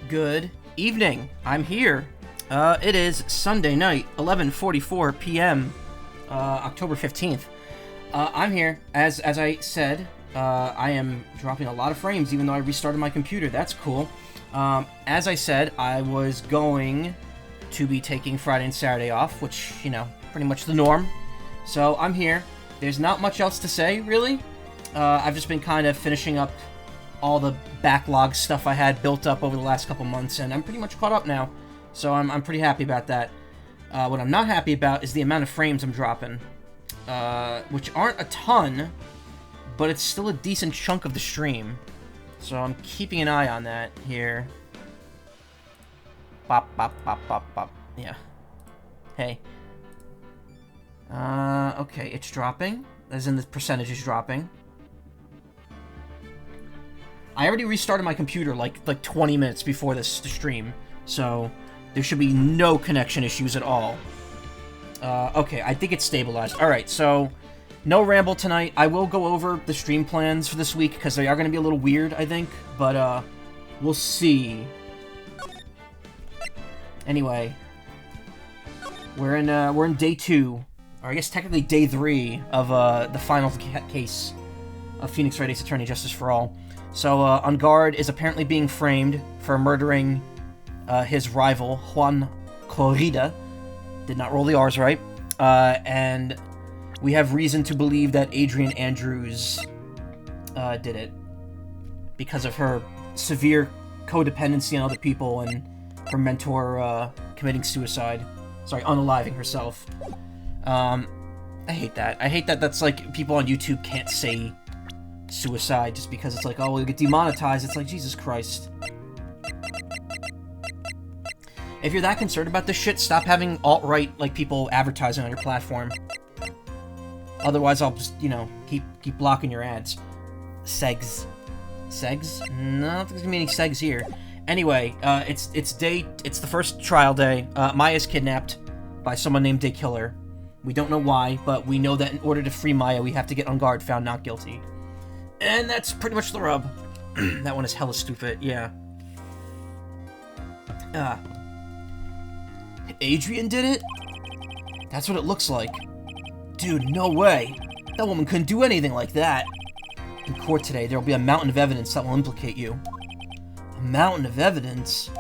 Good evening. I'm here. It is Sunday night, 11:44 p.m., October 15th. I'm here. As I said, I am dropping a lot of frames, even though I restarted my computer. That's cool. As I said, I was going to be taking Friday and Saturday off, which, you know, pretty much the norm. So I'm here. There's not much else to say, really. I've just been kind of finishing up all the backlog stuff I had built up over the last couple months, and I'm pretty much caught up now. So I'm pretty happy about that. What I'm not happy about is the amount of frames I'm dropping, which aren't a ton, but it's still a decent chunk of the stream. So I'm keeping an eye on that here. Bop, bop, bop, bop, bop. Yeah. Hey. Okay, it's dropping. As in the percentage is dropping. I already restarted my computer like 20 minutes before this stream, so there should be no connection issues at all. Okay, I think it's stabilized. Alright, so no ramble tonight. I will go over the stream plans for this week, because they are going to be a little weird, I think, but we'll see. Anyway, we're in day 2, or I guess technically day 3 of the final case of Phoenix Wright Ace Attorney Justice for All. So, On Guard is apparently being framed for murdering his rival, Juan Corrida. Did not roll the R's right. And we have reason to believe that Adrian Andrews did it because of her severe codependency on other people and her mentor committing suicide. Sorry, unaliving herself. I hate that. I hate that that's like people on YouTube can't say suicide just because it's like, oh, we'll get demonetized. It's like, Jesus Christ. If you're that concerned about this shit, stop having alt-right like people advertising on your platform. Otherwise, I'll just, you know, keep blocking your ads. Segs. Segs? No, I don't think there's gonna be any segs here. Anyway, it's the first trial day. Maya's kidnapped by someone named Day Killer. We don't know why, but we know that in order to free Maya, we have to get On Guard found not guilty. And that's pretty much the rub. That one is hella stupid, yeah. Adrian did it? That's what it looks like. Dude, no way. That woman couldn't do anything like that. In court today, there will be a mountain of evidence that will implicate you. A mountain of evidence?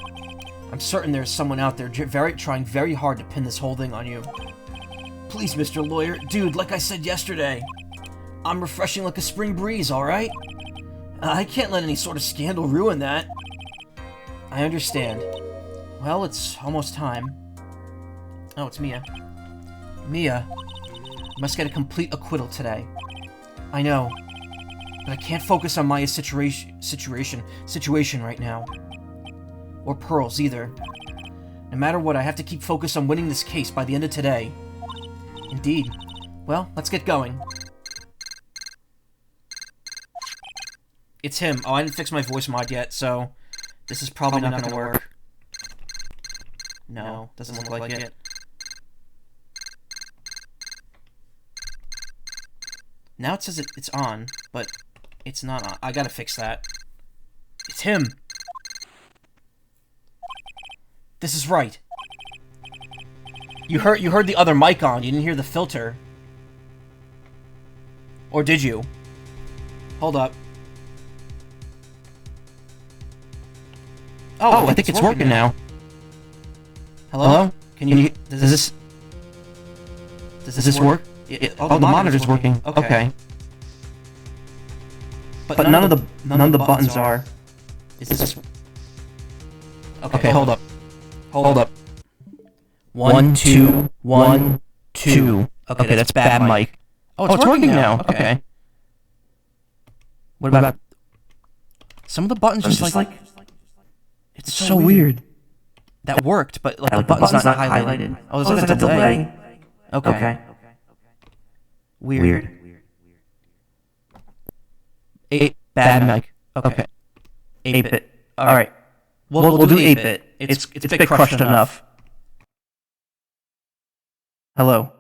I'm certain there's someone out there trying very hard to pin this whole thing on you. Please, Mr. Lawyer. Dude, like I said yesterday, I'm refreshing like a spring breeze, alright? I can't let any sort of scandal ruin that. I understand. Well, it's almost time. Oh, it's Mia. Mia, you must get a complete acquittal today. I know, but I can't focus on Maya's situation right now. Or Pearl's either. No matter what, I have to keep focused on winning this case by the end of today. Indeed. Well, let's get going. It's him. Oh, I didn't fix my voice mod yet, so this is probably not gonna work. No, doesn't look like it. Now it says it's on, but it's not on. I gotta fix that. It's him! This is right. You heard the other mic on, you didn't hear the filter. Or did you? Hold up. Oh, I think it's working now. Hello? Can you does this work? Oh, the monitor's working. Okay. But none of the buttons are. Is this? Okay, hold up. Hold up. 1, 2, 1, 2. Okay, that's bad mic. Oh, it's working now. Okay. What about some of the buttons just like it's so weird. That worked, but like the button's not highlighted. Oh, there's like a delay. Okay. Weird. 8 bad mic. Okay. 8-bit. All right. We'll do 8-bit. It's bit crushed enough. Hello.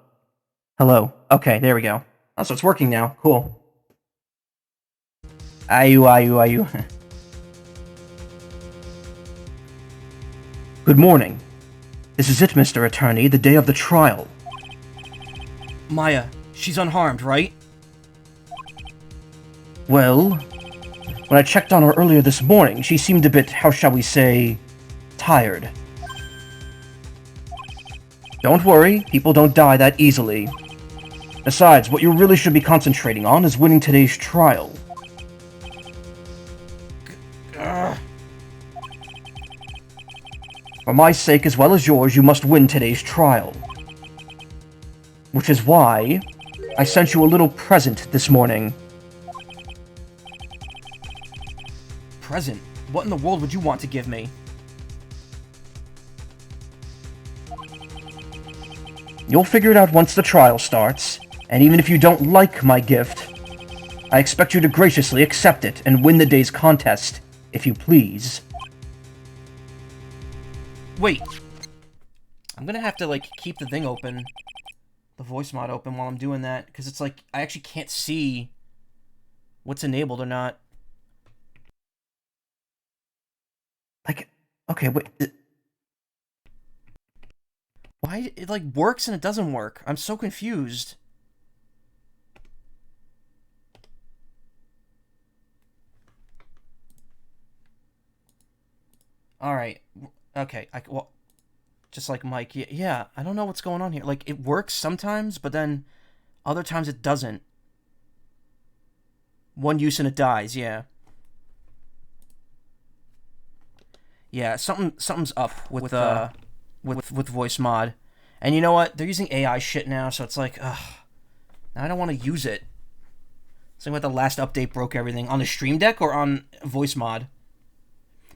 Okay, there we go. Oh, so it's working now. Cool. Ayu. Good morning. This is it, Mr. Attorney, the day of the trial. Maya, she's unharmed, right? Well, when I checked on her earlier this morning, she seemed a bit, how shall we say, tired. Don't worry, people don't die that easily. Besides, what you really should be concentrating on is winning today's trial. For my sake as well as yours, you must win today's trial. Which is why I sent you a little present this morning. Present? What in the world would you want to give me? You'll figure it out once the trial starts, and even if you don't like my gift, I expect you to graciously accept it and win the day's contest, if you please. Wait. I'm gonna have to, like, keep the thing open. The voice mod open while I'm doing that, because it's like, I actually can't see what's enabled or not. Like, okay, wait. Why? It, like, works and it doesn't work. I'm so confused. Alright. Okay, well, just like Mike, yeah, I don't know what's going on here. Like, it works sometimes, but then other times it doesn't. One use and it dies, yeah. Yeah, something's up with voice mod. And you know what? They're using AI shit now, so it's like, ugh. Now I don't want to use it. It's like the last update broke everything. On the Stream Deck or on voice mod?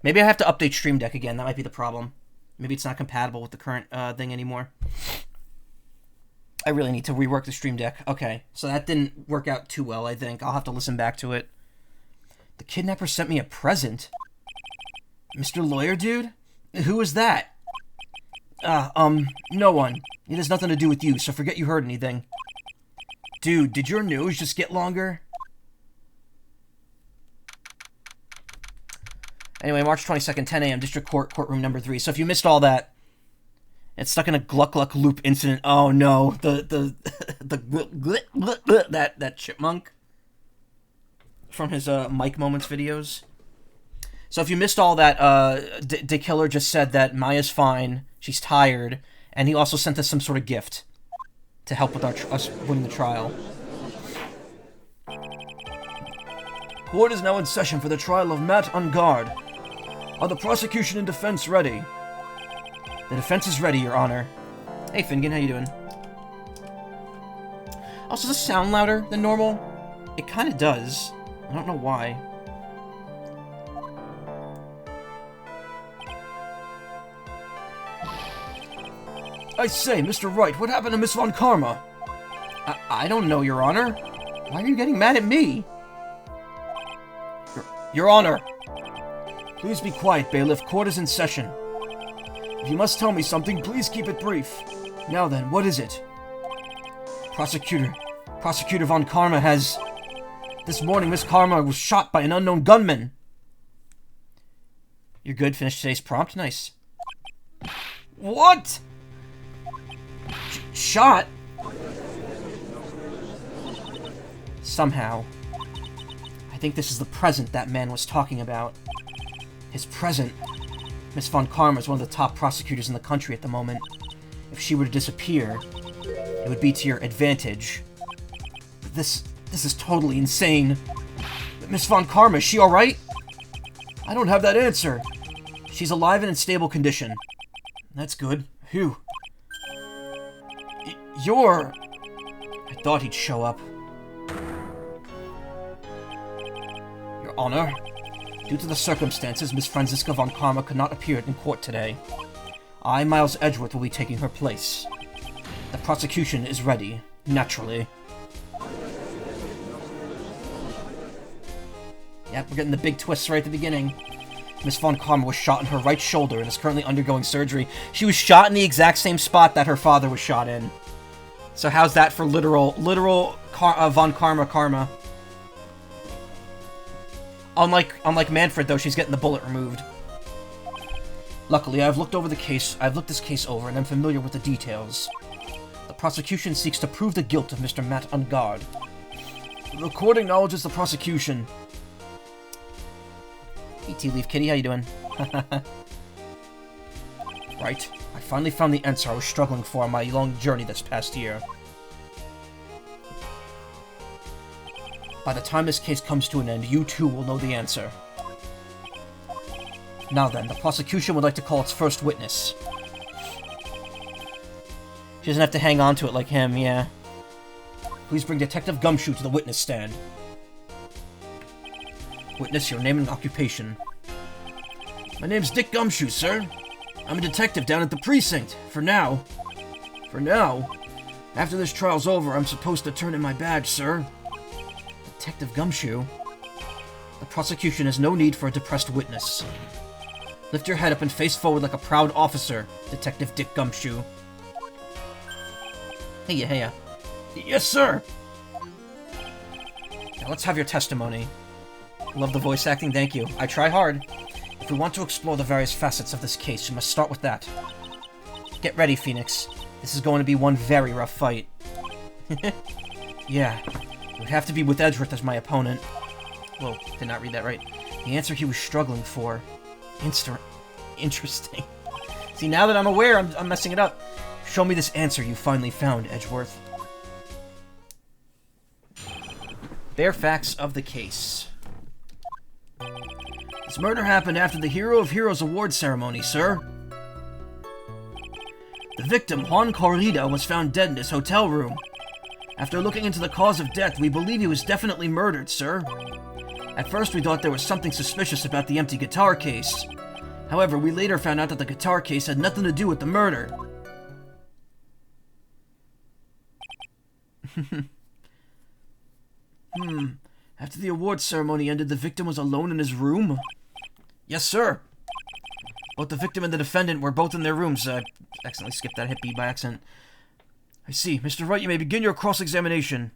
Maybe I have to update Stream Deck again. That might be the problem. Maybe it's not compatible with the current thing anymore. I really need to rework the Stream Deck. Okay, so that didn't work out too well, I think. I'll have to listen back to it. The kidnapper sent me a present. Mr. Lawyer Dude? Who is that? No one. It has nothing to do with you, so forget you heard anything. Dude, did your nose just get longer? Anyway, March 22nd, 10 a.m., District Court, Courtroom number 3. So if you missed all that, it's stuck in a Gluck loop incident. Oh no, that chipmunk from his Mike Moments videos. So if you missed all that, the killer just said that Maya's fine, she's tired, and he also sent us some sort of gift to help with us winning the trial. Court is now in session for the trial of Matt on guard. Are the prosecution and defense ready? The defense is ready, Your Honor. Hey, Finnegan, how you doing? Also, does this sound louder than normal? It kind of does. I don't know why. I say, Mr. Wright, what happened to Miss Von Karma? I don't know, Your Honor. Why are you getting mad at me? Your Honor! Please be quiet, bailiff. Court is in session. If you must tell me something, please keep it brief. Now then, what is it? Prosecutor Von Karma has... This morning, Miss Karma was shot by an unknown gunman. You're good. Finished today's prompt? Nice. What? Shot? Somehow. I think this is the present that man was talking about. His present. Miss Von Karma is one of the top prosecutors in the country at the moment. If she were to disappear, it would be to your advantage. This is totally insane. Miss Von Karma, is she alright? I don't have that answer. She's alive and in stable condition. That's good. Phew. You're... I thought he'd show up. Your Honor, due to the circumstances, Miss Franziska Von Karma could not appear in court today. I, Miles Edgeworth, will be taking her place. The prosecution is ready, naturally. Yep, we're getting the big twists right at the beginning. Miss Von Karma was shot in her right shoulder and is currently undergoing surgery. She was shot in the exact same spot that her father was shot in. So how's that for literal Von Karma? Unlike Manfred, though, she's getting the bullet removed. Luckily, I've looked this case over, and I'm familiar with the details. The prosecution seeks to prove the guilt of Mr. Matt Ungard. The court acknowledges the prosecution. Hey, Tea Leaf Kitty, how you doing? Right. I finally found the answer I was struggling for on my long journey this past year. By the time this case comes to an end, you too will know the answer. Now then, the prosecution would like to call its first witness. She doesn't have to hang on to it like him, yeah. Please bring Detective Gumshoe to the witness stand. Witness, your name and occupation. My name's Dick Gumshoe, sir. I'm a detective down at the precinct, for now. For now? After this trial's over, I'm supposed to turn in my badge, sir. Detective Gumshoe? The prosecution has no need for a depressed witness. Lift your head up and face forward like a proud officer, Detective Dick Gumshoe. Heya, heya. Yes, sir! Now let's have your testimony. Love the voice acting, thank you. I try hard. If we want to explore the various facets of this case, we must start with that. Get ready, Phoenix. This is going to be one very rough fight. Yeah, it would have to be with Edgeworth as my opponent. Whoa, did not read that right. The answer he was struggling for. Interesting. See, now that I'm aware, I'm messing it up. Show me this answer you finally found, Edgeworth. Bare facts of the case. This murder happened after the Hero of Heroes award ceremony, sir. The victim, Juan Corrida, was found dead in his hotel room. After looking into the cause of death, we believe he was definitely murdered, sir. At first, we thought there was something suspicious about the empty guitar case. However, we later found out that the guitar case had nothing to do with the murder. After the award ceremony ended, the victim was alone in his room? Yes, sir. Both the victim and the defendant were both in their rooms. Accidentally skipped that hit beat by accident. I see. Mr. Wright, you may begin your cross-examination.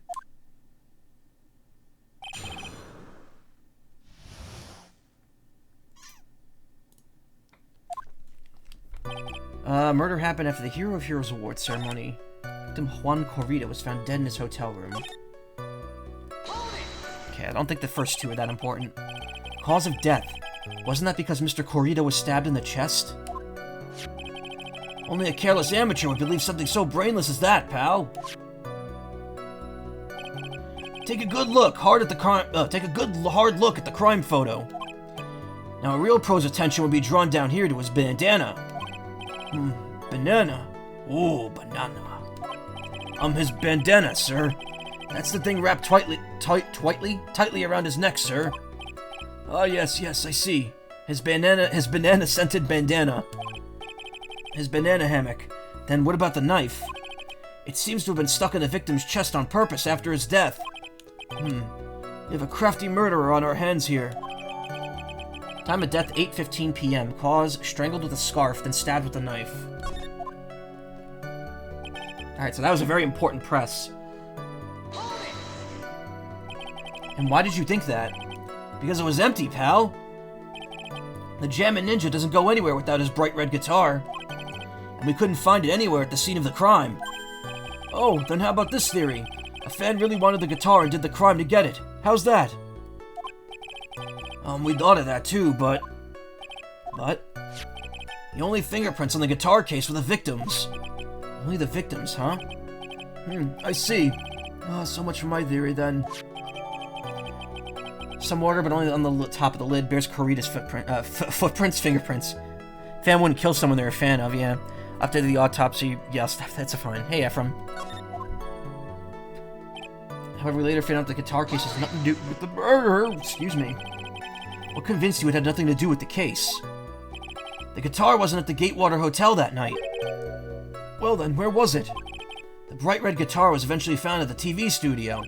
Murder happened after the Hero of Heroes award ceremony. Victim Juan Corrida was found dead in his hotel room. Okay, I don't think the first two are that important. Cause of death. Wasn't that because Mr. Corrida was stabbed in the chest? Only a careless amateur would believe something so brainless as that, pal. Take a good hard look at the crime photo. Now, a real pro's attention would be drawn down here to his bandana. Banana. Ooh, banana. His bandana, sir. That's the thing wrapped tightly around his neck, sir. Ah, yes, I see. His banana-scented bandana. His banana hammock. Then what about the knife? It seems to have been stuck in the victim's chest on purpose after his death. We have a crafty murderer on our hands here. Time of death, 8:15 p.m. Cause, strangled with a scarf, then stabbed with a knife. Alright, so that was a very important press. And why did you think that? Because it was empty, pal. The Jammin' Ninja doesn't go anywhere without his bright red guitar. And we couldn't find it anywhere at the scene of the crime. Oh, then how about this theory? A fan really wanted the guitar and did the crime to get it. How's that? We thought of that too, but... The only fingerprints on the guitar case were the victims. Only the victims, huh? I see. Oh, so much for my theory, then. Some water, but only on the top of the lid, bears Corrida's fingerprints. Fan wouldn't kill someone they're a fan of, yeah. Updated the autopsy, yes, that's a fine. Hey, Ephraim. However, we later found out the guitar case has nothing to do with the murder. Excuse me. What convinced you it had nothing to do with the case? The guitar wasn't at the Gatewater Hotel that night. Well then, where was it? The bright red guitar was eventually found at the TV studio.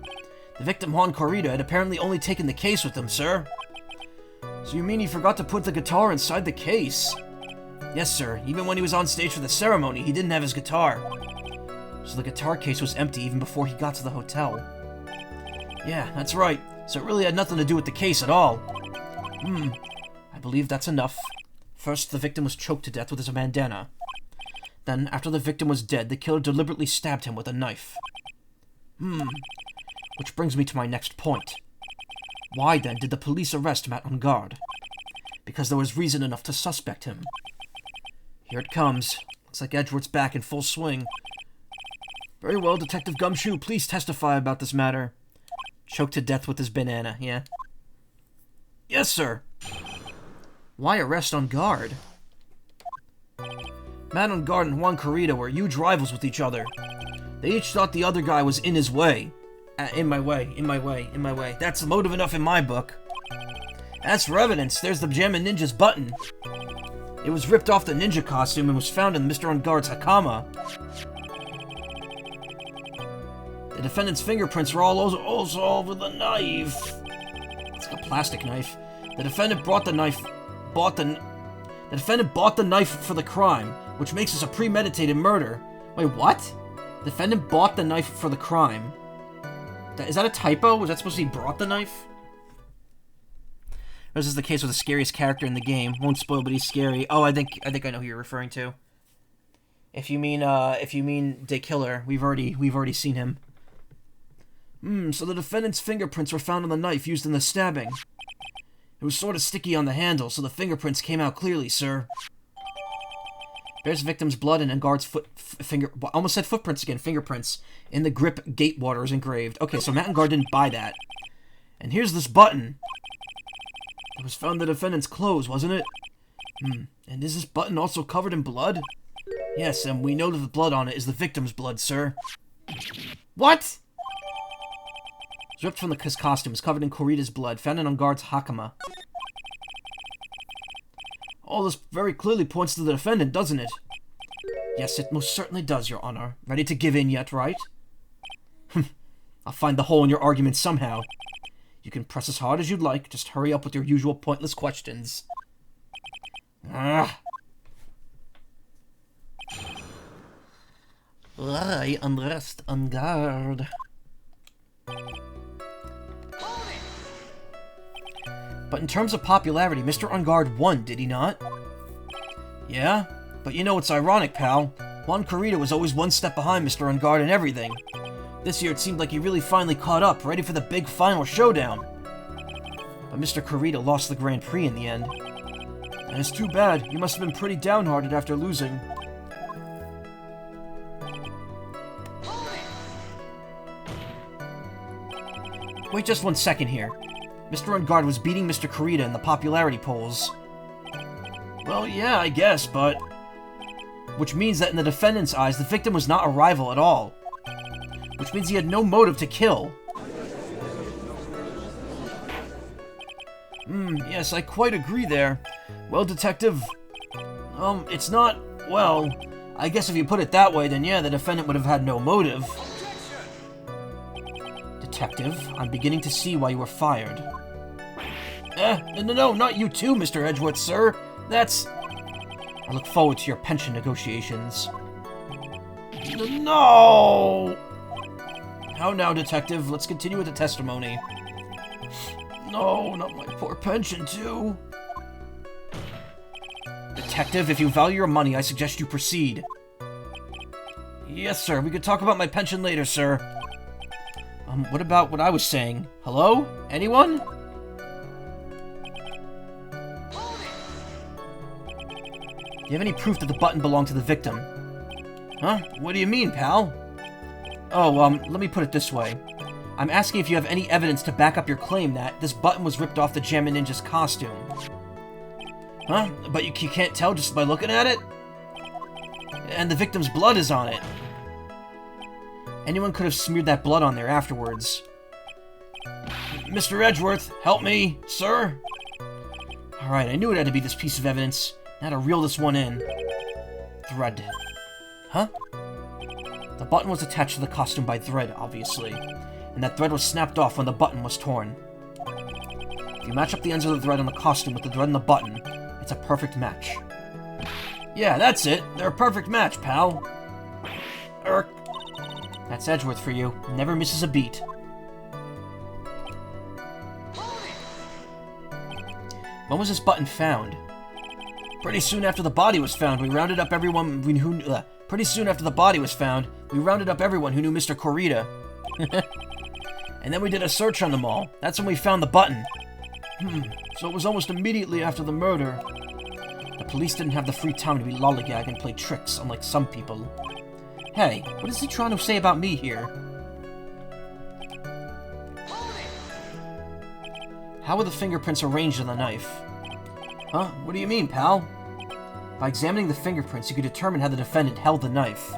The victim, Juan Corrida, had apparently only taken the case with him, sir. So you mean he forgot to put the guitar inside the case? Yes, sir. Even when he was on stage for the ceremony, he didn't have his guitar. So the guitar case was empty even before he got to the hotel. Yeah, that's right. So it really had nothing to do with the case at all. I believe that's enough First, the victim was choked to death with his bandana. Then, after the victim was dead, the killer deliberately stabbed him with a knife. Which brings me to my next point. Why, then, did the police arrest Matt on guard? Because there was reason enough to suspect him. Here it comes. Looks like Edgeworth's back in full swing. Very well, Detective Gumshoe, please testify about this matter. Choked to death with his banana, yeah? Yes, sir. Why arrest on guard? Matt on guard and Juan Corrida were huge rivals with each other. They each thought the other guy was in his way. In my way. That's motive enough in my book. As for evidence, there's the Jammin' Ninja's button. It was ripped off the ninja costume and was found in Mr. On Guard's hakama. The defendant's fingerprints were also all over the knife. It's like a plastic knife. The defendant bought the knife for the crime, which makes this a premeditated murder. Wait, what? The defendant bought the knife for the crime. Is that a typo? Was that supposed to be brought the knife? This is the case with the scariest character in the game. Won't spoil, but he's scary. Oh, I think I know who you're referring to. If you mean the killer, we've already seen him. So the defendant's fingerprints were found on the knife used in the stabbing. It was sort of sticky on the handle, so the fingerprints came out clearly, sir. Bears victim's blood and guard's almost said footprints again, fingerprints. In the grip, gate water is engraved. Okay, so Matt and Guard didn't buy that. And here's this button. It was found in the defendant's clothes, wasn't it? And is this button also covered in blood? Yes, and we know that the blood on it is the victim's blood, sir. What? It was ripped from his costume. It's covered in Corrida's blood, found in on Guard's hakama. All this very clearly points to the defendant, doesn't it? Yes, it most certainly does, Your Honor. Ready to give in yet, right? I'll find the hole in your argument somehow. You can press as hard as you'd like. Just hurry up with your usual pointless questions. I unrest on guard. But in terms of popularity, Mr. On Guard won, did he not? Yeah, but you know what's ironic, pal? Juan Corrida was always one step behind Mr. On Guard in everything. This year it seemed like he really finally caught up, ready for the big final showdown. But Mr. Corrida lost the Grand Prix in the end. And it's too bad. You must have been pretty downhearted after losing. Wait just 1 second here. Mr. On Guard was beating Mr. Corrida in the popularity polls. Well, yeah, I guess, but... Which means that in the defendant's eyes, the victim was not a rival at all. Which means he had no motive to kill. Yes, I quite agree there. Well, Detective... it's not... well... I guess if you put it that way, then yeah, the defendant would have had no motive. Detective, I'm beginning to see why you were fired. No, not you too, Mr. Edgeworth, sir. That's... I look forward to your pension negotiations. No! How now, Detective? Let's continue with the testimony. No, not my poor pension, too. Detective, if you value your money, I suggest you proceed. Yes, sir. We could talk about my pension later, sir. What about what I was saying? Hello? Anyone? Do you have any proof that the button belonged to the victim? Huh? What do you mean, pal? Oh, let me put it this way. I'm asking if you have any evidence to back up your claim that this button was ripped off the Jammin' Ninja's costume. Huh? But you can't tell just by looking at it? And the victim's blood is on it. Anyone could have smeared that blood on there afterwards. Mr. Edgeworth, help me, sir? Alright, I knew it had to be this piece of evidence. Now to reel this one in. Thread. Huh? The button was attached to the costume by thread, obviously. And that thread was snapped off when the button was torn. If you match up the ends of the thread on the costume with the thread on the button, it's a perfect match. Yeah, that's it. They're a perfect match, pal. That's Edgeworth for you. Never misses a beat. When was this button found? Pretty soon after the body was found, we rounded up everyone who Pretty soon after the body was found, we rounded up everyone who knew Mr. Corrida. And then we did a search on them all. That's when we found the button. So it was almost immediately after the murder. The police didn't have the free time to be lollygag and play tricks, unlike some people. Hey, what is he trying to say about me here? How were the fingerprints arranged on the knife? Huh? What do you mean, pal? By examining the fingerprints, you could determine how the defendant held the knife.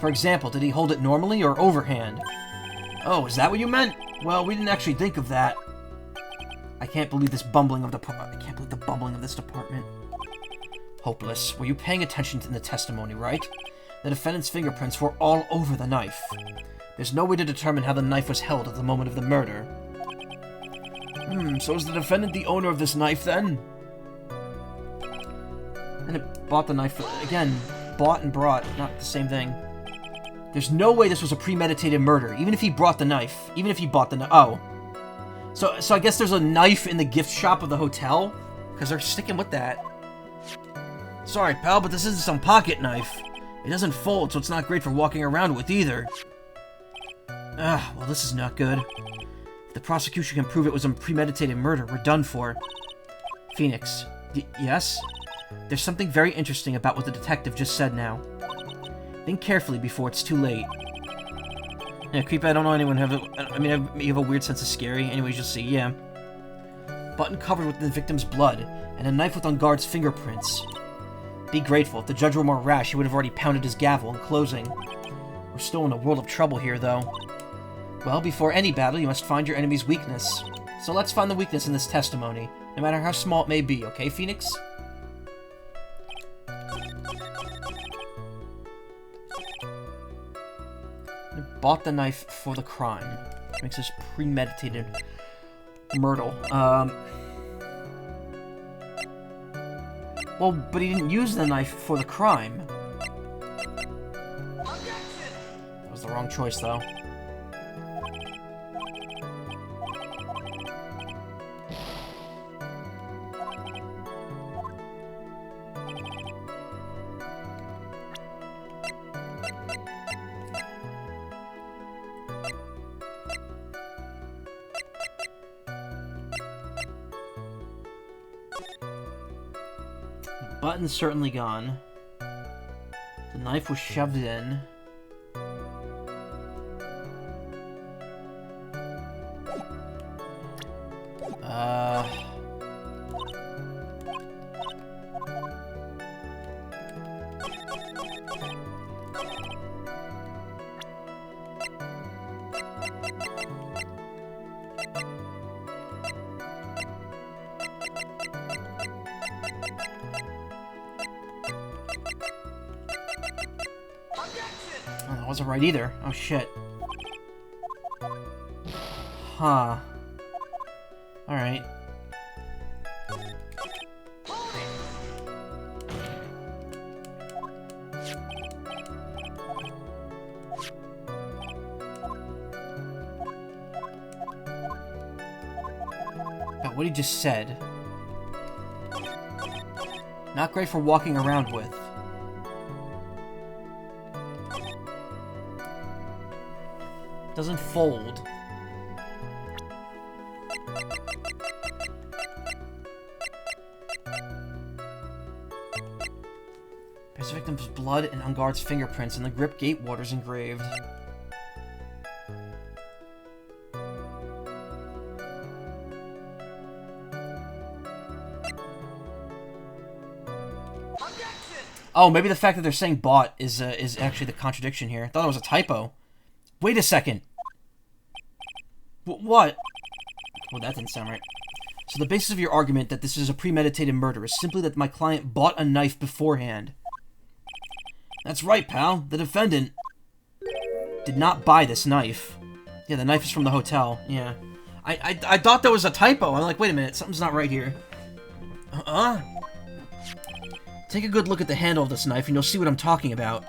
For example, did he hold it normally or overhand? Oh, is that what you meant? Well, we didn't actually think of that. I can't believe this bumbling of the bumbling of this department. Hopeless. Were you paying attention to the testimony, right? The defendant's fingerprints were all over the knife. There's no way to determine how the knife was held at the moment of the murder. So is the defendant the owner of this knife, then? And it bought the knife, again, bought and brought, not the same thing. There's no way this was a premeditated murder, even if he brought the knife, even if he bought the knife. Oh. So I guess there's a knife in the gift shop of the hotel? Because they're sticking with that. Sorry, pal, but this isn't some pocket knife. It doesn't fold, so it's not great for walking around with either. Well, this is not good. If the prosecution can prove it was a premeditated murder, we're done for. Phoenix. Yes? There's something very interesting about what the detective just said now. Think carefully before it's too late. Yeah, creep, I don't know anyone have a... I mean, you have a weird sense of scary. Anyways, you'll see, yeah. Button covered with the victim's blood, and a knife with on guard's fingerprints. Be grateful. If the judge were more rash, he would have already pounded his gavel in closing. We're still in a world of trouble here, though. Well, before any battle, you must find your enemy's weakness. So let's find the weakness in this testimony, no matter how small it may be, okay, Phoenix? Bought the knife for the crime. Makes this premeditated murder. Well, but he didn't use the knife for the crime. That was the wrong choice, though. Button's certainly gone. The knife was shoved in. That wasn't right either. Oh, shit. Huh. Alright. About what he just said. Not great for walking around with. Doesn't fold. Bears the victim's blood and on guard's fingerprints, and the grip gate water's engraved. Oh, maybe the fact that they're saying bought is actually the contradiction here. I thought it was a typo. Wait a second. What? Well, that didn't sound right. So the basis of your argument that this is a premeditated murder is simply that my client bought a knife beforehand. That's right, pal. The defendant did not buy this knife. Yeah, the knife is from the hotel. Yeah. I thought that was a typo. I'm like, wait a minute. Something's not right here. Take a good look at the handle of this knife and you'll see what I'm talking about.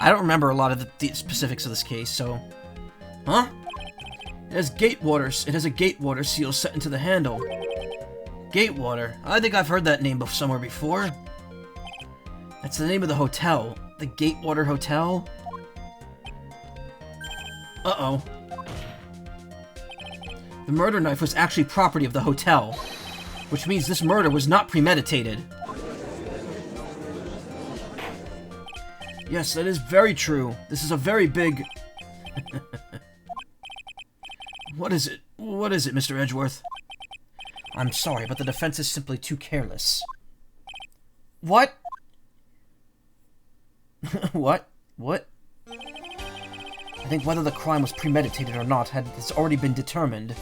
I don't remember a lot of the specifics of this case, so... Huh? It has a gate water seal set into the handle. Gatewater. I think I've heard that name somewhere before. That's the name of the hotel. The Gatewater Hotel? Uh-oh. The murder knife was actually property of the hotel, which means this murder was not premeditated. Yes, that is very true. This is a very big... What is it? What is it, Mr. Edgeworth? I'm sorry, but the defense is simply too careless. What? What? What? I think whether the crime was premeditated or not has already been determined.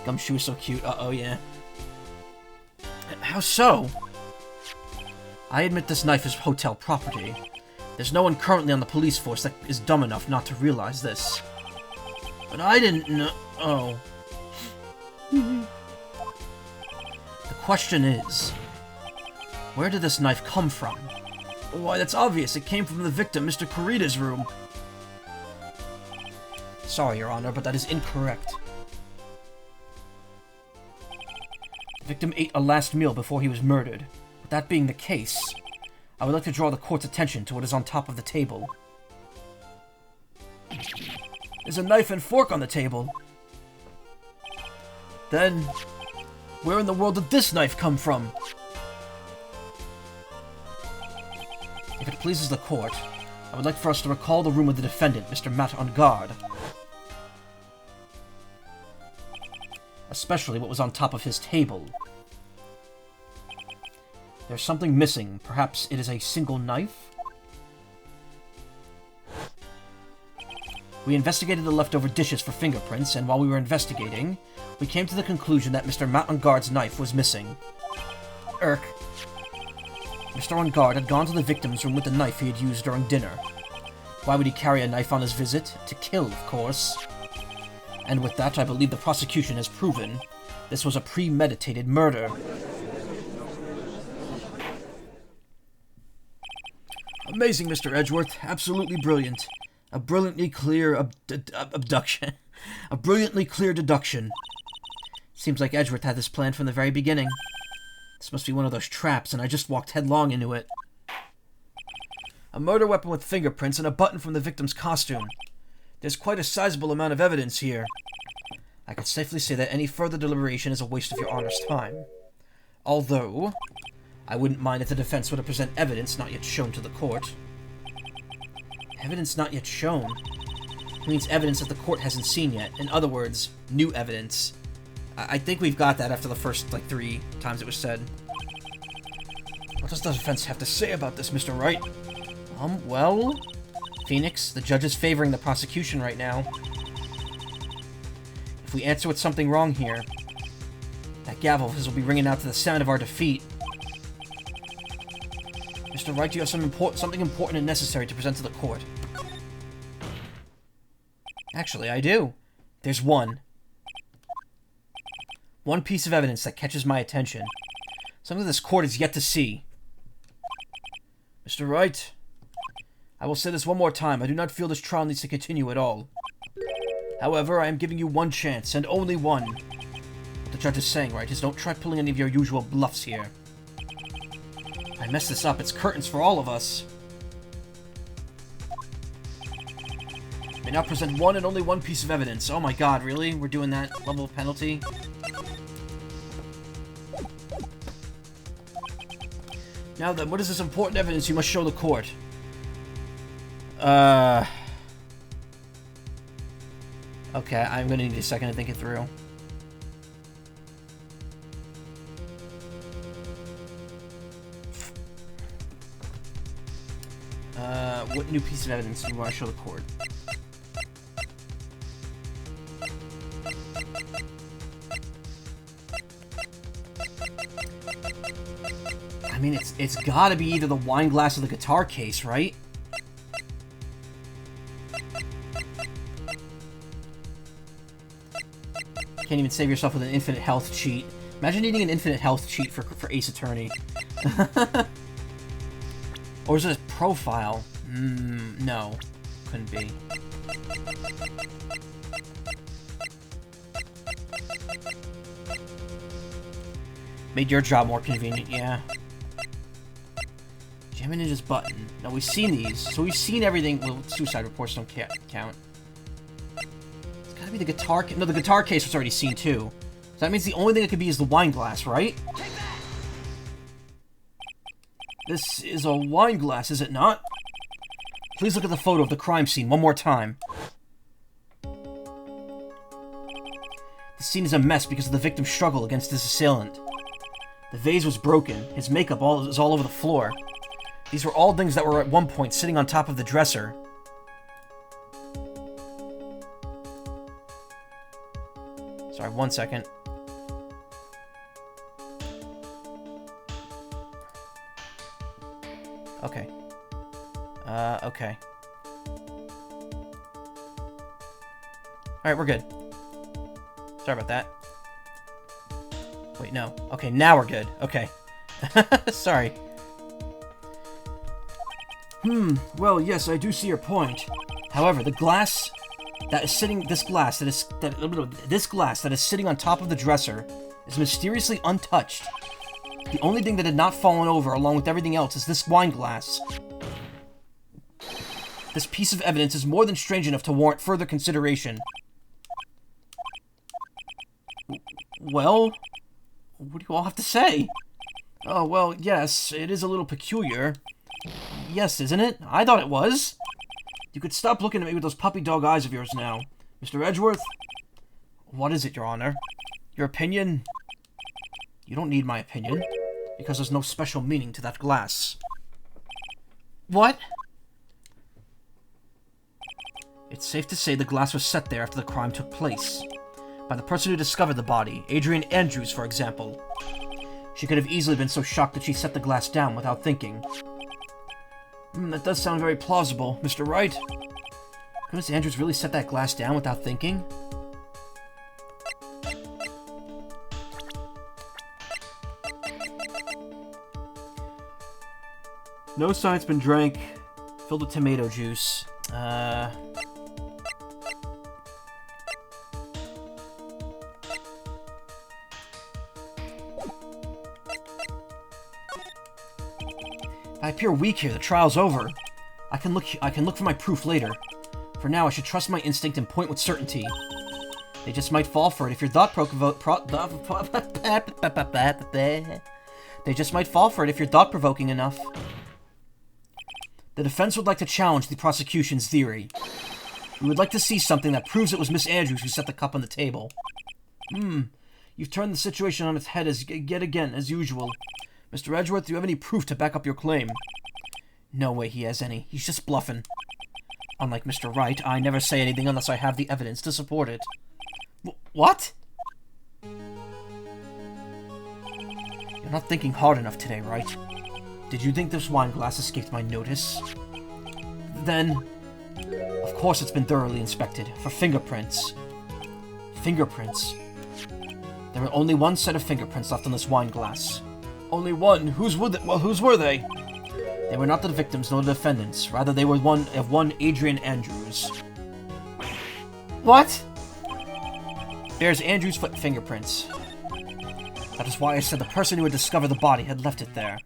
Gumshoe is so cute. Uh-oh, yeah. How so? I admit this knife is hotel property. There's no one currently on the police force that is dumb enough not to realize this. But I didn't know... Oh. The question is... where did this knife come from? Why, that's obvious. It came from the victim, Mr. Kurita's room. Sorry, Your Honor, but that is incorrect. The victim ate a last meal before he was murdered. With that being the case, I would like to draw the court's attention to what is on top of the table. There's a knife and fork on the table. Then, where in the world did this knife come from? If it pleases the court, I would like for us to recall the room of the defendant, Mr. Matt on guard. Especially what was on top of his table. There's something missing. Perhaps it is a single knife? We investigated the leftover dishes for fingerprints, and while we were investigating, we came to the conclusion that Mr. Matt on guard's knife was missing. Irk. Mr. on guard had gone to the victim's room with the knife he had used during dinner. Why would he carry a knife on his visit? To kill, of course. And with that, I believe the prosecution has proven this was a premeditated murder. Amazing, Mr. Edgeworth. Absolutely brilliant. A brilliantly clear abduction. A brilliantly clear deduction. Seems like Edgeworth had this plan from the very beginning. This must be one of those traps, and I just walked headlong into it. A murder weapon with fingerprints and a button from the victim's costume. There's quite a sizable amount of evidence here. I can safely say that any further deliberation is a waste of your Honor's time. Although, I wouldn't mind if the defense were to present evidence not yet shown to the court. Evidence not yet shown? Means evidence that the court hasn't seen yet. In other words, new evidence. I think we've got that after the first, 3 times it was said. What does the defense have to say about this, Mr. Wright? Well... Phoenix, the judge is favoring the prosecution right now. If we answer with something wrong here, that gavel of his will be ringing out to the sound of our defeat. Mr. Wright, do you have something important and necessary to present to the court? Actually, I do. There's one. One piece of evidence that catches my attention. Something this court is yet to see. Mr. Wright, I will say this one more time. I do not feel this trial needs to continue at all. However, I am giving you one chance, and only one. What the judge is saying, right, is don't try pulling any of your usual bluffs here. If I mess this up, it's curtains for all of us. May now present one and only one piece of evidence. Oh my god, really? We're doing that level of penalty? Now then, what is this important evidence you must show the court? Okay, I'm gonna need a second to think it through. What new piece of evidence do you want to show the court? I mean, it's gotta be either the wine glass or the guitar case, right? Can't even save yourself with an infinite health cheat. Imagine needing an infinite health cheat for Ace Attorney. Or is it a profile? No. Couldn't be. Made your job more convenient, yeah. Jamming Ninja's button. Now, we've seen these, so we've seen everything. Well, suicide reports don't count. It's gotta be the guitar case. No, the guitar case was already seen, too. So that means the only thing it could be is the wine glass, right? This is a wine glass, is it not? Please look at the photo of the crime scene one more time. The scene is a mess because of the victim's struggle against his assailant. The vase was broken. His makeup is all over the floor. These were all things that were at one point sitting on top of the dresser. Sorry, 1 second. Okay. Okay. Alright, we're good. Sorry about that. Wait, no. Okay, now we're good. Okay. Sorry. Well, yes, I do see your point. However, the glass that is sitting, this glass that is sitting on top of the dresser is mysteriously untouched. The only thing that had not fallen over, along with everything else, is this wine glass. This piece of evidence is more than strange enough to warrant further consideration. Well, what do you all have to say? Oh, well, yes, it is a little peculiar. Yes, isn't it? I thought it was. You could stop looking at me with those puppy dog eyes of yours now. Mr. Edgeworth? What is it, Your Honor? Your opinion? You don't need my opinion, because there's no special meaning to that glass. What? It's safe to say the glass was set there after the crime took place. By the person who discovered the body, Adrian Andrews, for example. She could have easily been so shocked that she set the glass down without thinking. That does sound very plausible, Mr. Wright. Could Miss Andrews really set that glass down without thinking? No sign's been drank. Filled with tomato juice. If I appear weak here, the trial's over. I can look for my proof later. For now, I should trust my instinct and point with certainty. They just might fall for it if you're They just might fall for it if you're thought-provoking enough. The defense would like to challenge the prosecution's theory. We would like to see something that proves it was Miss Andrews who set the cup on the table. You've turned the situation on its head yet again, as usual. Mr. Edgeworth, do you have any proof to back up your claim? No way he has any. He's just bluffing. Unlike Mr. Wright, I never say anything unless I have the evidence to support it. What? You're not thinking hard enough today, Wright. Did you think this wine glass escaped my notice? Then, of course it's been thoroughly inspected for fingerprints. Fingerprints? There were only one set of fingerprints left on this wine glass. Only one? Whose were they? They were not the victims nor the defendants. Rather, they were one Adrian Andrews. What? There's Andrews' foot fingerprints. That is why I said the person who had discovered the body had left it there.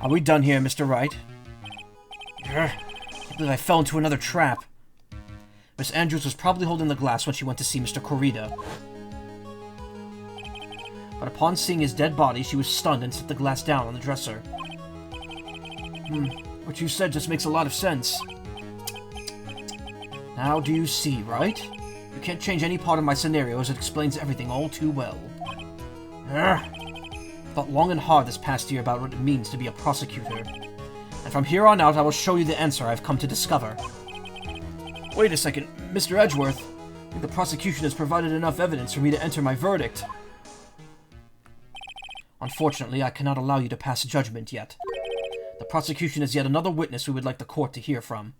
Are we done here, Mr. Wright? I can't believe I fell into another trap. Miss Andrews was probably holding the glass when she went to see Mr. Corrida. But upon seeing his dead body, she was stunned and set the glass down on the dresser. What you said just makes a lot of sense. Now do you see, right? You can't change any part of my scenario as it explains everything all too well. I thought long and hard this past year about what it means to be a prosecutor. And from here on out, I will show you the answer I've come to discover. Wait a second, Mr. Edgeworth. I think the prosecution has provided enough evidence for me to enter my verdict. Unfortunately, I cannot allow you to pass judgment yet. The prosecution has yet another witness we would like the court to hear from.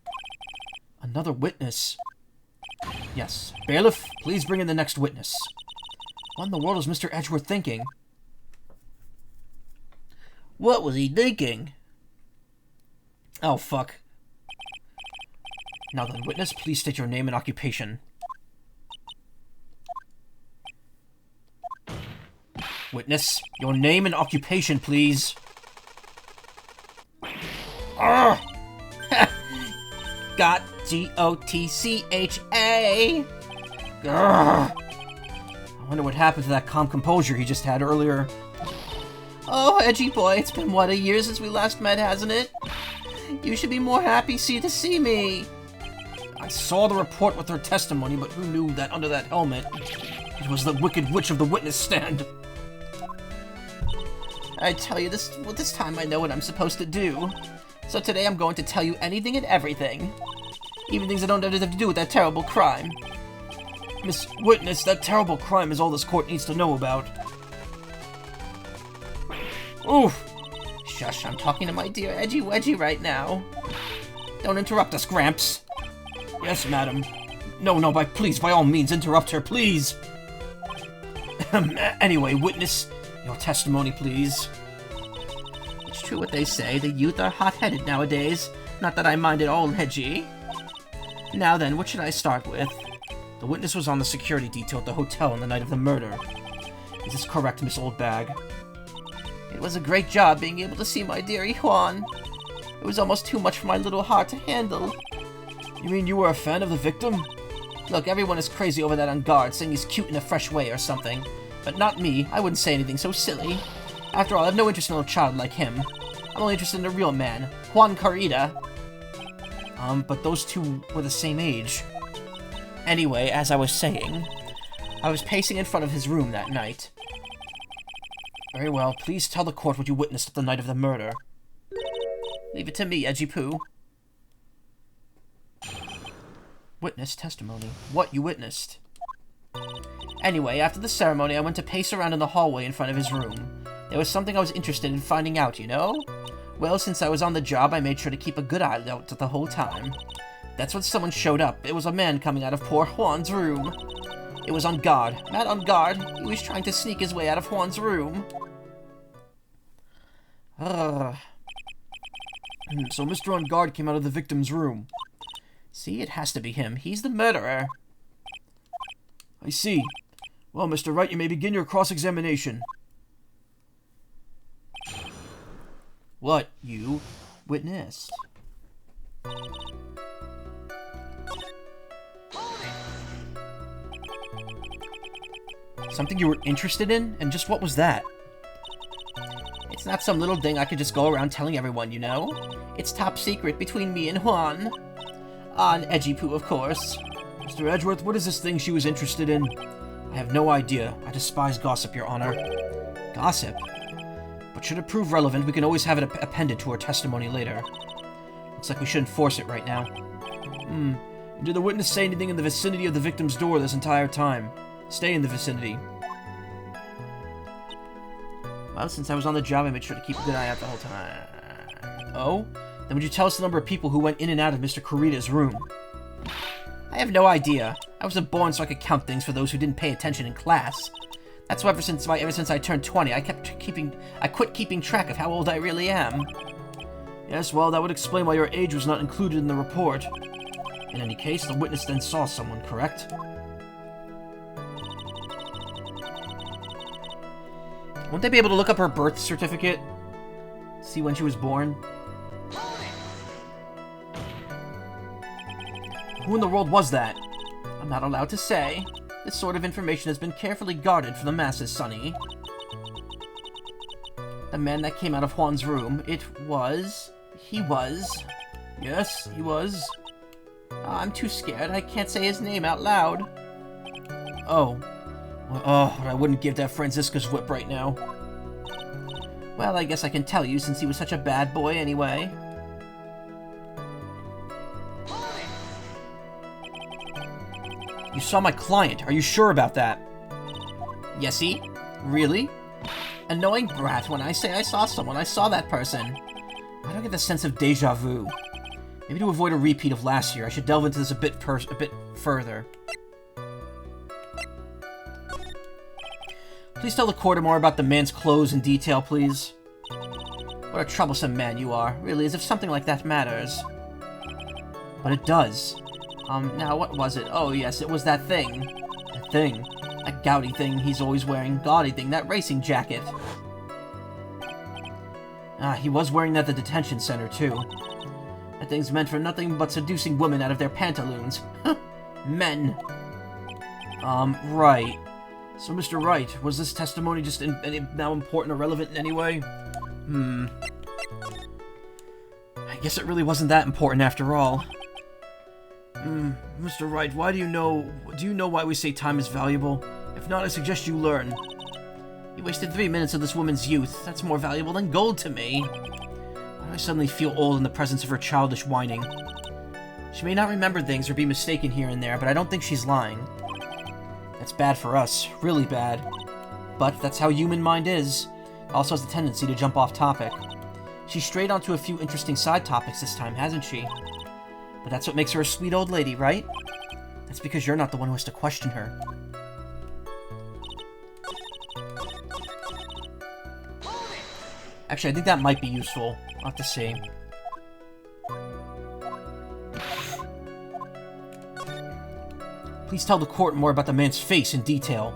Another witness? Yes. Bailiff, please bring in the next witness. What in the world is Mr. Edgeworth thinking? What was he thinking? Oh, fuck. Now then, witness, please state your name and occupation. Witness, your name and occupation, please. Got G-O-T-C-H-A. I wonder what happened to that calm composure he just had earlier. Oh, edgy boy, it's been, what, a year since we last met, hasn't it? You should be more happy to see me. I saw the report with her testimony, but who knew that under that helmet it was the Wicked Witch of the witness stand? I tell you, this time I know what I'm supposed to do. So today I'm going to tell you anything and everything. Even things that don't have to do with that terrible crime. Miss Witness, that terrible crime is all this court needs to know about. Oof! Shush, I'm talking to my dear Edgy Wedgie right now. Don't interrupt us, Gramps. Yes, madam. No, please, by all means, interrupt her, please. Anyway, witness, your testimony, please. It's true what they say, the youth are hot-headed nowadays. Not that I mind at all, Edgy. Now then, what should I start with? The witness was on the security detail at the hotel on the night of the murder. Is this correct, Miss Oldbag? It was a great job being able to see my dearie Juan. It was almost too much for my little heart to handle. You mean you were a fan of the victim? Look, everyone is crazy over that on guard, saying he's cute in a fresh way or something. But not me. I wouldn't say anything so silly. After all, I have no interest in a little child like him. I'm only interested in a real man, Juan Carita. But those two were the same age. Anyway, as I was saying, I was pacing in front of his room that night. Very well, please tell the court what you witnessed at the night of the murder. Leave it to me, Edgy Poo. Witness testimony. What you witnessed. Anyway, after the ceremony, I went to pace around in the hallway in front of his room. There was something I was interested in finding out, you know? Well, since I was on the job, I made sure to keep a good eye out the whole time. That's when someone showed up. It was a man coming out of poor Juan's room. It was on guard. Not on guard. He was trying to sneak his way out of Juan's room. So Mr. On Guard came out of the victim's room. See, it has to be him. He's the murderer. I see. Well, Mr. Wright, you may begin your cross-examination. What you witnessed. Something you were interested in? And just what was that? It's not some little thing I could just go around telling everyone, you know? It's top secret between me and Juan. And Edgy Poo, of course. Mr. Edgeworth, what is this thing she was interested in? I have no idea. I despise gossip, Your Honor. Gossip? But should it prove relevant, we can always have it appended to her testimony later. Looks like we shouldn't force it right now. Did the witness say anything in the vicinity of the victim's door this entire time? Stay in the vicinity. Well, since I was on the job, I made sure to keep a good eye out the whole time. Oh? Then would you tell us the number of people who went in and out of Mr. Carita's room? I have no idea. I wasn't born so I could count things for those who didn't pay attention in class. That's why ever since I turned 20, I quit keeping track of how old I really am. Yes, well, that would explain why your age was not included in the report. In any case, the witness then saw someone, correct? Won't they be able to look up her birth certificate? See when she was born? Who in the world was that? I'm not allowed to say. This sort of information has been carefully guarded for the masses, Sonny. The man that came out of Juan's room, he was... Yes, he was... I'm too scared. I can't say his name out loud. Oh. Oh, I wouldn't give that Francisca's whip right now. Well, I guess I can tell you since he was such a bad boy anyway. You saw my client. Are you sure about that? Yesy? Really? A knowing brat. When I say I saw someone, I saw that person. I don't get the sense of deja vu. Maybe to avoid a repeat of last year, I should delve into this a bit further. Please tell the court more about the man's clothes in detail, please. What a troublesome man you are. Really, as if something like that matters. But it does. Now, what was it? Oh, yes, it was that thing. That thing. That gaudy thing he's always wearing. Gaudy thing, that racing jacket. Ah, he was wearing that at the detention center, too. That thing's meant for nothing but seducing women out of their pantaloons. Men. Right. So, Mr. Wright, was this testimony just now important or relevant in any way? I guess it really wasn't that important after all. Mr. Wright, do you know why we say time is valuable? If not, I suggest you learn. You wasted 3 minutes of this woman's youth. That's more valuable than gold to me. Why do I suddenly feel old in the presence of her childish whining? She may not remember things or be mistaken here and there, but I don't think she's lying. That's bad for us. Really bad. But that's how human mind is. It also has a tendency to jump off topic. She's strayed onto a few interesting side topics this time, hasn't she? But that's what makes her a sweet old lady, right? That's because you're not the one who has to question her. Actually, I think that might be useful. I'll have to see. Please tell the court more about the man's face in detail.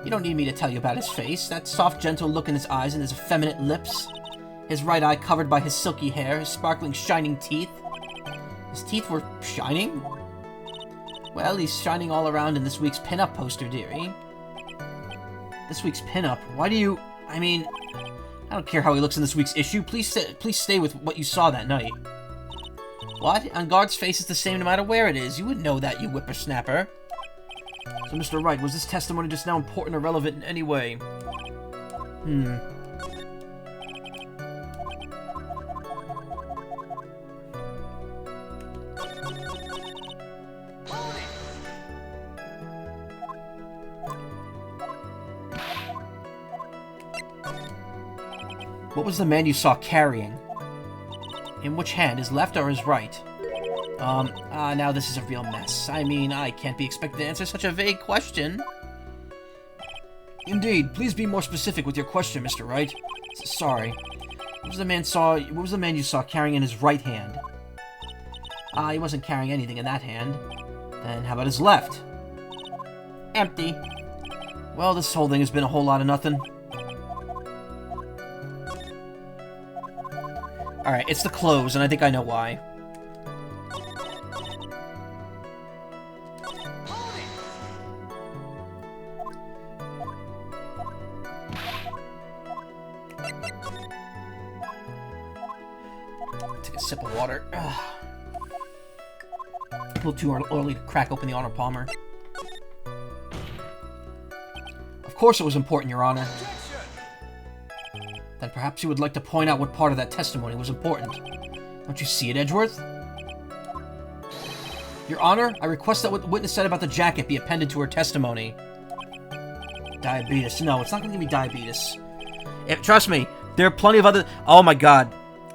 You don't need me to tell you about his face. That soft, gentle look in his eyes and his effeminate lips. His right eye covered by his silky hair, his sparkling, shining teeth. His teeth were shining? Well, he's shining all around in this week's pin-up poster, dearie. This week's pin-up? Why do you... I mean... I don't care how he looks in this week's issue. Please stay with what you saw that night. What? On guard's face is the same no matter where it is. You would know that, you whippersnapper. So, Mr. Wright, was this testimony just now important or relevant in any way? What was the man you saw carrying? In which hand, his left or his right? Now this is a real mess. I mean, I can't be expected to answer such a vague question. Indeed, please be more specific with your question, Mr. Wright. Sorry. What was the man you saw carrying in his right hand? He wasn't carrying anything in that hand. Then how about his left? Empty. Well, this whole thing has been a whole lot of nothing. Alright, it's the clothes, and I think I know why. Take a sip of water. Ugh. A little too early to crack open the Honor Palmer. Of course it was important, Your Honor. Then perhaps you would like to point out what part of that testimony was important. Don't you see it, Edgeworth? Your Honor, I request that what the witness said about the jacket be appended to her testimony. Diabetes. No, it's not going to give me diabetes. Trust me, there are plenty of other... Oh my god.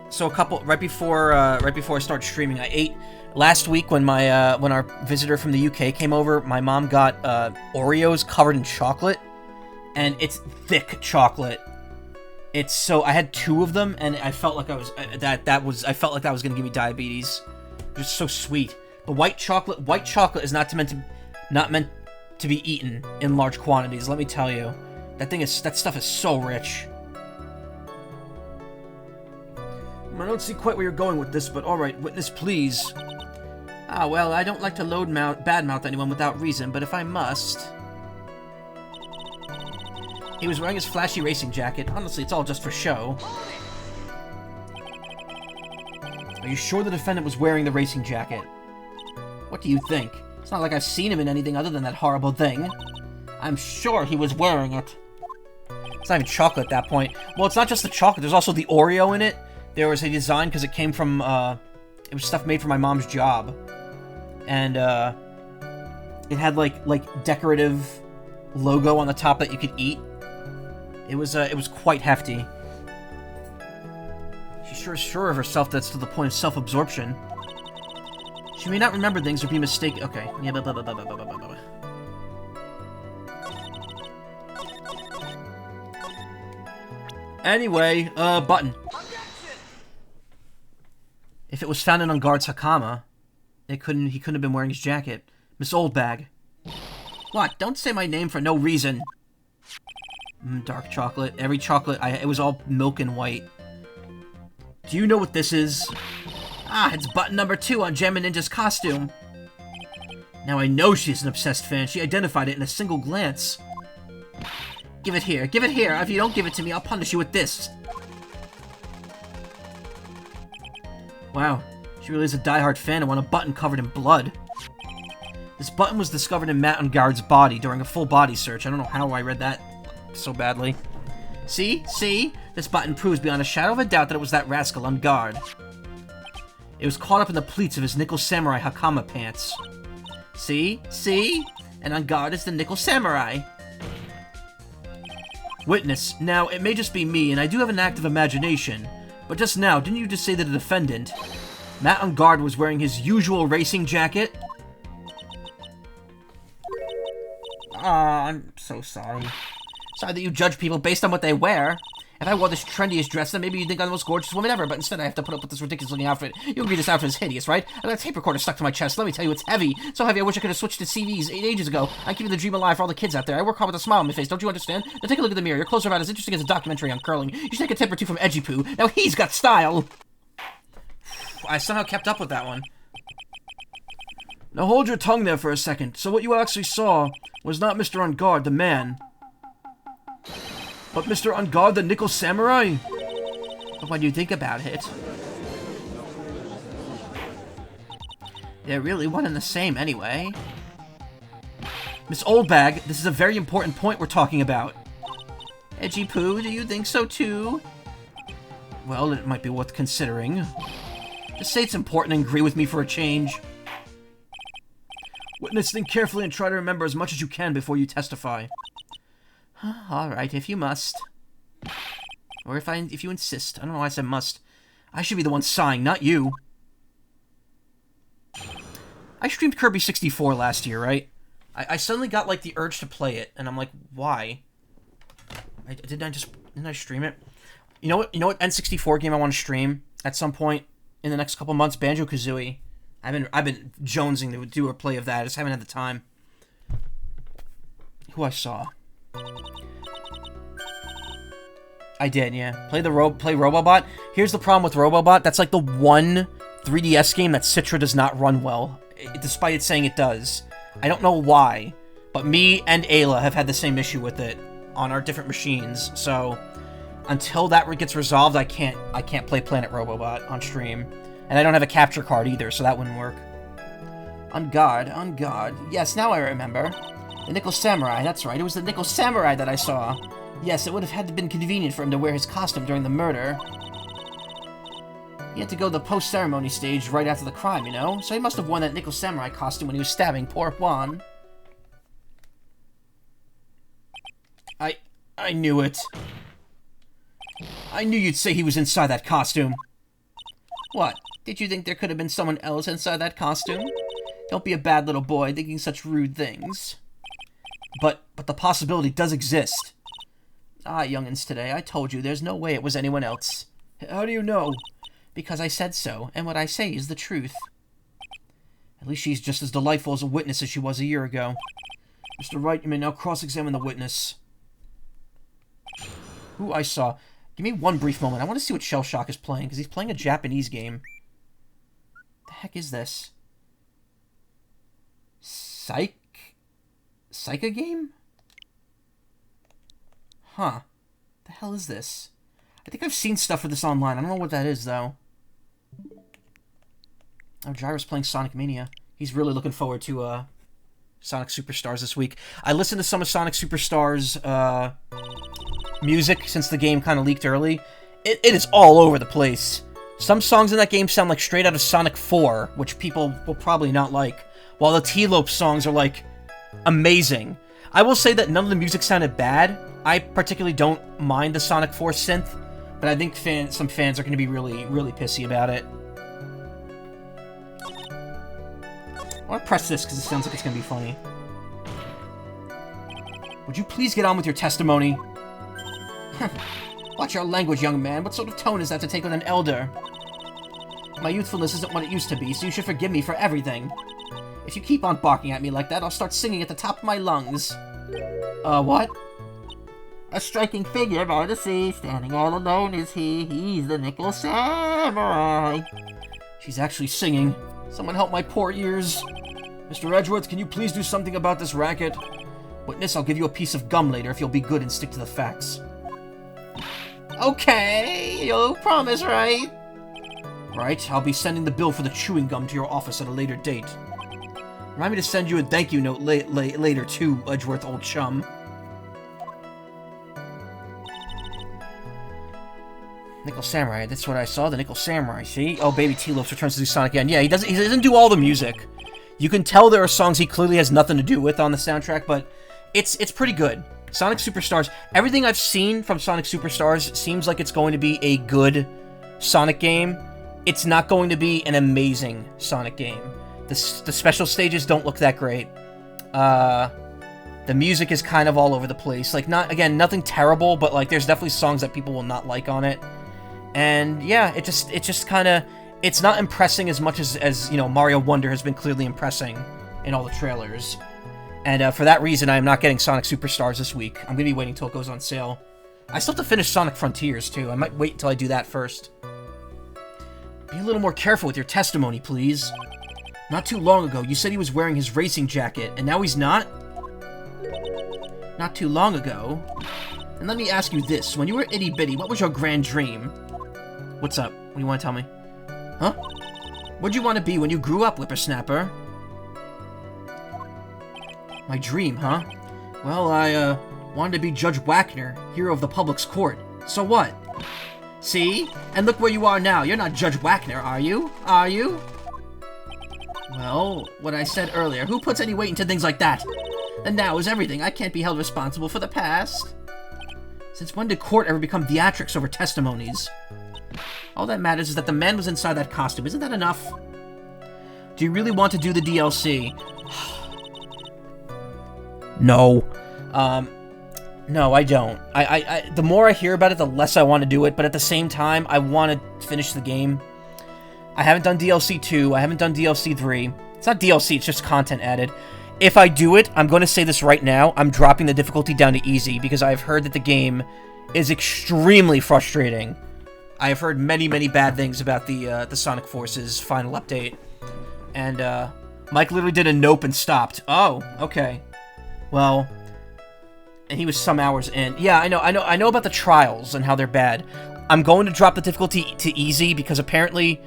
So right before I started streaming, I ate... Last week when when our visitor from the UK came over, my mom got Oreos covered in chocolate. And it's thick chocolate. It's so... I had 2 of them, and I felt like I was... I felt like that was going to give me diabetes. It was so sweet. The white chocolate is not meant to be eaten in large quantities, let me tell you. That stuff is so rich. I don't see quite where you're going with this, but alright, witness, please. Well, I don't like to badmouth anyone without reason, but if I must... He was wearing his flashy racing jacket. Honestly, it's all just for show. Are you sure the defendant was wearing the racing jacket? What do you think? It's not like I've seen him in anything other than that horrible thing. I'm sure he was wearing it. It's not even chocolate at that point. Well, it's not just the chocolate. There's also the Oreo in it. There was a design because it came from, it was stuff made for my mom's job. And, it had, like decorative logo on the top that you could eat. It was quite hefty. She's sure of herself that's to the point of self-absorption. She may not remember things or be mistaken. Okay. Yeah, blah, blah, blah, blah, blah, blah, blah, blah. Anyway, button. If it was found in on guard's Hakama, he couldn't have been wearing his jacket. Miss Oldbag. What? Don't say my name for no reason. Dark chocolate. Every chocolate, it was all milk and white. Do you know what this is? Ah, it's button number 2 on Gem and Ninja's costume. Now I know she's an obsessed fan. She identified it in a single glance. Give it here. Give it here. If you don't give it to me, I'll punish you with this. Wow. She really is a diehard fan and won a button covered in blood. This button was discovered in Matt Guard's body during a full body search. I don't know how I read that so badly. See? See? This button proves beyond a shadow of a doubt that it was that rascal on guard. It was caught up in the pleats of his Nickel Samurai Hakama pants. See? See? And on guard is the Nickel Samurai. Witness, now, it may just be me, and I do have an active imagination, but just now, didn't you just say that the defendant, Matt on guard, was wearing his usual racing jacket? I'm so sorry. Sorry that you judge people based on what they wear. If I wore this trendiest dress, then maybe you'd think I'm the most gorgeous woman ever, but instead I have to put up with this ridiculous-looking outfit. You agree this outfit is hideous, right? I got a tape recorder stuck to my chest. Let me tell you, it's heavy. So heavy I wish I could have switched to CDs 8 ages ago. I'm keeping the dream alive for all the kids out there. I work hard with a smile on my face, don't you understand? Now take a look at the mirror. Your clothes are about as interesting as a documentary on curling. You should take a tip or two from Edgy Poo. Now he's got style! I somehow kept up with that one. Now hold your tongue there for a second. So what you actually saw was not Mr. On Guard, the man, but Mr. On Guard, the Nickel Samurai? But when you think about it, they're really one and the same anyway. Miss Oldbag, this is a very important point we're talking about. Edgy Poo, do you think so too? Well, it might be worth considering. Just say it's important and agree with me for a change. Witness, think carefully and try to remember as much as you can before you testify. Alright, if you must. Or if you insist. I don't know why I said must. I should be the one sighing, not you. I streamed Kirby 64 last year, right? I suddenly got, like, the urge to play it, and I'm like, why? Didn't I stream it? You know what N64 game I want to stream at some point in the next couple months? Banjo-Kazooie. I've been jonesing to do a play of that. I just haven't had the time. Who I saw. I did, yeah. Play Robobot. Here's the problem with Robobot. That's like the one 3DS game that Citra does not run well, despite it saying it does. I don't know why, but me and Ayla have had the same issue with it on our different machines. So until that gets resolved, I can't play Planet Robobot on stream. And I don't have a capture card either, so that wouldn't work. On guard. Yes, now I remember. The Nickel Samurai, that's right. It was the Nickel Samurai that I saw. Yes, it would have had to been convenient for him to wear his costume during the murder. He had to go to the post-ceremony stage right after the crime, you know? So he must have worn that Nickel Samurai costume when he was stabbing poor Juan. I knew it. I knew you'd say he was inside that costume. What? Did you think there could have been someone else inside that costume? Don't be a bad little boy thinking such rude things. But the possibility does exist. Ah, youngins today, I told you there's no way it was anyone else. How do you know? Because I said so, and what I say is the truth. At least she's just as delightful as a witness as she was a year ago. Mr. Wright, you may now cross-examine the witness. Who I saw. Give me one brief moment. I want to see what Shell Shock is playing, because he's playing a Japanese game. The heck is this? Psycha game? Huh. The hell is this? I think I've seen stuff for this online. I don't know what that is, though. Oh, Gyro's playing Sonic Mania. He's really looking forward to, Sonic Superstars this week. I listened to some of Sonic Superstars, music since the game kind of leaked early. It is all over the place. Some songs in that game sound like straight out of Sonic 4, which people will probably not like, while the T-Lope songs are, like, amazing. I will say that none of the music sounded bad. I particularly don't mind the Sonic 4 synth, but I think some fans are going to be really, really pissy about it. I want to press this because it sounds like it's going to be funny. Would you please get on with your testimony? Watch your language, young man. What sort of tone is that to take with an elder? My youthfulness isn't what it used to be, so you should forgive me for everything. If you keep on barking at me like that, I'll start singing at the top of my lungs. What? A striking figure by the sea, standing all alone is he. He's the Nickel Samurai. She's actually singing. Someone help my poor ears. Mr. Edgeworth, can you please do something about this racket? Witness, I'll give you a piece of gum later if you'll be good and stick to the facts. Okay, you'll promise, right? Right, I'll be sending the bill for the chewing gum to your office at a later date. Remind me to send you a thank you note later too, Edgeworth, old chum. Nickel Samurai, that's what I saw, the Nickel Samurai, see? Oh, Baby T-Lopes returns to do Sonic again. Yeah, he doesn't do all the music. You can tell there are songs he clearly has nothing to do with on the soundtrack, but it's pretty good. Sonic Superstars, everything I've seen from Sonic Superstars seems like it's going to be a good Sonic game. It's not going to be an amazing Sonic game. The special stages don't look that great. The music is kind of all over the place. Like, nothing terrible, but like there's definitely songs that people will not like on it. And yeah, it just kind of, it's not impressing as much as you know, Mario Wonder has been clearly impressing in all the trailers. And for that reason, I am not getting Sonic Superstars this week. I'm going to be waiting until it goes on sale. I still have to finish Sonic Frontiers, too. I might wait until I do that first. Be a little more careful with your testimony, please. Not too long ago, you said he was wearing his racing jacket, and now he's not? Not too long ago? And let me ask you this. When you were itty-bitty, what was your grand dream? What's up? What do you want to tell me? Huh? What'd you want to be when you grew up, whippersnapper? My dream, huh? Well, I, wanted to be Judge Wagner, hero of the public's court. So what? See? And look where you are now. You're not Judge Wagner, are you? Are you? Well, what I said earlier. Who puts any weight into things like that? And now is everything. I can't be held responsible for the past. Since when did court ever become theatrics over testimonies? All that matters is that the man was inside that costume. Isn't that enough? Do you really want to do the DLC? No. No, I don't. The more I hear about it, the less I want to do it, but at the same time, I want to finish the game. I haven't done DLC 2, I haven't done DLC 3. It's not DLC, it's just content added. If I do it, I'm going to say this right now, I'm dropping the difficulty down to easy, because I've heard that the game is extremely frustrating. I have heard many, many bad things about the Sonic Forces final update. And, Mike literally did a nope and stopped. Oh, okay. Well, and he was some hours in. Yeah, I know about the trials and how they're bad. I'm going to drop the difficulty to easy because apparently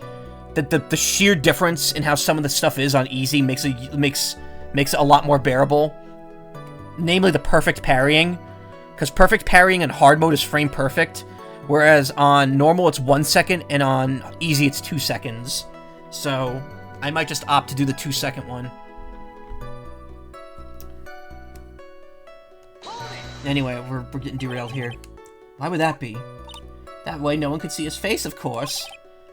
the sheer difference in how some of the stuff is on easy makes it a lot more bearable. Namely the perfect parrying, because perfect parrying in hard mode is frame perfect, whereas on normal it's 1 second and on easy it's 2 seconds. So I might just opt to do the 2-second one. Anyway, we're getting derailed here. Why would that be? That way no one could see his face, of course.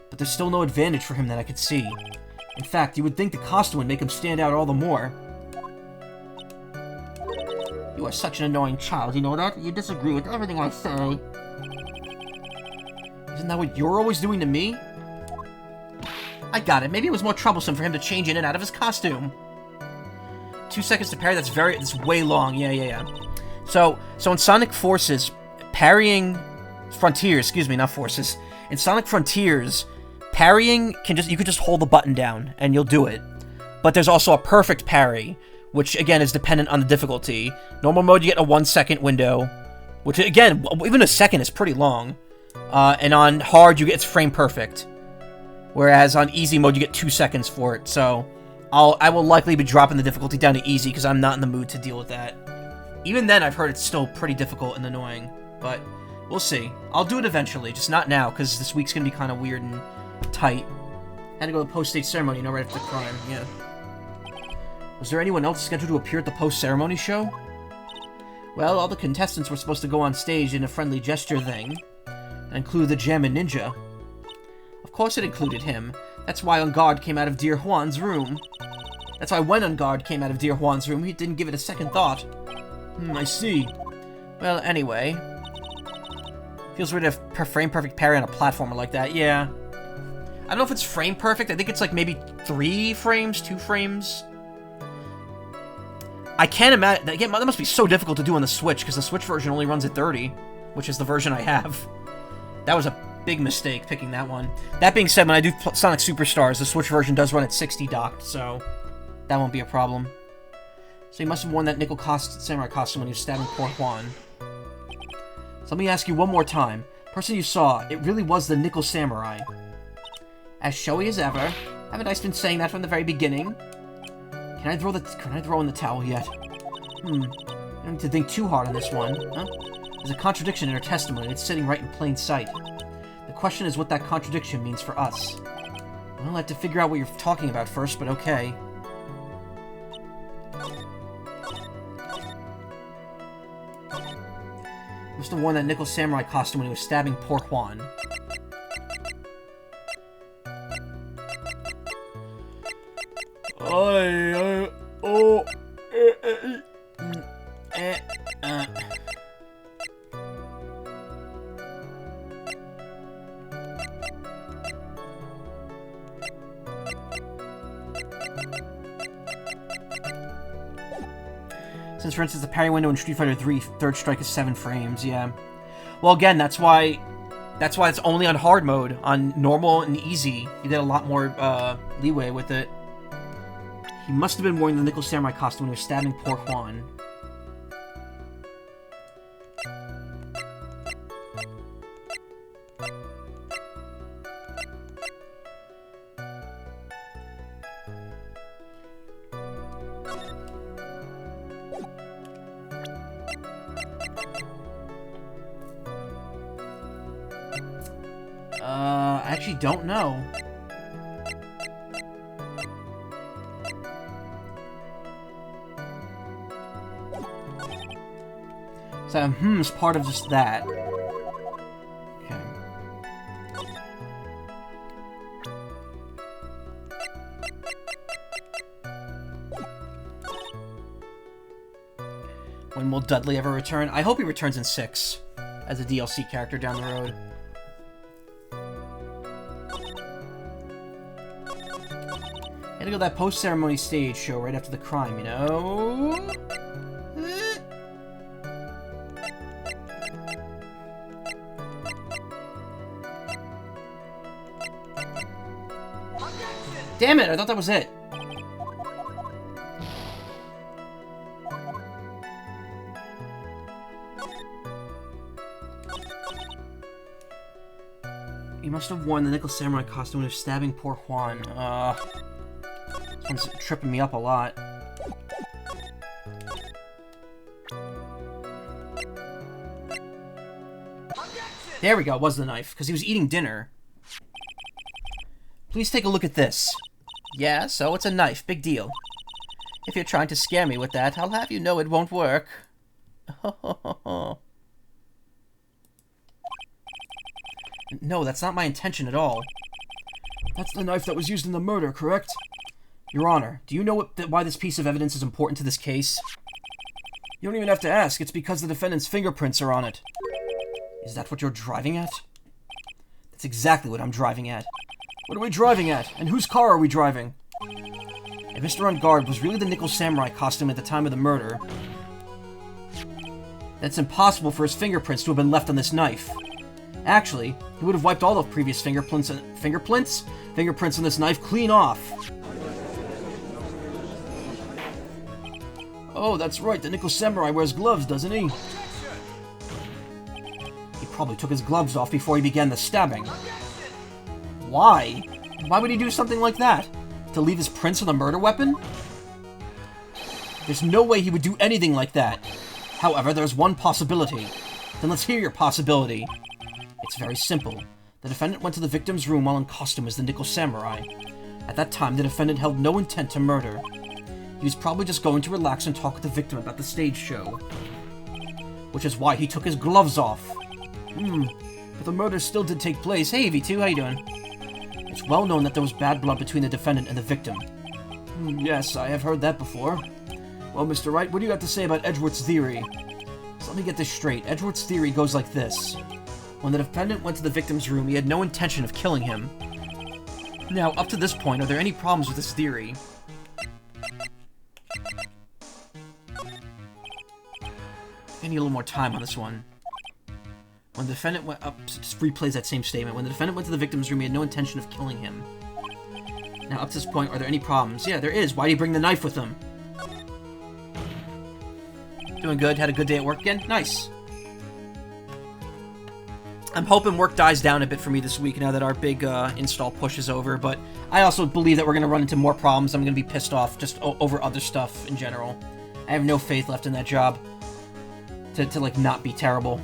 But there's still no advantage for him that I could see. In fact, you would think the costume would make him stand out all the more. You are such an annoying child, you know that? You disagree with everything I say. Isn't that what you're always doing to me? I got it. Maybe it was more troublesome for him to change in and out of his costume. 2 seconds to parry, that's way long. Yeah. So in Sonic Forces, parrying Frontiers, excuse me, not Forces. In Sonic Frontiers, parrying you could just hold the button down and you'll do it. But there's also a perfect parry, which again is dependent on the difficulty. Normal mode you get a 1 second window, which again, even a second is pretty long. And on hard it's frame perfect. Whereas on easy mode you get 2 seconds for it. So I will likely be dropping the difficulty down to easy because I'm not in the mood to deal with that. Even then, I've heard it's still pretty difficult and annoying, but we'll see. I'll do it eventually, just not now, because this week's gonna be kind of weird and tight. Had to go to the post-stage ceremony, right after the crime, yeah. Was there anyone else scheduled to appear at the post-ceremony show? Well, all the contestants were supposed to go on stage in a friendly gesture thing. That included the Jammin' Ninja. Of course it included him. That's why On Guard came out of Dear Juan's room. That's why when On Guard came out of Dear Juan's room, he didn't give it a second thought. I see. Well, anyway. Feels weird to frame perfect parry on a platformer like that, yeah. I don't know if it's frame perfect, I think it's like maybe 3 frames, 2 frames. I can't imagine... That must be so difficult to do on the Switch, because the Switch version only runs at 30, which is the version I have. That was a big mistake, picking that one. That being said, when I do Sonic Superstars, the Switch version does run at 60 docked, so that won't be a problem. So he must have worn that nickel samurai costume when he was stabbing poor Juan. So let me ask you one more time. Person you saw, it really was the nickel samurai. As showy as ever. Haven't I been saying that from the very beginning? Can I throw in the towel yet? You don't need to think too hard on this one, huh? There's a contradiction in her testimony, and it's sitting right in plain sight. The question is what that contradiction means for us. Well, I'll have to figure out what you're talking about first, but okay. Must have worn that nickel samurai costume when he was stabbing poor Juan. Since, for instance, the parry window in Street Fighter 3 third strike is 7 frames, yeah. Well, again, that's why it's only on hard mode. On normal and easy, you get a lot more leeway with it. He must have been wearing the nickel samurai costume when he was stabbing poor Juan. I actually don't know. So, is part of just that. Okay. When will Dudley ever return? I hope he returns in 6 as a DLC character down the road. Had to go to that post-ceremony stage show right after the crime, you know? Damn it, I thought that was it. He must have worn the nickel samurai costume when he was stabbing poor Juan. This one's tripping me up a lot. There we go, it was the knife, because he was eating dinner. Please take a look at this. Yeah, so it's a knife, big deal. If you're trying to scare me with that, I'll have you know it won't work. No, that's not my intention at all. That's the knife that was used in the murder, correct? Your Honor, do you know why this piece of evidence is important to this case? You don't even have to ask, it's because the defendant's fingerprints are on it. Is that what you're driving at? That's exactly what I'm driving at. What are we driving at? And whose car are we driving? If Mr. On Guard was really the nickel samurai costume at the time of the murder, then it's impossible for his fingerprints to have been left on this knife. Actually, he would have wiped all the previous fingerprints on this knife clean off. Oh, that's right, the nickel samurai wears gloves, doesn't he? He probably took his gloves off before he began the stabbing. Why? Why would he do something like that? To leave his prints on the murder weapon? There's no way he would do anything like that. However, there's one possibility. Then let's hear your possibility. It's very simple. The defendant went to the victim's room while in costume as the nickel samurai. At that time, the defendant held no intent to murder. He was probably just going to relax and talk with the victim about the stage show. Which is why he took his gloves off. But the murder still did take place. Hey, V2, how you doing? It's well known that there was bad blood between the defendant and the victim. Yes, I have heard that before. Well, Mr. Wright, what do you have to say about Edgeworth's theory? So let me get this straight. Edgeworth's theory goes like this. When the defendant went to the victim's room, he had no intention of killing him. Now, up to this point, are there any problems with this theory? I need a little more time on this one. When the defendant went up, just replays that same statement. When the defendant went to the victim's room, he had no intention of killing him. Now, up to this point, are there any problems? Yeah, there is. Why do you bring the knife with him? Doing good. Had a good day at work again? Nice. I'm hoping work dies down a bit for me this week now that our big install push is over, but I also believe that we're going to run into more problems. I'm going to be pissed off just over other stuff in general. I have no faith left in that job to like, not be terrible.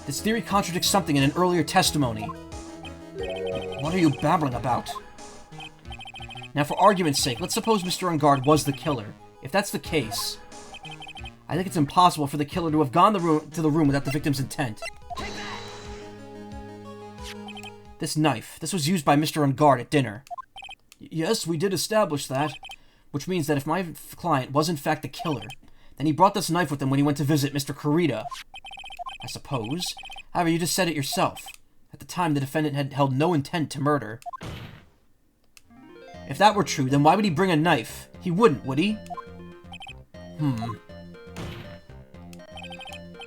This theory contradicts something in an earlier testimony. What are you babbling about? Now, for argument's sake, let's suppose Mr. Ungard was the killer. If that's the case, I think it's impossible for the killer to have gone to the room without the victim's intent. This knife, this was used by Mr. Ungard at dinner. Yes, we did establish that. Which means that if my client was in fact the killer, then he brought this knife with him when he went to visit Mr. Kurita. I suppose. However, you just said it yourself. At the time, the defendant had held no intent to murder. If that were true, then why would he bring a knife? He wouldn't, would he?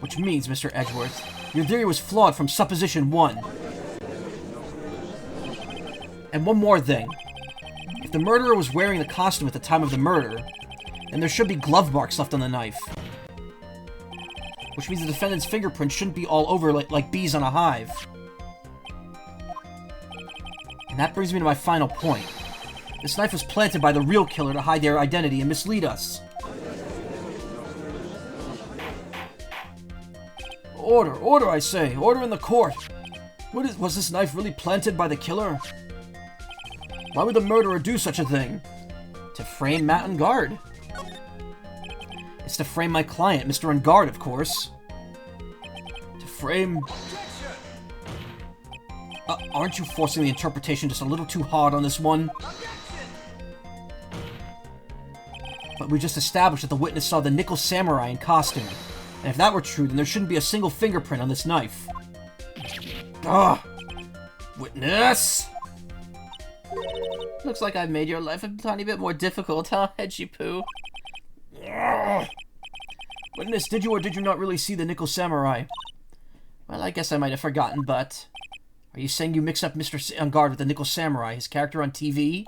Which means, Mr. Edgeworth, your theory was flawed from supposition 1. And one more thing. If the murderer was wearing the costume at the time of the murder, then there should be glove marks left on the knife. Which means the defendant's fingerprints shouldn't be all over like bees on a hive. And that brings me to my final point. This knife was planted by the real killer to hide their identity and mislead us. Order! Order, I say! Order in the court! Was this knife really planted by the killer? Why would the murderer do such a thing? To frame Matt Ungard. It's to frame my client, Mr. Ungard, of course. To frame... aren't you forcing the interpretation just a little too hard on this one? But we just established that the witness saw the nickel samurai in costume. And if that were true, then there shouldn't be a single fingerprint on this knife. Ugh! Witness! Looks like I've made your life a tiny bit more difficult, huh, Edgy Poo? Witness, did you or did you not really see the nickel samurai? Well, I guess I might have forgotten, but... Are you saying you mix up Mr. Ungard with the nickel samurai, his character on TV?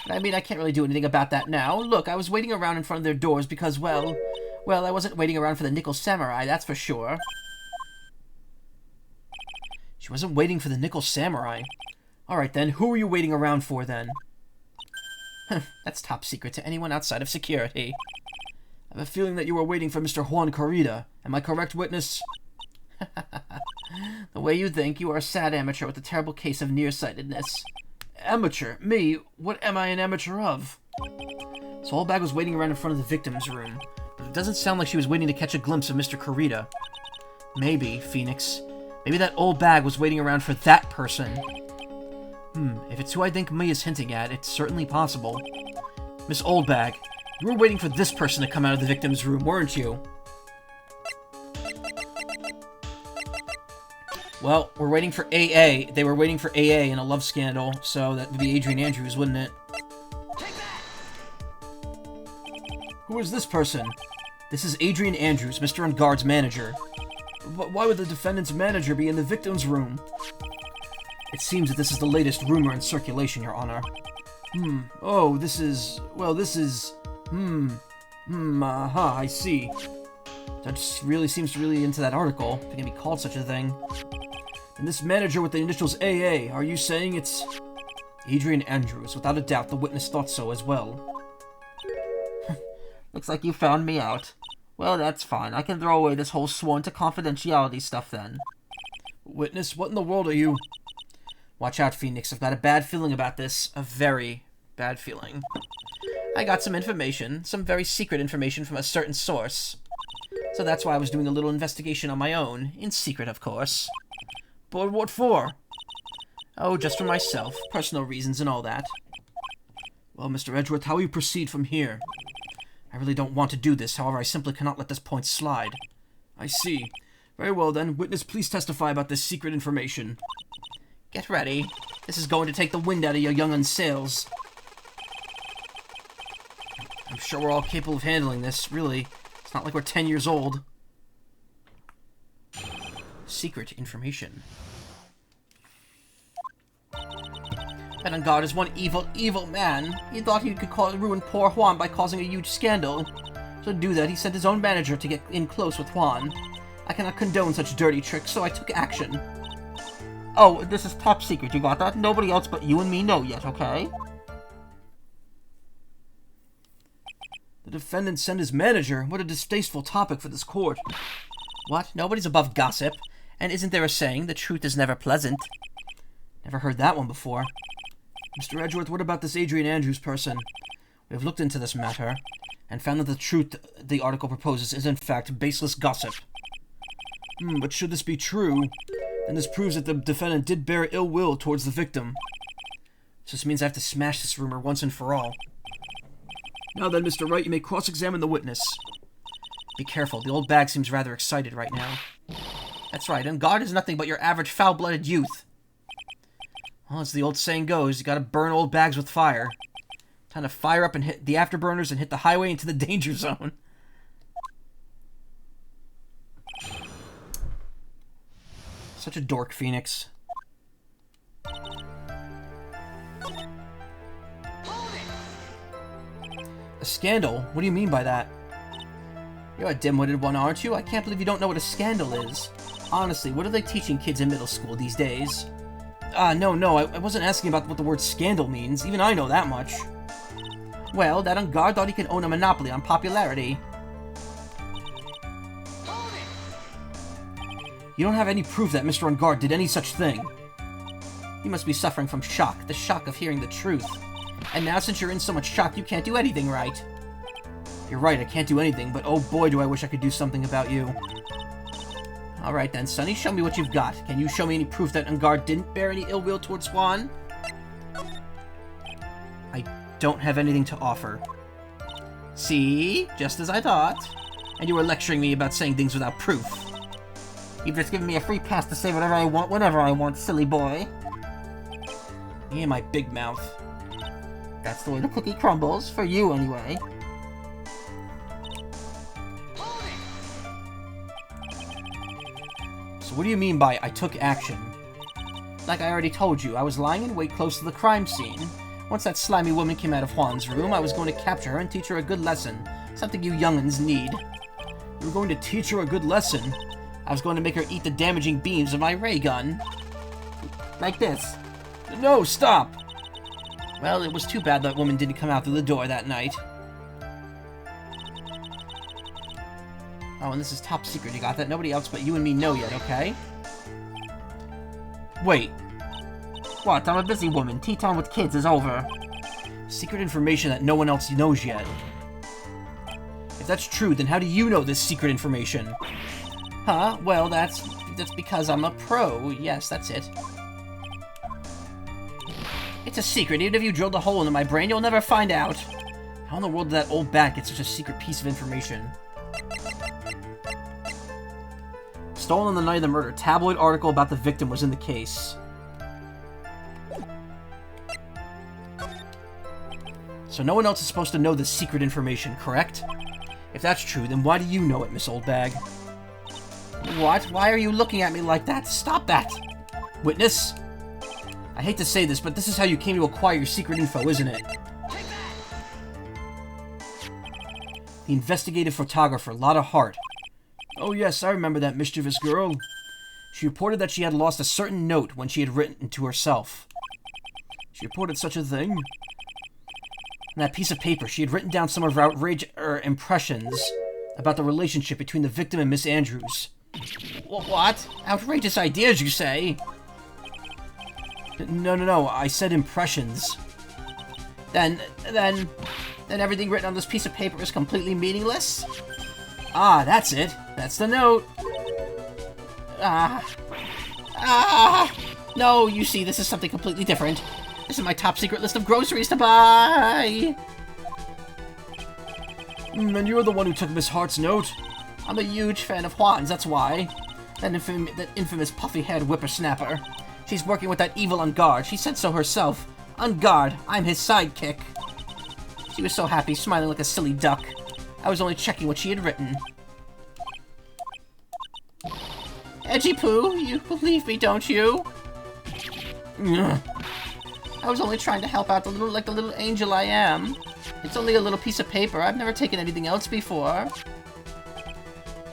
I mean, I can't really do anything about that now. Look, I was waiting around in front of their doors because, well, I wasn't waiting around for the nickel samurai, that's for sure. She wasn't waiting for the nickel samurai. Alright then, who were you waiting around for then? That's top secret to anyone outside of security. I have a feeling that you were waiting for Mr. Juan Corrida. Am I correct, witness? The way you think, you are a sad amateur with a terrible case of nearsightedness. Amateur? Me? What am I an amateur of? So old bag was waiting around in front of the victim's room, but it doesn't sound like she was waiting to catch a glimpse of Mr. Corrida. Maybe, Phoenix. Maybe that old bag was waiting around for that person. If it's who I think May is hinting at, it's certainly possible. Miss Oldbag, you were waiting for this person to come out of the victim's room, weren't you? Well, we're waiting for AA. They were waiting for AA in a love scandal, so that would be Adrian Andrews, wouldn't it? Who is this person? This is Adrian Andrews, Mr. Ungard's manager. But why would the defendant's manager be in the victim's room? It seems that this is the latest rumor in circulation, Your Honor. Oh, this is... Well, this is... I see. Judge really seems really into that article, if it can be called such a thing. And this manager with the initials AA, are you saying it's... Adrian Andrews, without a doubt, the witness thought so as well. Looks like you found me out. Well, that's fine. I can throw away this whole sworn to confidentiality stuff then. Witness, what in the world are you... Watch out, Phoenix. I've got a bad feeling about this. A very bad feeling. I got some information. Some very secret information from a certain source. So that's why I was doing a little investigation on my own. In secret, of course. But what for? Oh, just for myself. Personal reasons and all that. Well, Mr. Edgeworth, how will you proceed from here? I really don't want to do this. However, I simply cannot let this point slide. I see. Very well, then. Witness, please testify about this secret information. Get ready. This is going to take the wind out of your young un's sails. I'm sure we're all capable of handling this, really. It's not like we're 10 years old. Secret information. That on guard is one evil, evil man. He thought he could ruin poor Juan by causing a huge scandal. So to do that, he sent his own manager to get in close with Juan. I cannot condone such dirty tricks, so I took action. Oh, this is top secret, you got that? Nobody else but you and me know yet, okay? The defendant sent his manager? What a distasteful topic for this court. What? Nobody's above gossip. And isn't there a saying, the truth is never pleasant? Never heard that one before. Mr. Edgeworth, what about this Adrian Andrews person? We have looked into this matter, and found that the truth the article proposes is in fact baseless gossip. But should this be true, then this proves that the defendant did bear ill will towards the victim. So this means I have to smash this rumor once and for all. Now then, Mr. Wright, you may cross-examine the witness. Be careful, the old bag seems rather excited right now. That's right, and God is nothing but your average foul-blooded youth. Well, as the old saying goes, you gotta burn old bags with fire. Time to fire up and hit the afterburners and hit the highway into the danger zone. Such a dork, Phoenix. A scandal? What do you mean by that? You're a dim-witted one, aren't you? I can't believe you don't know what a scandal is. Honestly, what are they teaching kids in middle school these days? No, I wasn't asking about what the word scandal means. Even I know that much. Well, that on guard thought he could own a monopoly on popularity. You don't have any proof that Mr. Ungard did any such thing. You must be suffering from shock, the shock of hearing the truth. And now, since you're in so much shock, you can't do anything right. You're right, I can't do anything, but oh boy do I wish I could do something about you. Alright then, Sonny, show me what you've got. Can you show me any proof that Ungard didn't bear any ill will towards Juan? I don't have anything to offer. See? Just as I thought. And you were lecturing me about saying things without proof. You've just given me a free pass to say whatever I want, whenever I want, silly boy. Me and my big mouth. That's the way the cookie crumbles, for you anyway. So what do you mean by I took action? Like I already told you, I was lying in wait close to the crime scene. Once that slimy woman came out of Juan's room, I was going to capture her and teach her a good lesson. Something you young'uns need. You were going to teach her a good lesson? I was going to make her eat the damaging beams of my ray gun. Like this. No, stop! Well, it was too bad that woman didn't come out through the door that night. Oh, and this is top secret, you got that? Nobody else but you and me know yet, okay? Wait. What? I'm a busy woman. Tea time with kids is over. Secret information that no one else knows yet. If that's true, then how do you know this secret information? Huh? Well, that's because I'm a pro. Yes, that's it. It's a secret. Even if you drilled a hole into my brain, you'll never find out. How in the world did that old bat get such a secret piece of information? Stolen on the night of the murder. Tabloid article about the victim was in the case. So no one else is supposed to know this secret information, correct? If that's true, then why do you know it, Miss Oldbag? What? Why are you looking at me like that? Stop that! Witness? I hate to say this, but this is how you came to acquire your secret info, isn't it? The investigative photographer, Lotta Hart. Oh yes, I remember that mischievous girl. She reported that she had lost a certain note when she had written to herself. She reported such a thing? On that piece of paper, she had written down some of her impressions about the relationship between the victim and Miss Andrews. What? Outrageous ideas, you say? No, I said impressions. Then everything written on this piece of paper is completely meaningless? Ah, that's it. That's the note. No, you see, this is something completely different. This is my top secret list of groceries to buy! And you're the one who took Miss Hart's note? I'm a huge fan of Juan's, that's why. That infamous puffy-haired whippersnapper. She's working with that evil Ungard. She said so herself. Ungard, I'm his sidekick. She was so happy, smiling like a silly duck. I was only checking what she had written. Edgy Poo, you believe me, don't you? Ugh. I was only trying to help out the little angel I am. It's only a little piece of paper. I've never taken anything else before.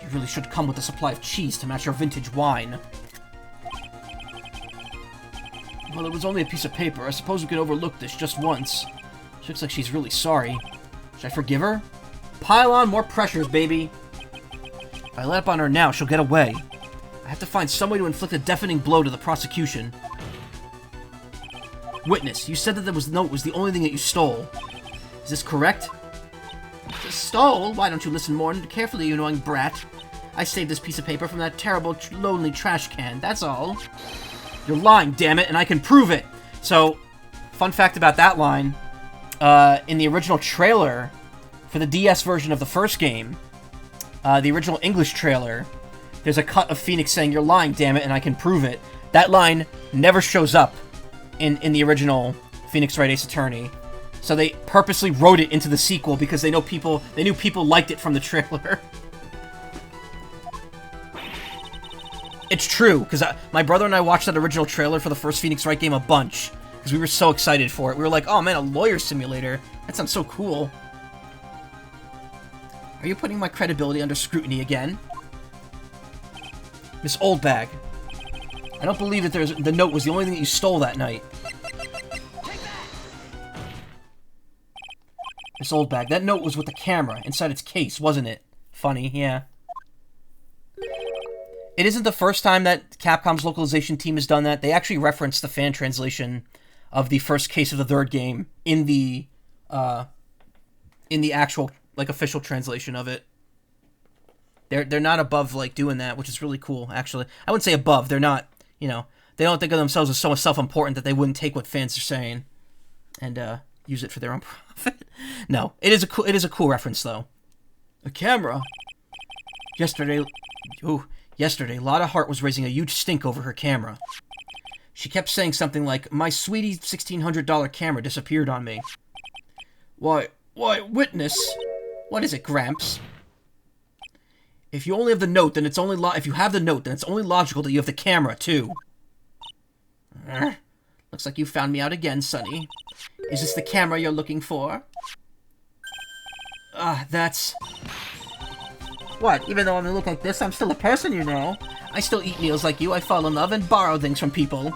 You really should come with a supply of cheese to match your vintage wine. Well, it was only a piece of paper. I suppose we could overlook this just once. She looks like she's really sorry. Should I forgive her? Pile on more pressures, baby. If I let up on her now, she'll get away. I have to find some way to inflict a deafening blow to the prosecution. Witness, you said that the note was the only thing that you stole. Is this correct? Stole? Why don't you listen more carefully, you annoying brat? I saved this piece of paper from that terrible, lonely trash can, that's all. You're lying, damn it, and I can prove it! So, fun fact about that line, in the original trailer, for the DS version of the first game, the original English trailer, there's a cut of Phoenix saying, "You're lying, damn it, and I can prove it." That line never shows up in the original Phoenix Wright Ace Attorney. So they purposely wrote it into the sequel because they knew people liked it from the trailer. It's true, because my brother and I watched that original trailer for the first Phoenix Wright game a bunch, because we were so excited for it. We were like, oh man, a lawyer simulator. That sounds so cool. Are you putting my credibility under scrutiny again? Miss Oldbag. I don't believe that the note was the only thing that you stole that night. Miss Oldbag, that note was with the camera inside its case, wasn't it? Funny, yeah. It isn't the first time that Capcom's localization team has done that. They actually referenced the fan translation of the first case of the third game in the actual, like, official translation of it. They're not above, like, doing that, which is really cool, actually. I wouldn't say above. They're not, you know, they don't think of themselves as so self-important that they wouldn't take what fans are saying and use it for their own profit. No, it is a cool reference, though. A camera? Yesterday, Lotta Hart was raising a huge stink over her camera. She kept saying something like, "My sweetie $1,600 camera disappeared on me." Why, witness? What is it, Gramps? If you only have the note, then it's only if you have the note, then it's only logical that you have the camera, too. Looks like you found me out again, Sonny. Is this the camera you're looking for? That's... What? Even though I look like this, I'm still a person, you know. I still eat meals like you, I fall in love, and borrow things from people.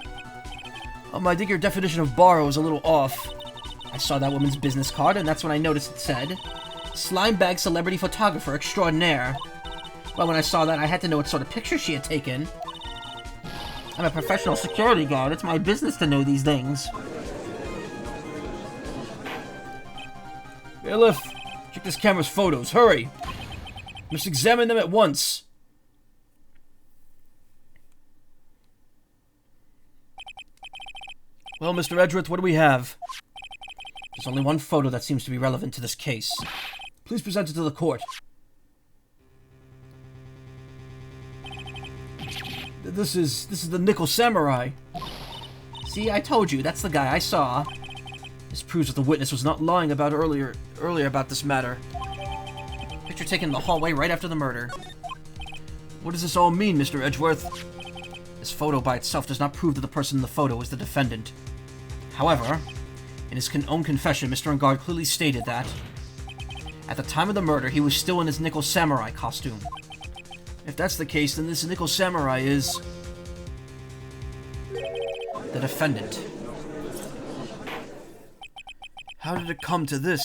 I think your definition of borrow is a little off. I saw that woman's business card, and that's when I noticed it said, Slimebag Celebrity Photographer Extraordinaire. Well, when I saw that, I had to know what sort of picture she had taken. I'm a professional security guard. It's my business to know these things. Bailiff, check this camera's photos. Hurry! Must examine them at once. Well, Mr. Edgeworth, what do we have? There's only one photo that seems to be relevant to this case. Please present it to the court. This is the Nickel Samurai. See, I told you, that's the guy I saw. This proves that the witness was not lying about earlier about this matter. Picture taken in the hallway right after the murder. What does this all mean, Mr. Edgeworth? This photo by itself does not prove that the person in the photo is the defendant. However, in his own confession, Mr. Engard clearly stated that at the time of the murder, he was still in his Nickel Samurai costume. If that's the case, then this Nickel Samurai is the defendant. How did it come to this?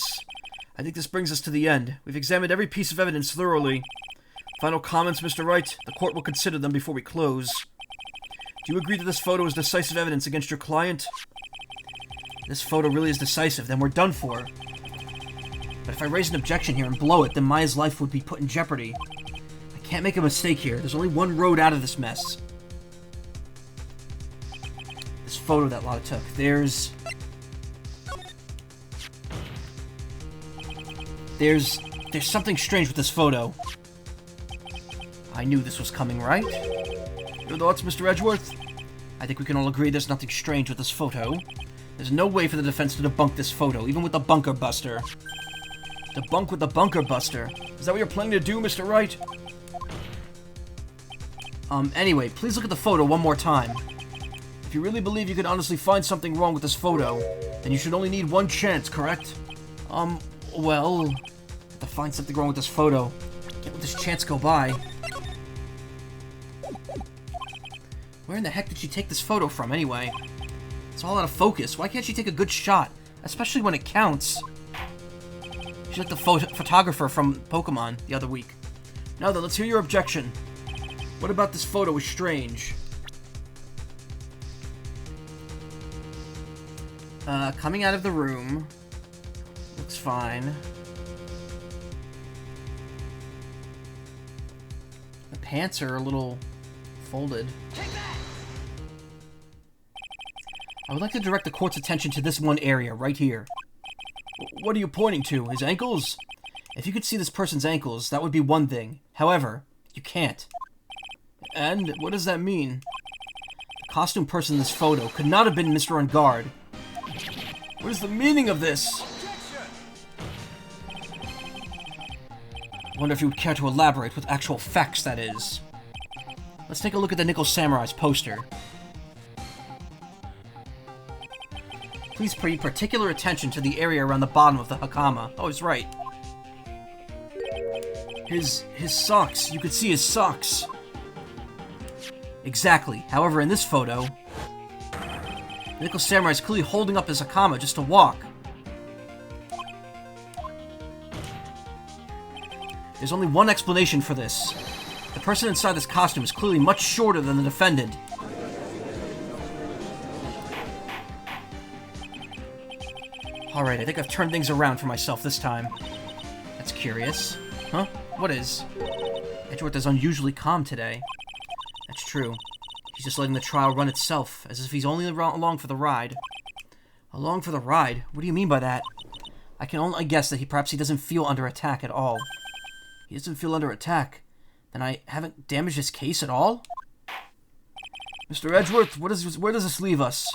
I think this brings us to the end. We've examined every piece of evidence thoroughly. Final comments, Mr. Wright? The court will consider them before we close. Do you agree that this photo is decisive evidence against your client? If this photo really is decisive, then we're done for. But if I raise an objection here and blow it, then Maya's life would be put in jeopardy. I can't make a mistake here. There's only one road out of this mess. This photo that Lotta took. There's something strange with this photo. I knew this was coming, right? Your thoughts, Mr. Edgeworth? I think we can all agree there's nothing strange with this photo. There's no way for the defense to debunk this photo, even with the bunker buster. Debunk with the bunker buster? Is that what you're planning to do, Mr. Wright? Anyway, please look at the photo one more time. If you really believe you can honestly find something wrong with this photo, then you should only need one chance, correct? Well... to find something wrong with this photo. Can't let this chance go by. Where in the heck did she take this photo from, anyway? It's all out of focus. Why can't she take a good shot? Especially when it counts. She's like the photographer from Pokemon the other week. Now then, let's hear your objection. What about this photo is strange? Coming out of the room. Looks fine. The pants are a little folded. I would like to direct the court's attention to this one area, right here. What are you pointing to? His ankles? If you could see this person's ankles, that would be one thing. However, you can't. And what does that mean? The costume person in this photo could not have been Mr. On Guard. What is the meaning of this? I wonder if you would care to elaborate with actual facts, that is. Let's take a look at the Nickel Samurai's poster. Please pay particular attention to the area around the bottom of the Hakama. Oh, he's right. His socks. You could see his socks. Exactly. However, in this photo, the Nickel Samurai is clearly holding up his Hakama just to walk. There's only one explanation for this. The person inside this costume is clearly much shorter than the defendant. Alright, I think I've turned things around for myself this time. That's curious. Huh? What is? Edgeworth is unusually calm today. That's true. He's just letting the trial run itself, as if he's only along for the ride. Along for the ride? What do you mean by that? I can only guess that perhaps he doesn't feel under attack at all. He doesn't feel under attack? Then I haven't damaged his case at all? Mr. Edgeworth, where does this leave us?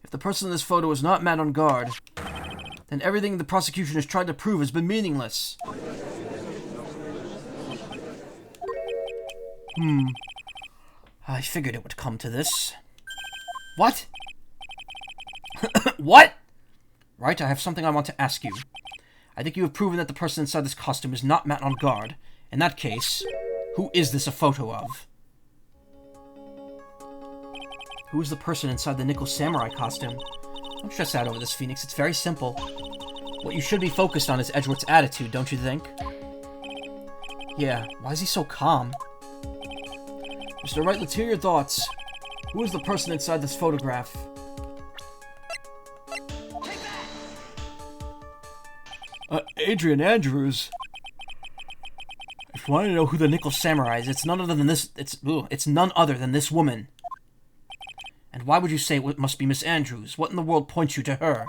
If the person in this photo is not man on guard, then everything the prosecution has tried to prove has been meaningless. I figured it would come to this. What? What? Right, I have something I want to ask you. I think you have proven that the person inside this costume is not man on guard. In that case, who is this a photo of? Who is the person inside the Nickel Samurai costume? Don't stress out over this, Phoenix. It's very simple. What you should be focused on is Edgeworth's attitude, don't you think? Yeah, why is he so calm? Mr. Wright, let's hear your thoughts. Who is the person inside this photograph? Adrian Andrews. If you want to know who the Nickel Samurai is, it's none other than this. It's none other than this woman. And why would you say it must be Miss Andrews? What in the world points you to her?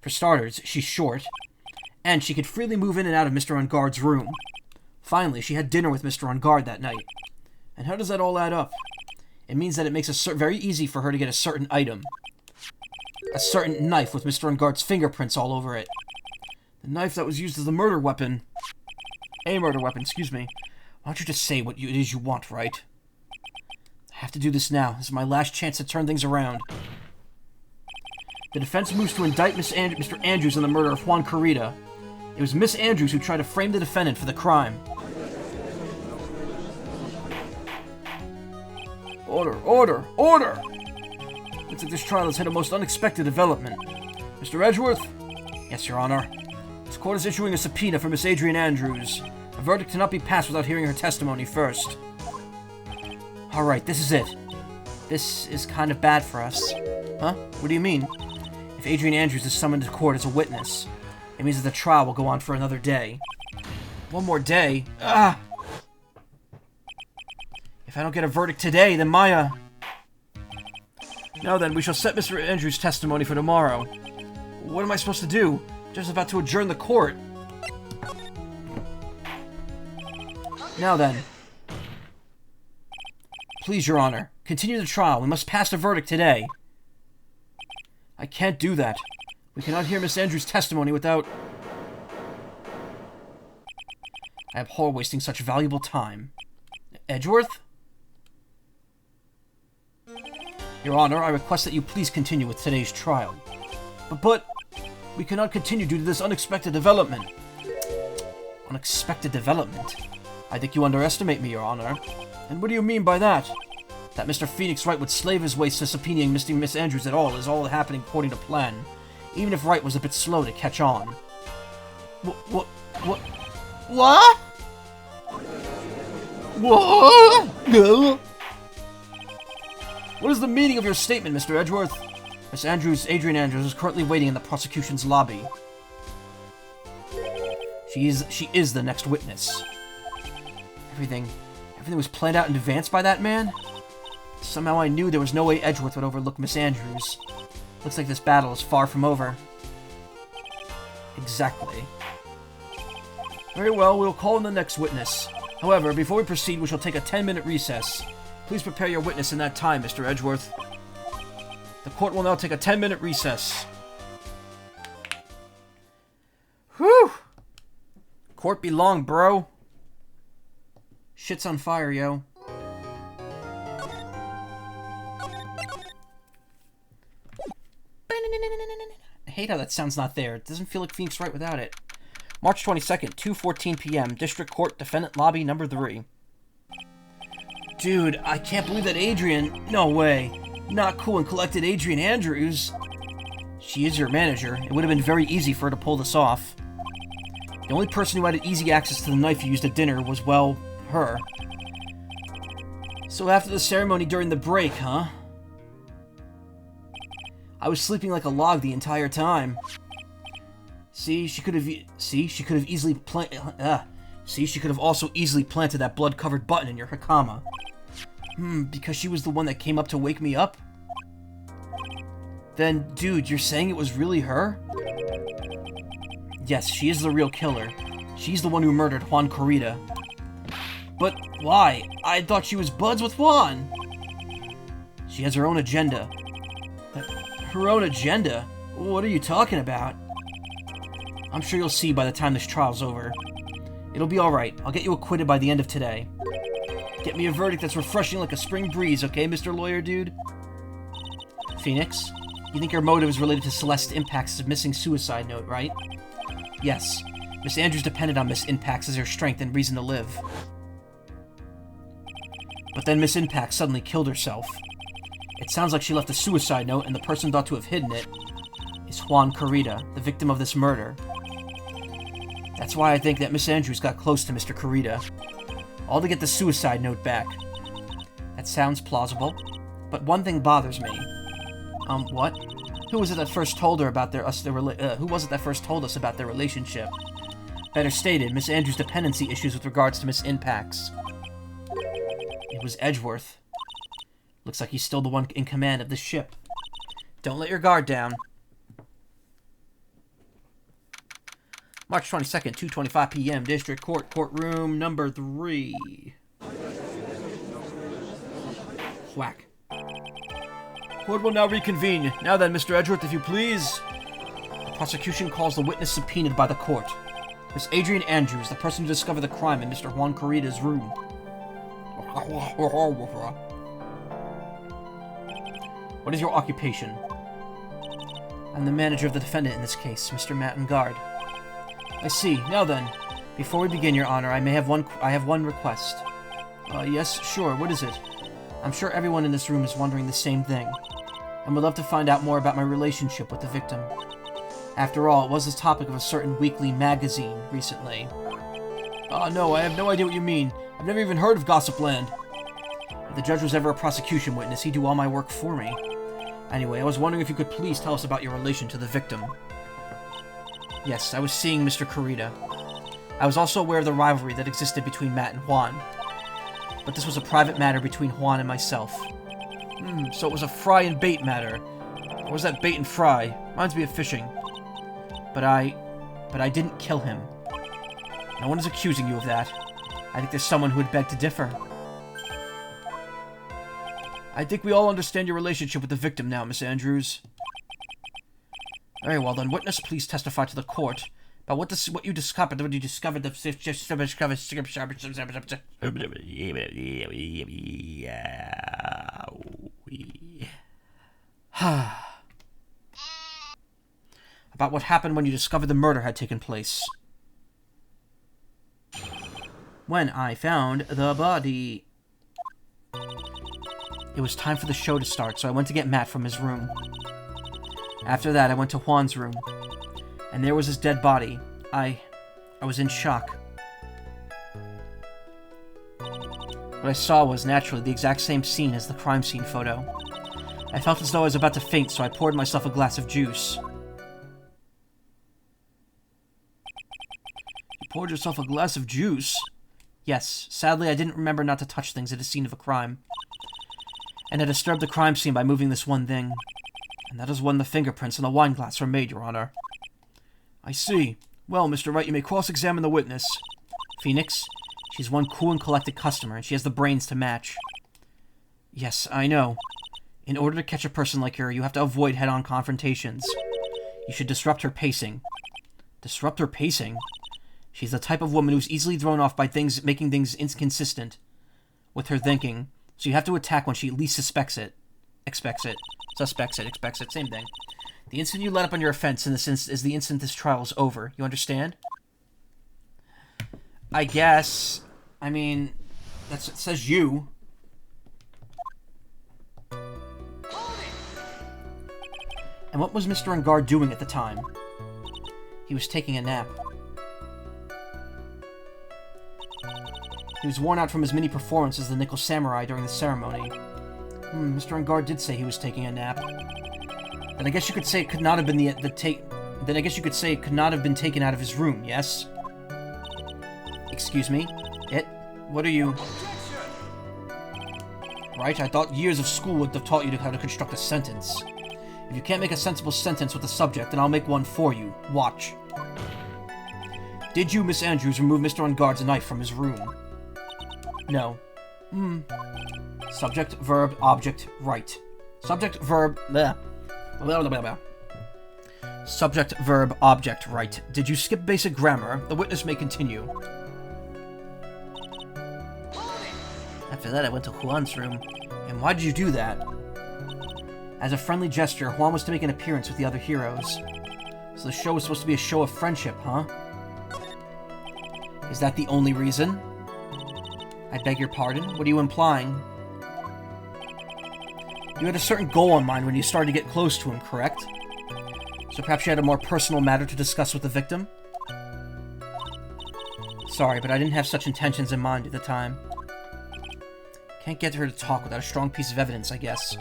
For starters, she's short, and she could freely move in and out of Mr. On Guard's room. Finally, she had dinner with Mr. On Guard that night. And how does that all add up? It means that it makes it very easy for her to get a certain item. A certain knife with Mr. On Guard's fingerprints all over it. The knife that was used as the murder weapon. A murder weapon, excuse me. Why don't you just say what it is you want, right? I have to do this now. This is my last chance to turn things around. The defense moves to indict Mr. Andrews in the murder of Juan Corrida. It was Miss Andrews who tried to frame the defendant for the crime. Order, order, order! Looks like this trial has had a most unexpected development. Mr. Edgeworth? Yes, Your Honor. This court is issuing a subpoena for Miss Adrian Andrews. A verdict cannot be passed without hearing her testimony first. Alright, this is it. This is kind of bad for us. Huh? What do you mean? If Adrian Andrews is summoned to court as a witness, it means that the trial will go on for another day. One more day? Ah! If I don't get a verdict today, then Maya... Now then, we shall set Mr. Andrews' testimony for tomorrow. What am I supposed to do? Just about to adjourn the court. Now then. Please, Your Honor, continue the trial. We must pass a verdict today. I can't do that. We cannot hear Miss Andrews' testimony without... I abhor wasting such valuable time. Edgeworth? Your Honor, I request that you please continue with today's trial. But, we cannot continue due to this unexpected development. Unexpected development? I think you underestimate me, Your Honor. And what do you mean by that? That Mr. Phoenix Wright would slave his ways to subpoenaing Miss Andrews at all is all happening according to plan, even if Wright was a bit slow to catch on. What? What? What is the meaning of your statement, Mr. Edgeworth? Miss Andrews, Adrian Andrews, is currently waiting in the prosecution's lobby. She is the next witness. Everything was planned out in advance by that man? Somehow I knew there was no way Edgeworth would overlook Miss Andrews. Looks like this battle is far from over. Exactly. Very well, we'll call in the next witness. However, before we proceed, we shall take a 10-minute recess. Please prepare your witness in that time, Mr. Edgeworth. The court will now take a 10-minute recess. Whew! Court be long, bro. Shit's on fire, yo. I hate how that sound's not there. It doesn't feel like Phoenix Wright without it. March 22nd, 2:14 p.m. District Court, Defendant Lobby number 3. Dude, I can't believe that Adrian... No way. Not cool and collected Adrian Andrews. She is your manager. It would have been very easy for her to pull this off. The only person who had easy access to the knife you used at dinner was, well, her. So after the ceremony during the break, huh? I was sleeping like a log the entire time. See, she could have also easily planted that blood-covered button in your hakama. Because she was the one that came up to wake me up? Then, dude, you're saying it was really her? Yes, she is the real killer. She's the one who murdered Juan Corrida. But why? I thought she was buds with Juan. She has her own agenda. Her own agenda? What are you talking about? I'm sure you'll see by the time this trial's over. It'll be alright. I'll get you acquitted by the end of today. Get me a verdict that's refreshing like a spring breeze, okay, Mr. Lawyer Dude? Phoenix, you think your motive is related to Celeste Impact's missing suicide note, right? Yes. Miss Andrews depended on Miss Impacts as her strength and reason to live. But then Miss Impact suddenly killed herself. It sounds like she left a suicide note, and the person thought to have hidden it is Juan Corrida, the victim of this murder. That's why I think that Miss Andrews got close to Mr. Corrida. All to get the suicide note back. That sounds plausible, but one thing bothers me. What? Who was it that first told her about who was it that first told us about their relationship? Better stated, Miss Andrews' dependency issues with regards to Miss Impacts. It was Edgeworth. Looks like he's still the one in command of the ship. Don't let your guard down. March 22nd, 2:25 p.m. District Court, courtroom number 3. Whack. Court will now reconvene. Now then, Mr. Edgeworth, if you please. The prosecution calls the witness subpoenaed by the court. Miss Adrian Andrews, the person who discovered the crime in Mr. Juan Corrida's room. What is your occupation? I'm the manager of the defendant in this case, Mr. Matt Guard. I see. Now then, before we begin, Your Honor, I have one request. Yes, sure. What is it? I'm sure everyone in this room is wondering the same thing, and would love to find out more about my relationship with the victim. After all, it was the topic of a certain weekly magazine recently. No, I have no idea what you mean. I've never even heard of Gossipland. If the judge was ever a prosecution witness, he'd do all my work for me. Anyway, I was wondering if you could please tell us about your relation to the victim. Yes, I was seeing Mr. Corrida. I was also aware of the rivalry that existed between Matt and Juan. But this was a private matter between Juan and myself. So it was a fry and bait matter. Or was that bait and fry? Reminds me of fishing. But I didn't kill him. No one is accusing you of that. I think there's someone who would beg to differ. I think we all understand your relationship with the victim now, Miss Andrews. Very well then, witness, please testify to the court. About what you discovered, what you discovered, about what happened when you discovered the murder had taken place. When I found the body. It was time for the show to start, so I went to get Matt from his room. After that, I went to Juan's room, and there was his dead body. I was in shock. What I saw was, naturally, the exact same scene as the crime scene photo. I felt as though I was about to faint, so I poured myself a glass of juice. You poured yourself a glass of juice? Yes. Sadly, I didn't remember not to touch things at a scene of a crime. And I disturbed the crime scene by moving this one thing. And that is when the fingerprints on the wine glass were made, Your Honor. I see. Well, Mr. Wright, you may cross-examine the witness. Phoenix? She's one cool and collected customer, and she has the brains to match. Yes, I know. In order to catch a person like her, you have to avoid head-on confrontations. You should disrupt her pacing. Disrupt her pacing? She's the type of woman who's easily thrown off by making things inconsistent with her thinking, so you have to attack when she least suspects it. Expects it. Suspects it. Expects it. Same thing. The instant you let up on your offense is the instant this trial is over. You understand? I guess. I mean, it says you. And what was Mr. Engard doing at the time? He was taking a nap. He was worn out from his many performances as the Nickel Samurai during the ceremony. Mr. Engard did say he was taking a nap. Then I guess you could say it could not have been Then I guess you could say it could not have been taken out of his room, yes? Excuse me? What are you... Right, I thought years of school would have taught you how to construct a sentence. If you can't make a sensible sentence with the subject, then I'll make one for you. Watch. Did you, Miss Andrews, remove Mr. Engard's knife from his room? No. Subject, verb, object, right. Subject, verb, bleh. Blah, blah, blah, blah. Subject, verb, object, right. Did you skip basic grammar? The witness may continue. After that, I went to Juan's room. And why did you do that? As a friendly gesture, Juan was to make an appearance with the other heroes. So the show was supposed to be a show of friendship, huh? Is that the only reason? I beg your pardon? What are you implying? You had a certain goal in mind when you started to get close to him, correct? So perhaps you had a more personal matter to discuss with the victim? Sorry, but I didn't have such intentions in mind at the time. Can't get her to talk without a strong piece of evidence, I guess.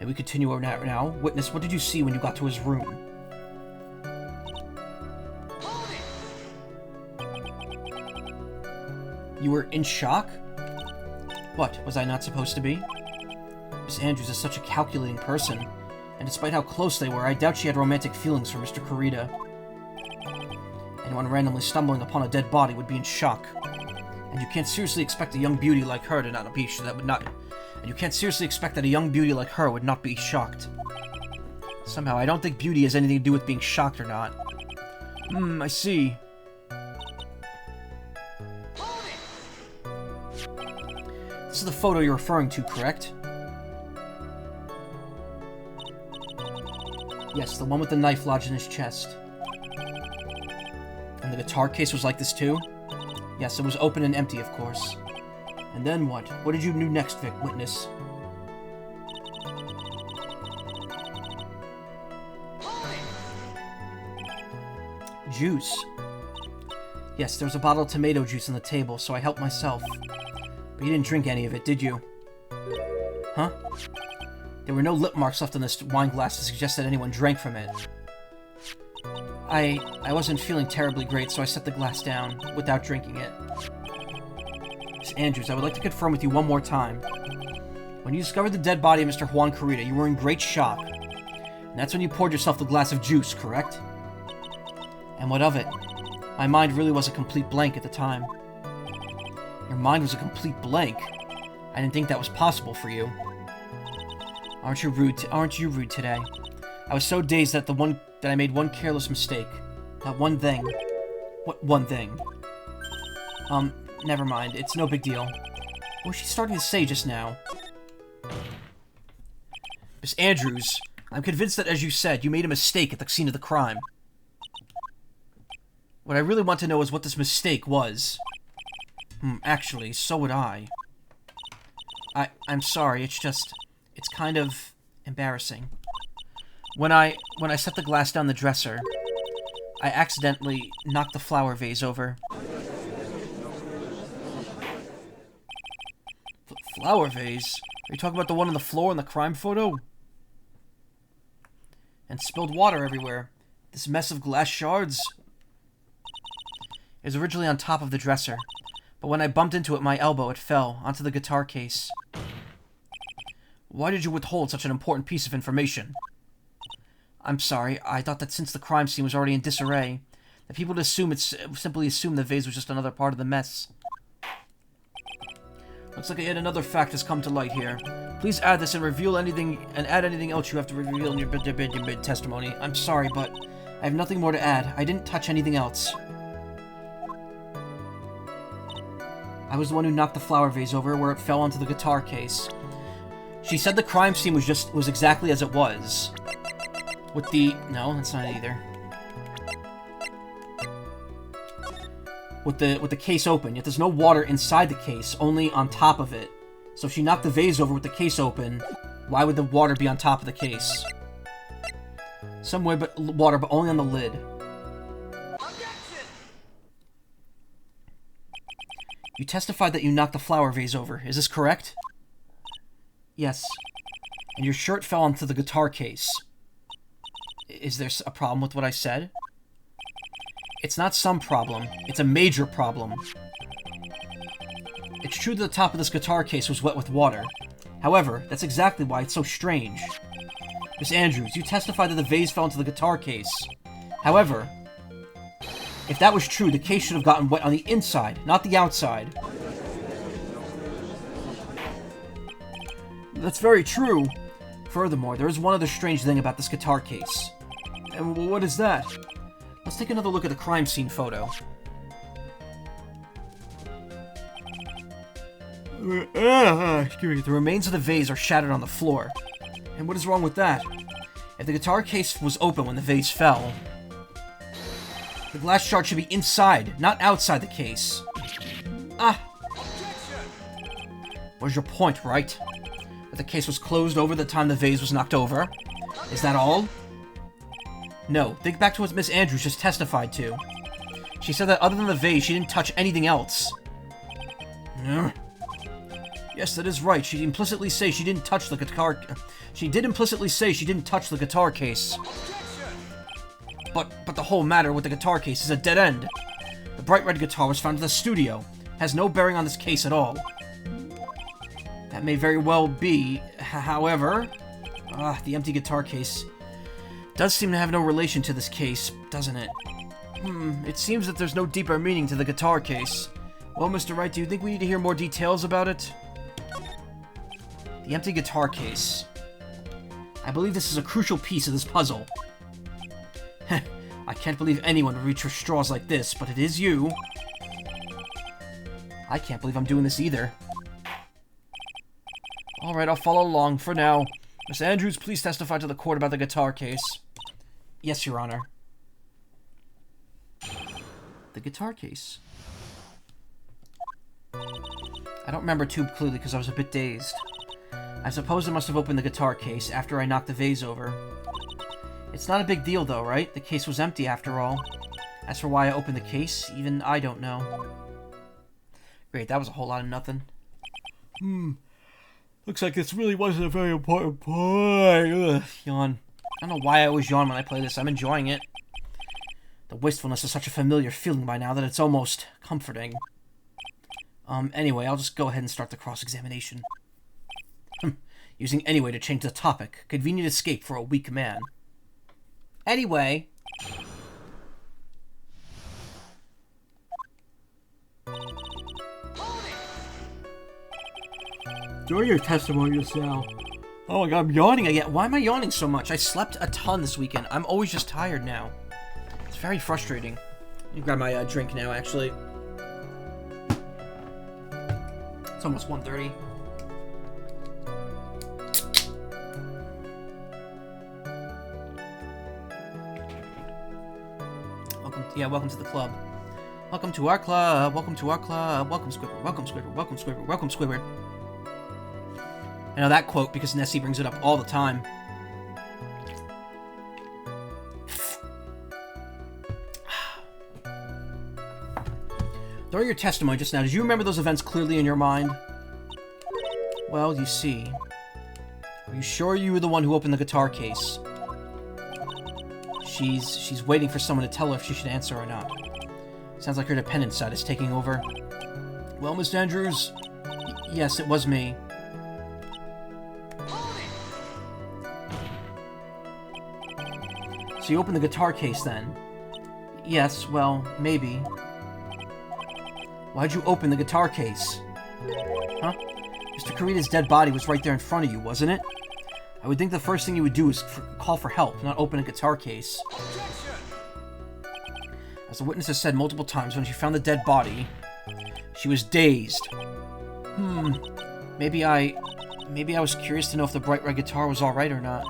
May we continue now? Witness, what did you see when you got to his room? You were in shock? What, was I not supposed to be? Miss Andrews is such a calculating person, and despite how close they were, I doubt she had romantic feelings for Mr. Kurita. Anyone randomly stumbling upon a dead body would be in shock. And you can't seriously expect a young beauty like her to not be And you can't seriously expect that a young beauty like her would not be shocked. Somehow, I don't think beauty has anything to do with being shocked or not. I see. This is the photo you're referring to, correct? Yes, the one with the knife lodged in his chest. And the guitar case was like this too? Yes, it was open and empty, of course. And then what? What did you do next, witness? Juice. Yes, there was a bottle of tomato juice on the table, so I helped myself. But you didn't drink any of it, did you? Huh? There were no lip marks left on this wine glass to suggest that anyone drank from it. I wasn't feeling terribly great, so I set the glass down without drinking it. Miss Andrews, I would like to confirm with you one more time. When you discovered the dead body of Mr. Juan Kurita, you were in great shock. And that's when you poured yourself the glass of juice, correct? And what of it? My mind really was a complete blank at the time. Your mind was a complete blank? I didn't think that was possible for you. Aren't you rude today? I was so dazed that I made one careless mistake. That one thing. What one thing? Never mind. It's no big deal. What was she starting to say just now? Miss Andrews, I'm convinced that, as you said, you made a mistake at the scene of the crime. What I really want to know is what this mistake was. Actually, so would I. I'm sorry, it's kind of embarrassing. When I set the glass down the dresser, I accidentally knocked the flower vase over. Flower vase? Are you talking about the one on the floor in the crime photo? And spilled water everywhere. This mess of glass shards. It was originally on top of the dresser, but when I bumped into it with my elbow, it fell onto the guitar case. Why did you withhold such an important piece of information? I'm sorry, I thought that since the crime scene was already in disarray, that people would simply assume the vase was just another part of the mess. Looks like yet another fact has come to light here. Please add this and add anything else you have to reveal in your testimony. I'm sorry, but I have nothing more to add. I didn't touch anything else. I was the one who knocked the flower vase over where it fell onto the guitar case. She said the crime scene was exactly as it was. No, that's not it either. With the case open, yet there's no water inside the case, only on top of it. So if she knocked the vase over with the case open, why would the water be on top of the case? Some way but water, but only on the lid. You testified that you knocked the flower vase over. Is this correct? Yes. And your shirt fell onto the guitar case. Is there a problem with what I said? It's not some problem. It's a major problem. It's true that the top of this guitar case was wet with water. However, that's exactly why it's so strange. Miss Andrews, you testified that the vase fell into the guitar case. However, if that was true, the case should have gotten wet on the inside, not the outside. That's very true. Furthermore, there is one other strange thing about this guitar case. And what is that? Let's take another look at the crime scene photo. Excuse me. The remains of the vase are shattered on the floor. And what is wrong with that? If the guitar case was open when the vase fell, the glass shard should be inside, not outside the case. What is your point, Wright? That the case was closed over the time the vase was knocked over? Is that all? No, think back to what Miss Andrews just testified to. She said that other than the vase, she didn't touch anything else. Yes, that is right. She did implicitly say she didn't touch the guitar case. But the whole matter with the guitar case is a dead end. The bright red guitar was found in the studio. Has no bearing on this case at all. That may very well be. However, the empty guitar case does seem to have no relation to this case, doesn't it? It seems that there's no deeper meaning to the guitar case. Well, Mr. Wright, do you think we need to hear more details about it? The empty guitar case. I believe this is a crucial piece of this puzzle. I can't believe anyone would reach for straws like this, but it is you. I can't believe I'm doing this either. Alright, I'll follow along for now. Miss Andrews, please testify to the court about the guitar case. Yes, Your Honor. The guitar case. I don't remember too clearly because I was a bit dazed. I suppose I must have opened the guitar case after I knocked the vase over. It's not a big deal though, right? The case was empty after all. As for why I opened the case, even I don't know. Great, that was a whole lot of nothing. Looks like this really wasn't a very important point. Ugh, yawn. I don't know why I always yawn when I play this. I'm enjoying it. The wistfulness is such a familiar feeling by now that it's almost comforting. Anyway, I'll just go ahead and start the cross-examination. Using anyway to change the topic. Convenient escape for a weak man. Anyway. During your testimony just now. Oh my god, I'm yawning again. Why am I yawning so much? I slept a ton this weekend. I'm always just tired now. It's very frustrating. Let me grab my drink now, actually. It's almost 1:30. Welcome to the club. Welcome to our club. Welcome to our club. Welcome, Squidward. Welcome, Squidward. Welcome, Squidward. Welcome, Squidward. I know that quote because Nessie brings it up all the time. During your testimony just now, did you remember those events clearly in your mind? Well, you see. Are you sure you were the one who opened the guitar case? She's waiting for someone to tell her if she should answer or not. Sounds like her dependent side is taking over. Well, Miss Andrews? Yes, it was me. So you opened the guitar case then? Yes, well, maybe. Why'd you open the guitar case? Huh? Mr. Kurita's dead body was right there in front of you, wasn't it? I would think the first thing you would do is call for help, not open a guitar case. As the witness has said multiple times, when she found the dead body, she was dazed. Maybe I was curious to know if the bright red guitar was alright or not.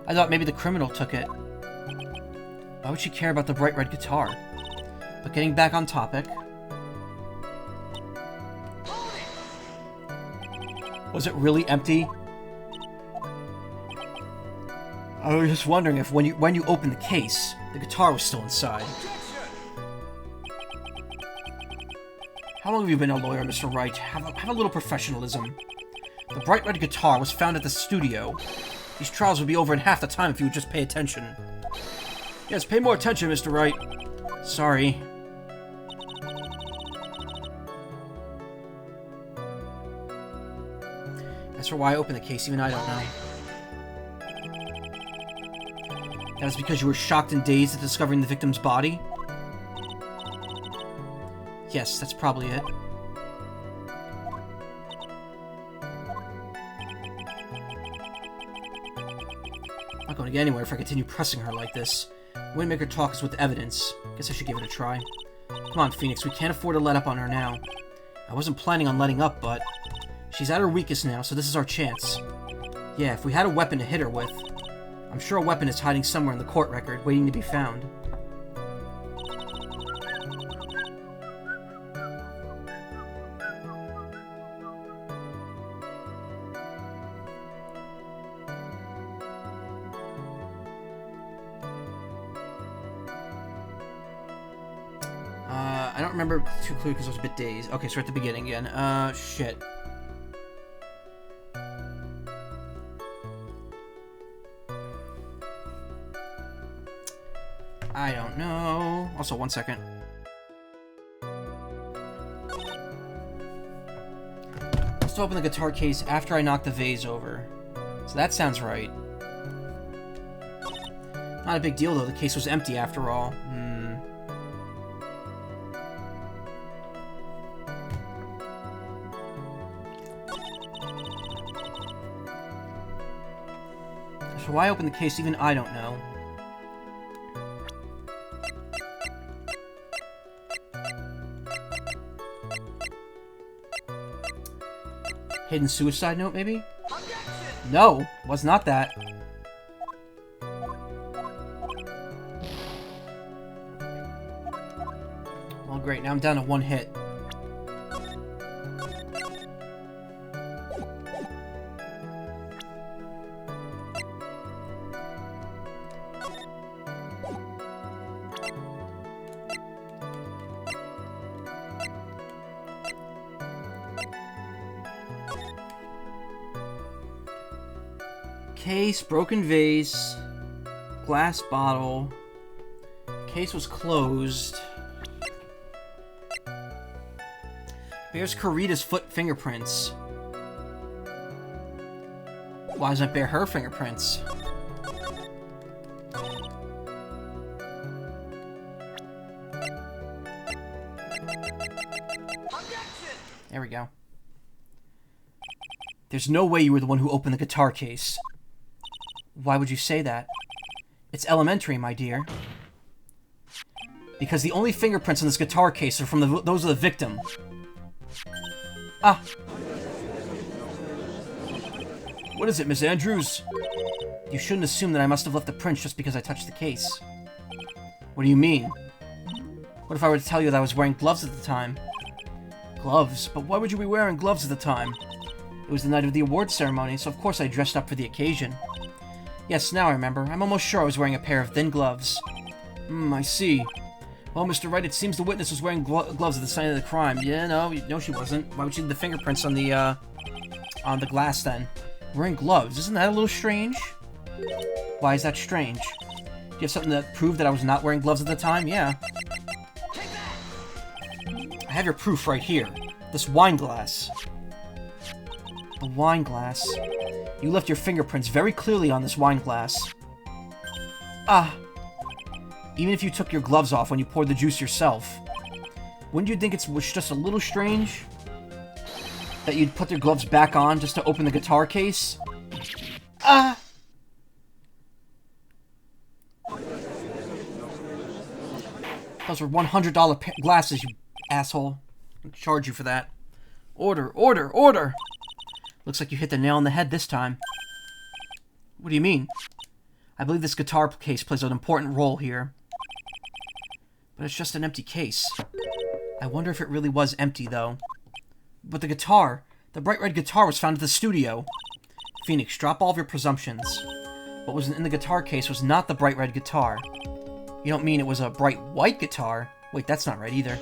I thought maybe the criminal took it. Why would she care about the bright red guitar? But getting back on topic... Was it really empty? I was just wondering if when you opened the case, the guitar was still inside. How long have you been a lawyer, Mr. Wright? Have a little professionalism. The bright red guitar was found at the studio. These trials would be over in half the time if you would just pay attention. Yes, pay more attention, Mr. Wright. Sorry. As for why I opened the case, even I don't know. That was because you were shocked and dazed at discovering the victim's body? Yes, that's probably it. I'm not going to get anywhere if I continue pressing her like this. The way to make her talk is with evidence. Guess I should give it a try. Come on, Phoenix, we can't afford to let up on her now. I wasn't planning on letting up, but... She's at her weakest now, so this is our chance. Yeah, if we had a weapon to hit her with... I'm sure a weapon is hiding somewhere in the court record, waiting to be found. I don't remember too clearly because I was a bit dazed. Okay, so we're at the beginning again. Shit. I don't know. Also, 1 second. Let's open the guitar case after I knock the vase over. So that sounds right. Not a big deal, though. The case was empty after all. So why open the case? Even I don't know. Hidden suicide note, maybe? No, was not that. Well, great. Now I'm down to 1 hit. Case, broken vase, glass bottle. Case was closed. Bears Kurita's foot fingerprints. Why doesn't it bear her fingerprints? There we go. There's no way you were the one who opened the guitar case. Why would you say that? It's elementary, my dear. Because the only fingerprints in this guitar case are from those of the victim. Ah. What is it, Miss Andrews? You shouldn't assume that I must have left the prints just because I touched the case. What do you mean? What if I were to tell you that I was wearing gloves at the time? Gloves? But why would you be wearing gloves at the time? It was the night of the award ceremony, so of course I dressed up for the occasion. Yes, now I remember. I'm almost sure I was wearing a pair of thin gloves. I see. Well, Mr. Wright, it seems the witness was wearing gloves at the scene of the crime. Yeah, no, she wasn't. Why would she leave the fingerprints on the glass then? Wearing gloves, isn't that a little strange? Why is that strange? Do you have something that proved that I was not wearing gloves at the time? Yeah. I have your proof right here. This wine glass. The wine glass. You left your fingerprints very clearly on this wine glass. Ah. Even if you took your gloves off when you poured the juice yourself, wouldn't you think it was just a little strange that you'd put their gloves back on just to open the guitar case? Ah! Those were $100 glasses, you asshole. I'll charge you for that. Order, order, order! Looks like you hit the nail on the head this time. What do you mean? I believe this guitar case plays an important role here. But it's just an empty case. I wonder if it really was empty, though. But the guitar, the bright red guitar, was found at the studio. Phoenix, drop all of your presumptions. What was in the guitar case was not the bright red guitar. You don't mean it was a bright white guitar? Wait, that's not right either.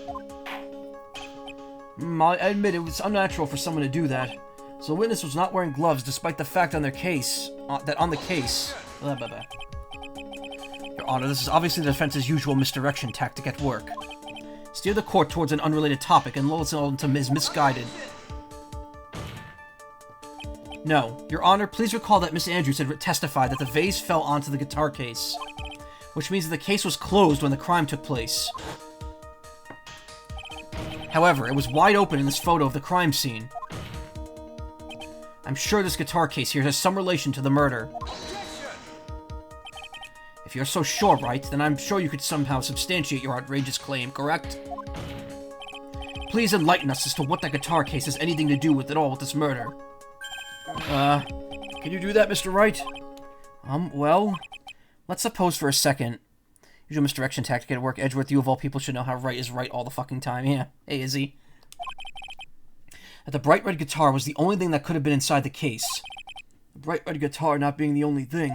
I admit it was unnatural for someone to do that. So the witness was not wearing gloves despite the fact on their case, that on the case... Blah, blah, blah. Your Honor, this is obviously the defense's usual misdirection tactic at work. Steer the court towards an unrelated topic and lull us all into misguided. No. Your Honor, please recall that Miss Andrews had testified that the vase fell onto the guitar case, which means that the case was closed when the crime took place. However, it was wide open in this photo of the crime scene. I'm sure this guitar case here has some relation to the murder. If you're so sure, Wright, then I'm sure you could somehow substantiate your outrageous claim, correct? Please enlighten us as to what that guitar case has anything to do with at all with this murder. Can you do that, Mr. Wright? Well, let's suppose for a second. Usual misdirection tactic at work. Edgeworth, you of all people should know how Wright is right all the fucking time. Yeah. Hey, Izzy. That the bright red guitar was the only thing that could have been inside the case. The bright red guitar not being the only thing.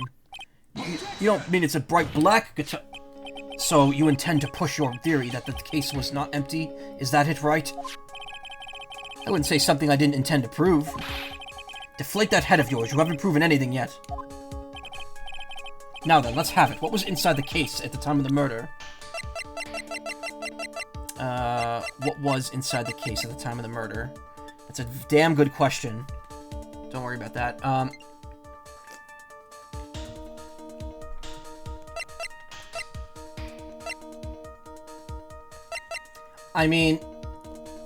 You don't mean it's a bright black guitar... So you intend to push your theory that the case was not empty? Is that it, right? I wouldn't say something I didn't intend to prove. Deflate that head of yours. You haven't proven anything yet. Now then, let's have it. What was inside the case at the time of the murder? What was inside the case at the time of the murder? That's a damn good question. Don't worry about that. I mean,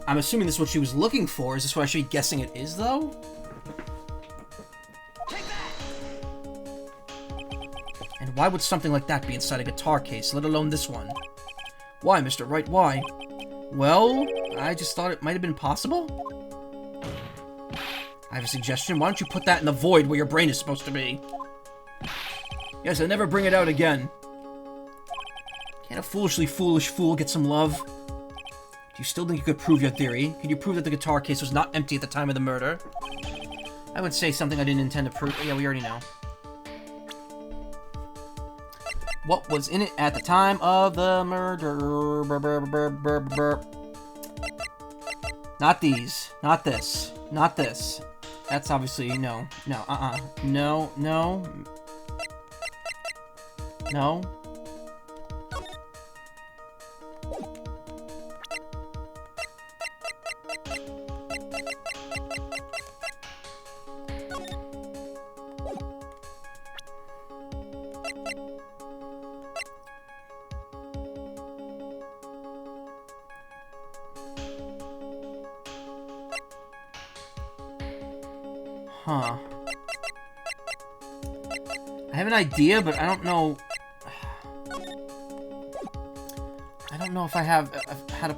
I'm assuming this is what she was looking for. Is this what I should be guessing it is, though? And why would something like that be inside a guitar case, let alone this one? Why, Mr. Wright, why? Well, I just thought it might have been possible. I have a suggestion. Why don't you put that in the void where your brain is supposed to be? Yes, and never bring it out again. Can't a foolishly foolish fool get some love? Do you still think you could prove your theory? Can you prove that the guitar case was not empty at the time of the murder? I would say something I didn't intend to prove. Yeah, we already know. What was in it at the time of the murder? Burr, burr, burr, burr, burr. Not these. Not this. Not this. That's obviously no. No, No, no. No. Huh. I have an idea, but I don't know know if I've had a...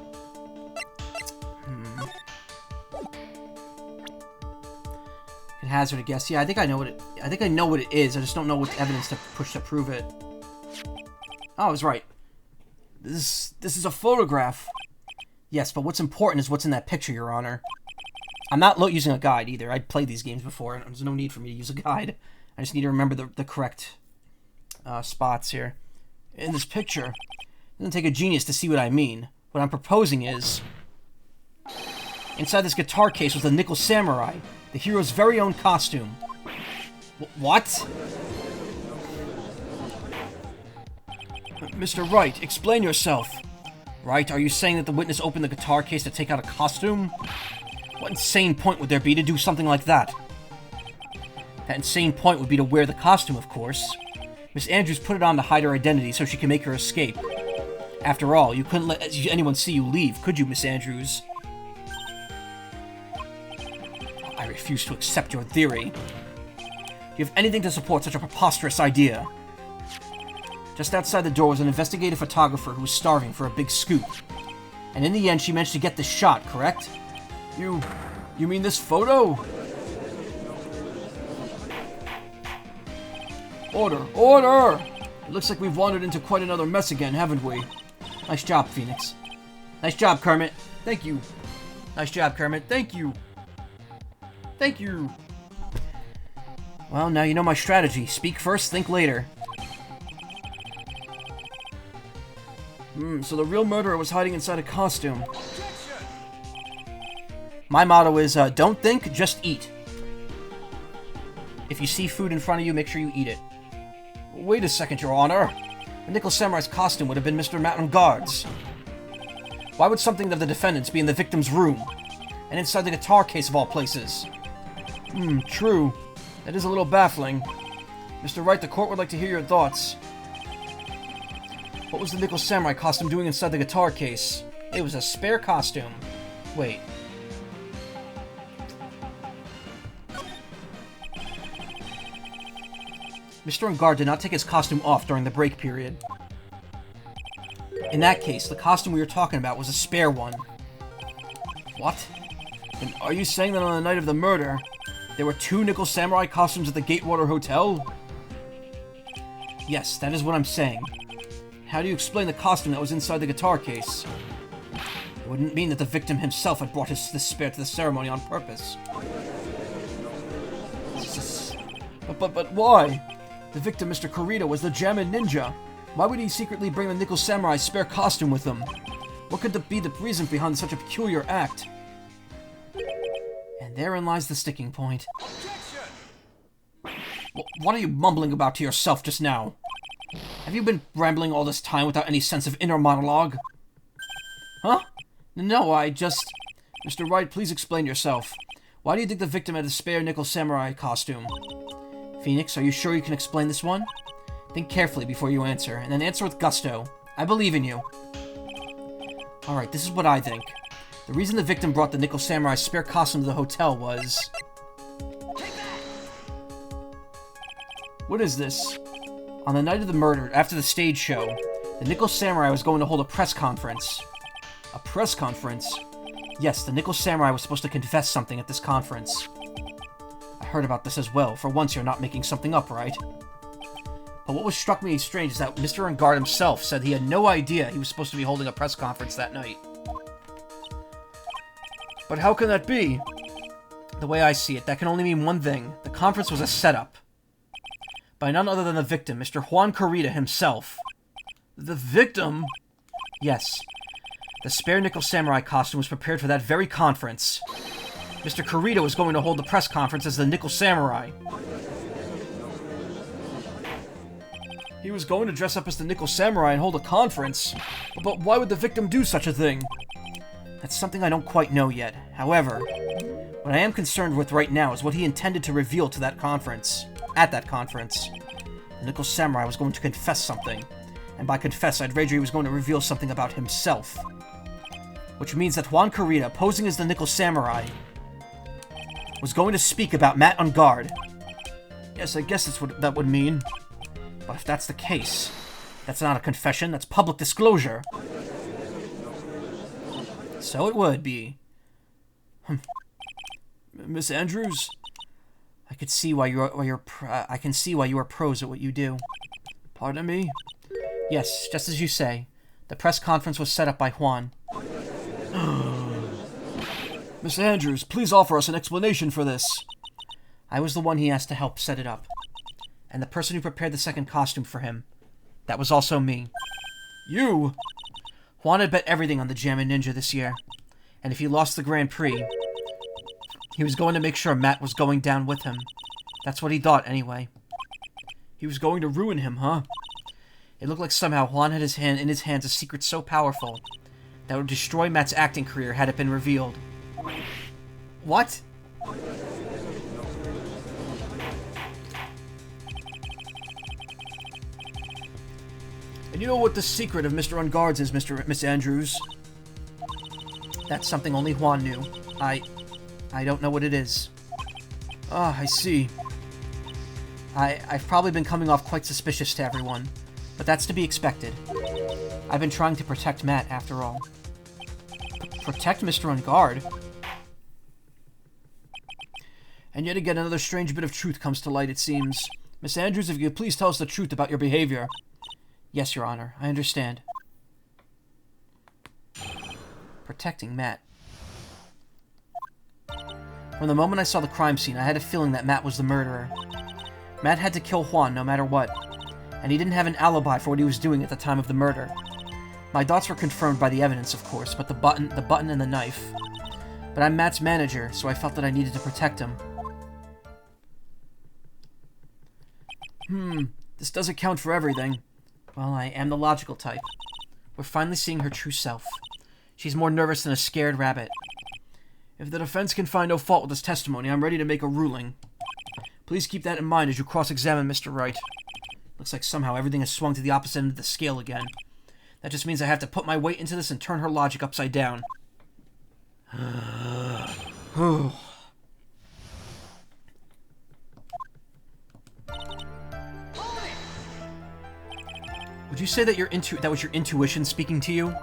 It hazard a guess. Yeah, I think I know what it is. I just don't know what evidence to push to prove it. Oh, I was right. This is a photograph. Yes, but what's important is what's in that picture, Your Honor. I'm not using a guide either. I'd played these games before, and there's no need for me to use a guide. I just need to remember the correct spots here. In this picture, it doesn't take a genius to see what I mean. What I'm proposing is... Inside this guitar case was the Nickel Samurai, the hero's very own costume. What? Mr. Wright, explain yourself. Wright, are you saying that the witness opened the guitar case to take out a costume? What insane point would there be to do something like that? That insane point would be to wear the costume, of course. Miss Andrews put it on to hide her identity so she can make her escape. After all, you couldn't let anyone see you leave, could you, Miss Andrews? I refuse to accept your theory. Do you have anything to support such a preposterous idea? Just outside the door was an investigative photographer who was starving for a big scoop. And in the end, she managed to get this shot, correct? You mean this photo? Order! Order! It looks like we've wandered into quite another mess again, haven't we? Nice job, Phoenix. Nice job, Kermit. Thank you. Nice job, Kermit. Thank you. Thank you. Well, now you know my strategy. Speak first, think later. So the real murderer was hiding inside a costume. My motto is, don't think, just eat. If you see food in front of you, make sure you eat it. Wait a second, Your Honor. The Nickel Samurai's costume would have been Mr. Macaw. Why would something of the defendant's be in the victim's room? And inside the guitar case of all places? True. That is a little baffling. Mr. Wright, the court would like to hear your thoughts. What was the Nickel Samurai costume doing inside the guitar case? It was a spare costume. Wait. Mr. Engard did not take his costume off during the break period. In that case, the costume we were talking about was a spare one. What? And are you saying that on the night of the murder, there were 2 Nickel Samurai costumes at the Gatewater Hotel? Yes, that is what I'm saying. How do you explain the costume that was inside the guitar case? It wouldn't mean that the victim himself had brought this spare to the ceremony on purpose. But why? The victim, Mr. Kurita, was the Jammin Ninja. Why would he secretly bring the Nickel Samurai's spare costume with him? What could be the reason behind such a peculiar act? And therein lies the sticking point. What are you mumbling about to yourself just now? Have you been rambling all this time without any sense of inner monologue? Huh? No, I just... Mr. Wright, please explain yourself. Why do you think the victim had a spare Nickel Samurai costume? Phoenix, are you sure you can explain this one? Think carefully before you answer, and then answer with gusto. I believe in you. Alright, this is what I think. The reason the victim brought the Nickel Samurai's spare costume to the hotel was... What is this? On the night of the murder, after the stage show, the Nickel Samurai was going to hold a press conference. A press conference? Yes, the Nickel Samurai was supposed to confess something at this conference. I heard about this as well. For once, you're not making something up, right? But what struck me strange is that Mr. Engard himself said he had no idea he was supposed to be holding a press conference that night. But how can that be? The way I see it, that can only mean one thing. The conference was a setup. By none other than the victim, Mr. Juan Kurita himself. The victim? Yes. The spare Nickel Samurai costume was prepared for that very conference. Mr. Kurita was going to hold the press conference as the Nickel Samurai. He was going to dress up as the Nickel Samurai and hold a conference. But why would the victim do such a thing? That's something I don't quite know yet. However, what I am concerned with right now is what he intended to reveal to that conference. At that conference. The Nickel Samurai was going to confess something. And by confess, I'd wager he was going to reveal something about himself. Which means that Juan Kurita, posing as the Nickel Samurai, was going to speak about Matt Engard. Yes, I guess that's what that would mean. But if that's the case, that's not a confession, that's public disclosure. So it would be. Miss Andrews? I can see why you are pros at what you do. Pardon me? Yes, just as you say. The press conference was set up by Juan. Miss Andrews, please offer us an explanation for this. I was the one he asked to help set it up. And the person who prepared the second costume for him. That was also me. You? Juan had bet everything on the Jammin' Ninja this year. And if he lost the Grand Prix, he was going to make sure Matt was going down with him. That's what he thought, anyway. He was going to ruin him, huh? It looked like somehow Juan had in his hands a secret so powerful that would destroy Matt's acting career had it been revealed. What? And you know what the secret of Mr. Unguard's is, Miss Andrews? That's something only Juan knew. I don't know what it is. Ah, I see. I've probably been coming off quite suspicious to everyone, but that's to be expected. I've been trying to protect Matt, after all. Protect Mr. Unguard? And yet again, another strange bit of truth comes to light, it seems. Miss Andrews, if you could please tell us the truth about your behavior. Yes, Your Honor, I understand. Protecting Matt. From the moment I saw the crime scene, I had a feeling that Matt was the murderer. Matt had to kill Juan no matter what, and he didn't have an alibi for what he was doing at the time of the murder. My thoughts were confirmed by the evidence, of course, but the button and the knife. But I'm Matt's manager, so I felt that I needed to protect him. This does account for everything. Well, I am the logical type. We're finally seeing her true self. She's more nervous than a scared rabbit. If the defense can find no fault with this testimony, I'm ready to make a ruling. Please keep that in mind as you cross-examine Mr. Wright. Looks like somehow everything has swung to the opposite end of the scale again. That just means I have to put my weight into this and turn her logic upside down. Would you say that that was your intuition speaking to you?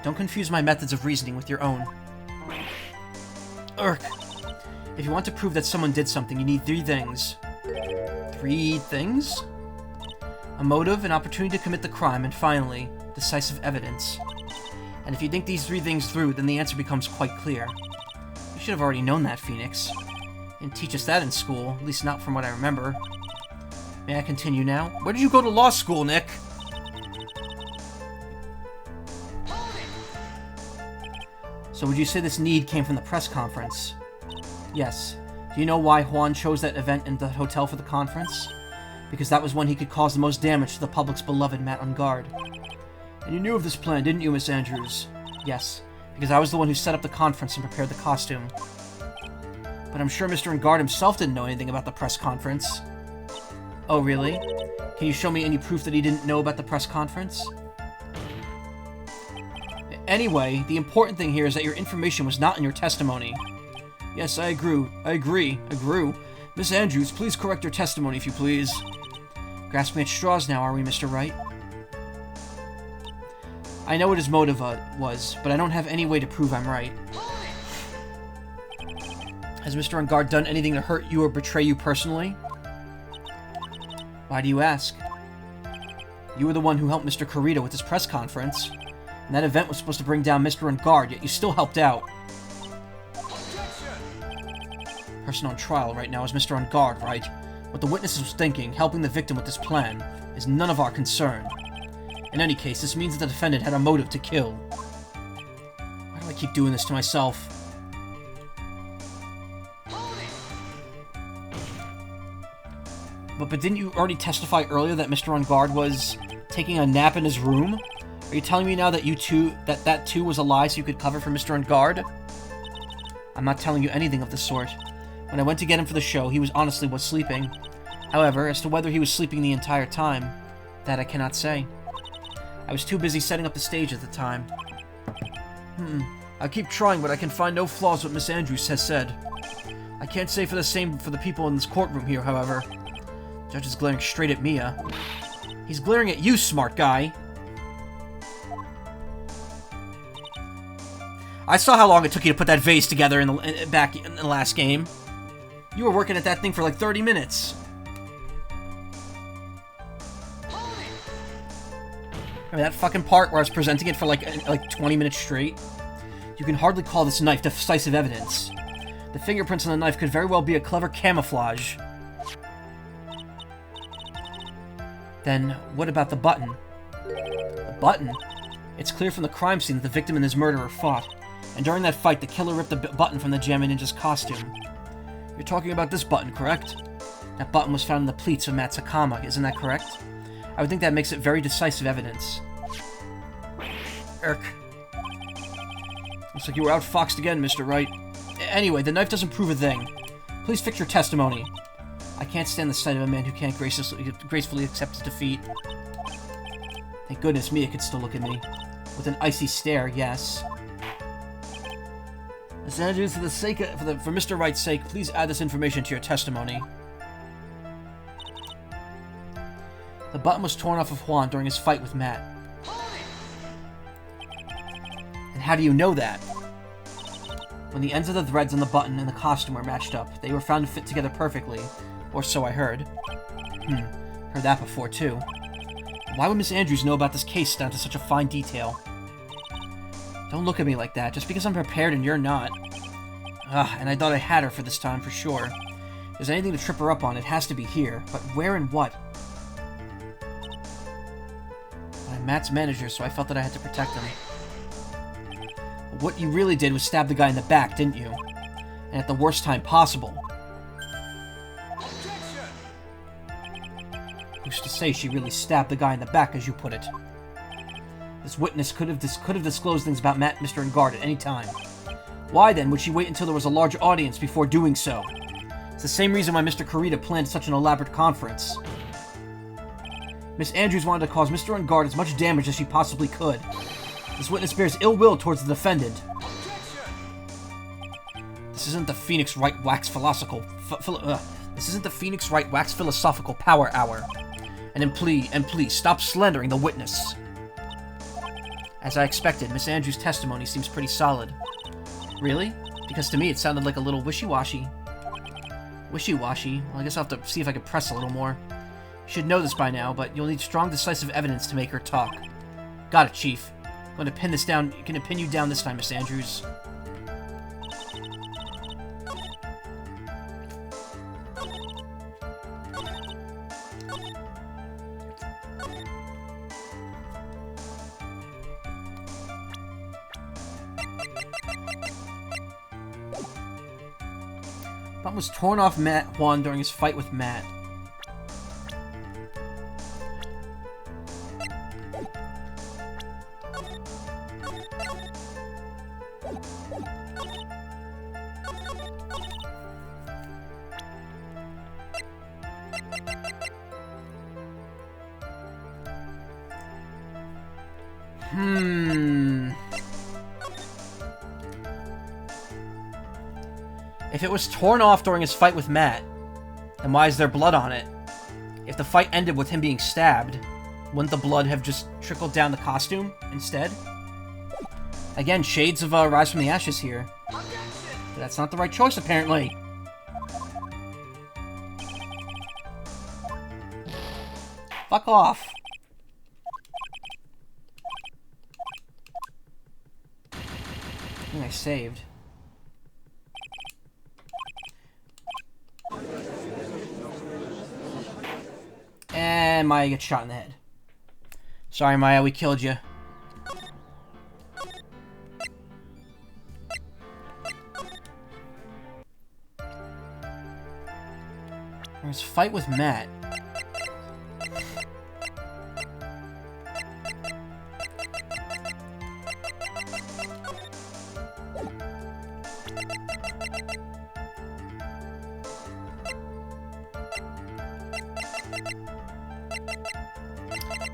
Don't confuse my methods of reasoning with your own. Urk. If you want to prove that someone did something, you need 3 things. 3 things? A motive, an opportunity to commit the crime, and finally, decisive evidence. And if you think these 3 things through, then the answer becomes quite clear. You should have already known that, Phoenix. Didn't teach us that in school, at least not from what I remember. May I continue now? Where did you go to law school, Nick? So would you say this need came from the press conference? Yes. Do you know why Juan chose that event in the hotel for the conference? Because that was when he could cause the most damage to the public's beloved Matt Unguard. And you knew of this plan, didn't you, Miss Andrews? Yes, because I was the one who set up the conference and prepared the costume. But I'm sure Mr. Unguard himself didn't know anything about the press conference. Oh, really? Can you show me any proof that he didn't know about the press conference? Anyway, the important thing here is that your information was not in your testimony. Yes, I agree. Miss Andrews, please correct your testimony, if you please. Grasping at straws now, are we, Mr. Wright? I know what his motive was, but I don't have any way to prove I'm right. Has Mr. Unguard done anything to hurt you or betray you personally? Why do you ask? You were the one who helped Mr. Corito with his press conference. And that event was supposed to bring down Mr. Unguard, yet you still helped out. The person on trial right now is Mr. Unguard, right? What the witness was thinking, helping the victim with this plan, is none of our concern. In any case, this means that the defendant had a motive to kill. Why do I keep doing this to myself? But didn't you already testify earlier that Mr. Unguard was taking a nap in his room? Are you telling me now that that too was a lie so you could cover for Mr. Unguard? I'm not telling you anything of the sort. When I went to get him for the show, he was sleeping. However, as to whether he was sleeping the entire time, that I cannot say. I was too busy setting up the stage at the time. I keep trying, but I can find no flaws with Miss Andrews has said. I can't say for the same for the people in this courtroom here, however. The judge is glaring straight at Mia. He's glaring at you, smart guy! I saw how long it took you to put that vase together back in the last game. You were working at that thing for like 30 minutes. Remember that fucking part where I was presenting it for like 20 minutes straight? You can hardly call this knife decisive evidence. The fingerprints on the knife could very well be a clever camouflage. Then, what about the button? The button? It's clear from the crime scene that the victim and his murderer fought. And during that fight, the killer ripped the button from the Jammy Ninja's costume. You're talking about this button, correct? That button was found in the pleats of Matt's Hakama, isn't that correct? I would think that makes it very decisive evidence. Irk. Looks like you were outfoxed again, Mr. Wright. Anyway, the knife doesn't prove a thing. Please fix your testimony. I can't stand the sight of a man who can't gracefully accept his defeat. Thank goodness Mia could still look at me. With an icy stare, yes. Miss Andrews, for Mr. Wright's sake, please add this information to your testimony. The button was torn off of Juan during his fight with Matt. And how do you know that? When the ends of the threads on the button and the costume were matched up, they were found to fit together perfectly. Or so I heard. Heard that before, too. Why would Miss Andrews know about this case down to such a fine detail? Don't look at me like that, just because I'm prepared and you're not. And I thought I had her for this time, for sure. If there's anything to trip her up on, it has to be here. But where and what? I'm Matt's manager, so I felt that I had to protect him. But what you really did was stab the guy in the back, didn't you? And at the worst time possible. Who's to say she really stabbed the guy in the back, as you put it? This witness could have disclosed things about Matt and Mr. Engard at any time. Why, then, would she wait until there was a large audience before doing so? It's the same reason why Mr. Kurita planned such an elaborate conference. Miss Andrews wanted to cause Mr. Engard as much damage as she possibly could. This witness bears ill will towards the defendant. This isn't the Phoenix Wright Wax philosophical power hour. And please, stop slandering the witness. As I expected, Miss Andrews' testimony seems pretty solid. Really? Because to me it sounded like a little wishy-washy. Wishy-washy? Well, I guess I'll have to see if I can press a little more. You should know this by now, but you'll need strong, decisive evidence to make her talk. Got it, Chief. I'm going to pin this down. I'm going to pin you down this time, Miss Andrews. Button was torn off Juan during his fight with Matt. If it was torn off during his fight with Matt, then why is there blood on it? If the fight ended with him being stabbed, wouldn't the blood have just trickled down the costume instead? Again, shades of Rise from the Ashes here. But that's not the right choice, apparently. Fuck off. I think I saved. And Maya gets shot in the head. Sorry, Maya, we killed you. There's a fight with Matt.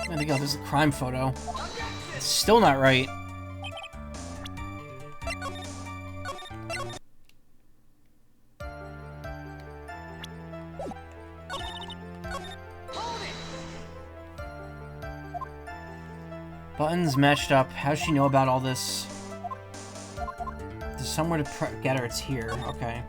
I think there's a crime photo. It's still not right. Buttons matched up. How does she know about all this? somewhere to get her. It's here. Okay.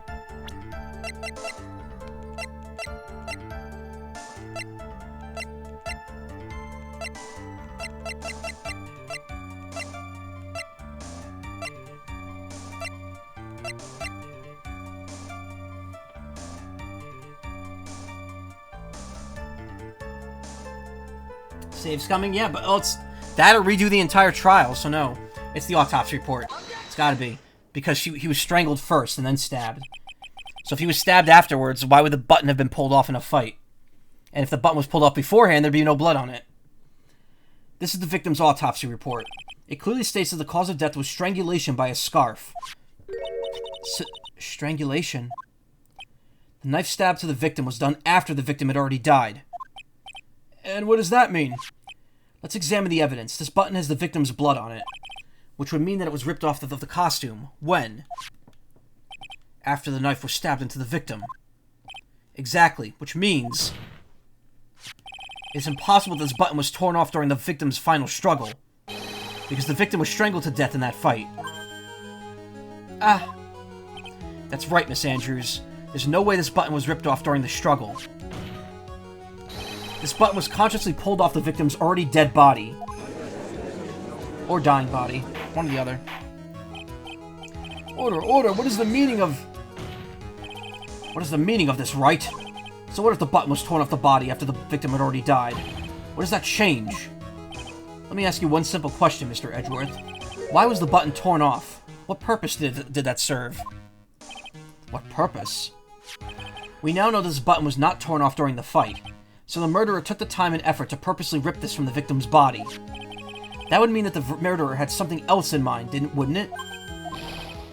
Save's coming, yeah, but it's that or redo the entire trial, so no. It's the autopsy report. It's gotta be. Because he was strangled first and then stabbed. So if he was stabbed afterwards, why would the button have been pulled off in a fight? And if the button was pulled off beforehand, there'd be no blood on it. This is the victim's autopsy report. It clearly states that the cause of death was strangulation by a scarf. Strangulation? The knife stab to the victim was done after the victim had already died. And what does that mean? Let's examine the evidence. This button has the victim's blood on it, which would mean that it was ripped off the costume. When? After the knife was stabbed into the victim. Exactly, which means it's impossible that this button was torn off during the victim's final struggle, because the victim was strangled to death in that fight. Ah. That's right, Miss Andrews. There's no way this button was ripped off during the struggle. This button was consciously pulled off the victim's already dead body. Or dying body. One or the other. Order! What is the meaning of... What is the meaning of this, Wright? So what if the button was torn off the body after the victim had already died? What does that change? Let me ask you one simple question, Mr. Edgeworth. Why was the button torn off? What purpose did that serve? What purpose? We now know this button was not torn off during the fight, so the murderer took the time and effort to purposely rip this from the victim's body. That would mean that the murderer had something else in mind, wouldn't it?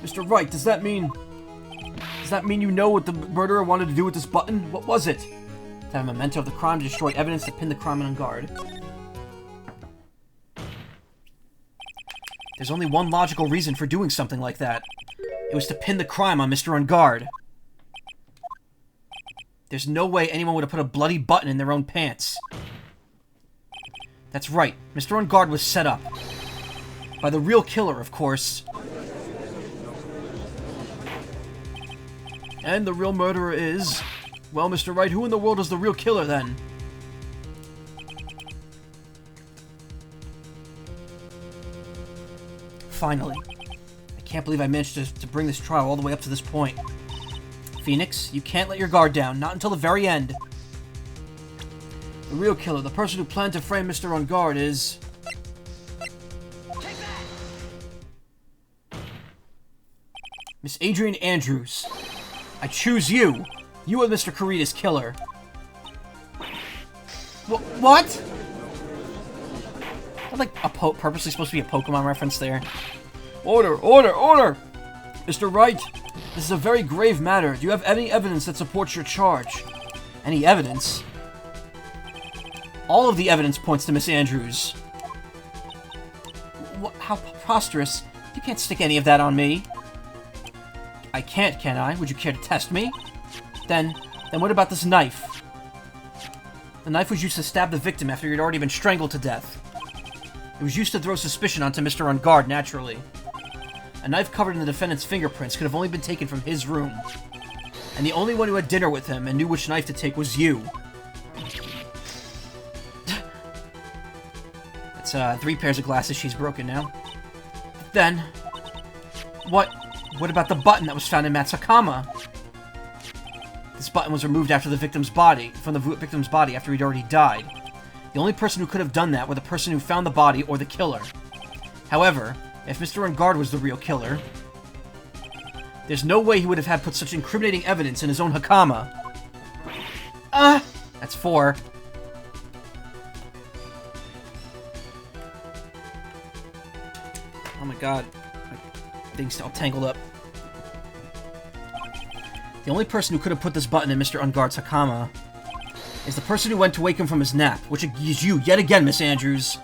Mr. Wright, does that mean you know what the murderer wanted to do with this button? What was it? To have a memento of the crime, to destroy evidence, to pin the crime on guard. There's only one logical reason for doing something like that. It was to pin the crime on Mr. Ungard. There's no way anyone would have put a bloody button in their own pants. That's right, Mr. Ungard was set up. By the real killer, of course. And the real murderer is... Well, Mr. Wright, who in the world is the real killer, then? Finally. I can't believe I managed to bring this trial all the way up to this point. Phoenix, you can't let your guard down, not until the very end. The real killer, the person who planned to frame Mr. Ungard is... Miss Adrian Andrews. I choose you! You are Mr. Kurita's killer. What? Is that like purposely supposed to be a Pokemon reference there? Order! Mr. Wright, this is a very grave matter. Do you have any evidence that supports your charge? Any evidence? All of the evidence points to Miss Andrews. How preposterous. You can't stick any of that on me. I can't, can I? Would you care to test me? Then what about this knife? The knife was used to stab the victim after he had already been strangled to death. It was used to throw suspicion onto Mr. Ungard, naturally. A knife covered in the defendant's fingerprints could have only been taken from his room. And the only one who had dinner with him and knew which knife to take was you. It's 3 pairs of glasses she's broken now. But then... What about the button that was found in Matt's Hakama? This button was removed from the victim's body after he'd already died. The only person who could have done that were the person who found the body or the killer. However, if Mr. Ungard was the real killer, there's no way he would have put such incriminating evidence in his own Hakama. That's 4. Oh my god. My thing's all tangled up. The only person who could have put this button in Mr. Ungard's Hakama is the person who went to wake him from his nap, which is you yet again, Miss Andrews.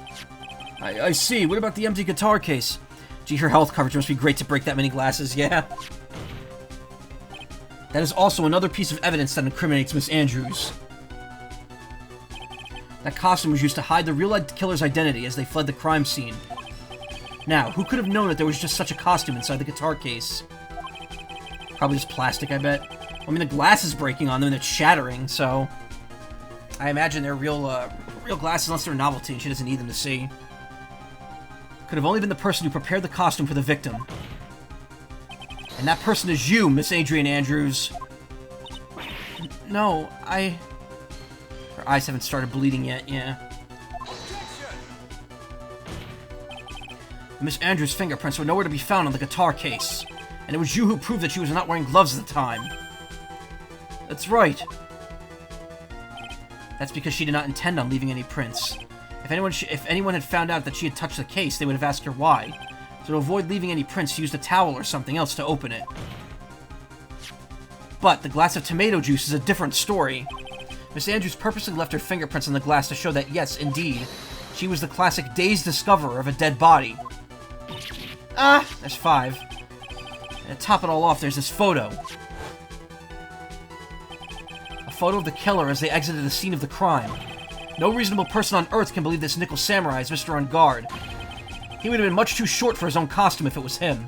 I see. What about the empty guitar case? Gee, your health coverage must be great to break that many glasses, yeah? That is also another piece of evidence that incriminates Miss Andrews. That costume was used to hide the real killer's identity as they fled the crime scene. Now, who could have known that there was just such a costume inside the guitar case? Probably just plastic, I bet. I mean, the glass is breaking on them and it's shattering, so... I imagine they're real glasses unless they're a novelty and she doesn't need them to see. Could have only been the person who prepared the costume for the victim. And that person is you, Miss Adrian Andrews. No, Her eyes haven't started bleeding yet, yeah. Miss Andrews' fingerprints were nowhere to be found on the guitar case. And it was you who proved that she was not wearing gloves at the time. That's right. That's because she did not intend on leaving any prints. If anyone had found out that she had touched the case, they would have asked her why. So to avoid leaving any prints, she used a towel or something else to open it. But the glass of tomato juice is a different story. Miss Andrews purposely left her fingerprints on the glass to show that, yes, indeed, she was the classic dazed discoverer of a dead body. Ah, there's 5. And to top it all off, there's this photo. A photo of the killer as they exited the scene of the crime. No reasonable person on Earth can believe this nickel samurai is Mr. On Guard. He would have been much too short for his own costume if it was him.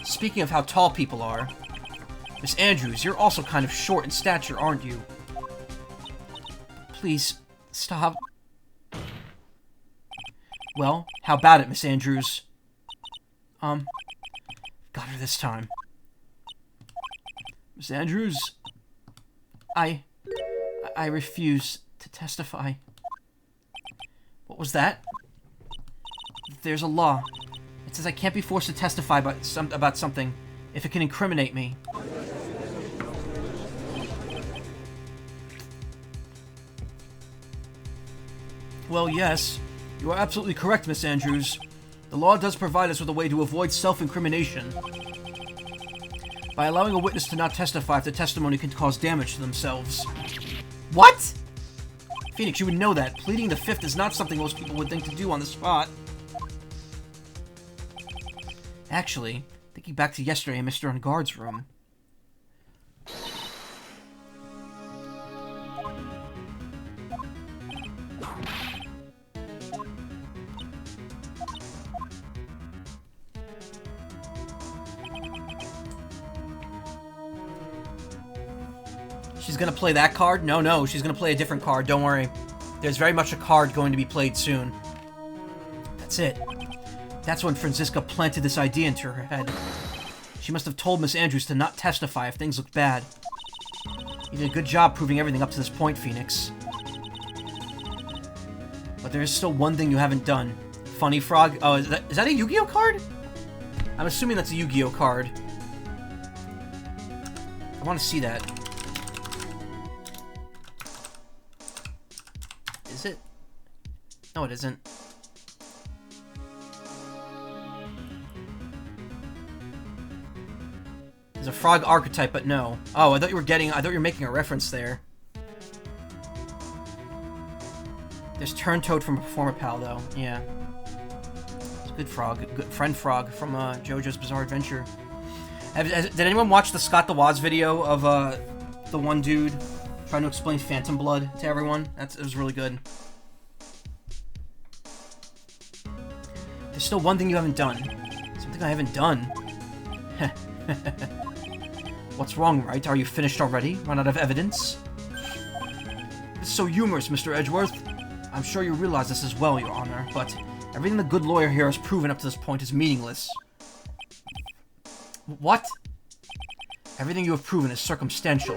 Speaking of how tall people are, Miss Andrews, you're also kind of short in stature, aren't you? Please, stop. Well, how about it, Miss Andrews? Got her this time. Miss Andrews, I refuse to testify. What was that? There's a law. It says I can't be forced to testify about something if it can incriminate me. Well, yes. You are absolutely correct, Miss Andrews. The law does provide us with a way to avoid self-incrimination. By allowing a witness to not testify if the testimony can cause damage to themselves. What? Phoenix, you would know that. Pleading the fifth is not something most people would think to do on the spot. Actually, thinking back to yesterday in Mr. On Guard's room. She's gonna play that card? No, she's gonna play a different card, don't worry. There's very much a card going to be played soon. That's it. That's when Franziska planted this idea into her head. She must have told Miss Andrews to not testify if things looked bad. You did a good job proving everything up to this point, Phoenix. But there is still one thing you haven't done. Funny Frog? Oh, is that a Yu-Gi-Oh card? I'm assuming that's a Yu-Gi-Oh card. I want to see that. Is it? No, it isn't. There's a frog archetype, but no. Oh, I thought you were making a reference there. There's Turn Toad from Performer Pal, though. Yeah. It's a good frog. Good friend frog from JoJo's Bizarre Adventure. Did anyone watch the Scott the Woz video of the one dude trying to explain Phantom Blood to everyone? It was really good. There's still one thing you haven't done. Something I haven't done. What's wrong, Wright? Are you finished already? Run out of evidence? It's so humorous, Mr. Edgeworth. I'm sure you realize this as well, Your Honor, but everything the good lawyer here has proven up to this point is meaningless. What? Everything you have proven is circumstantial.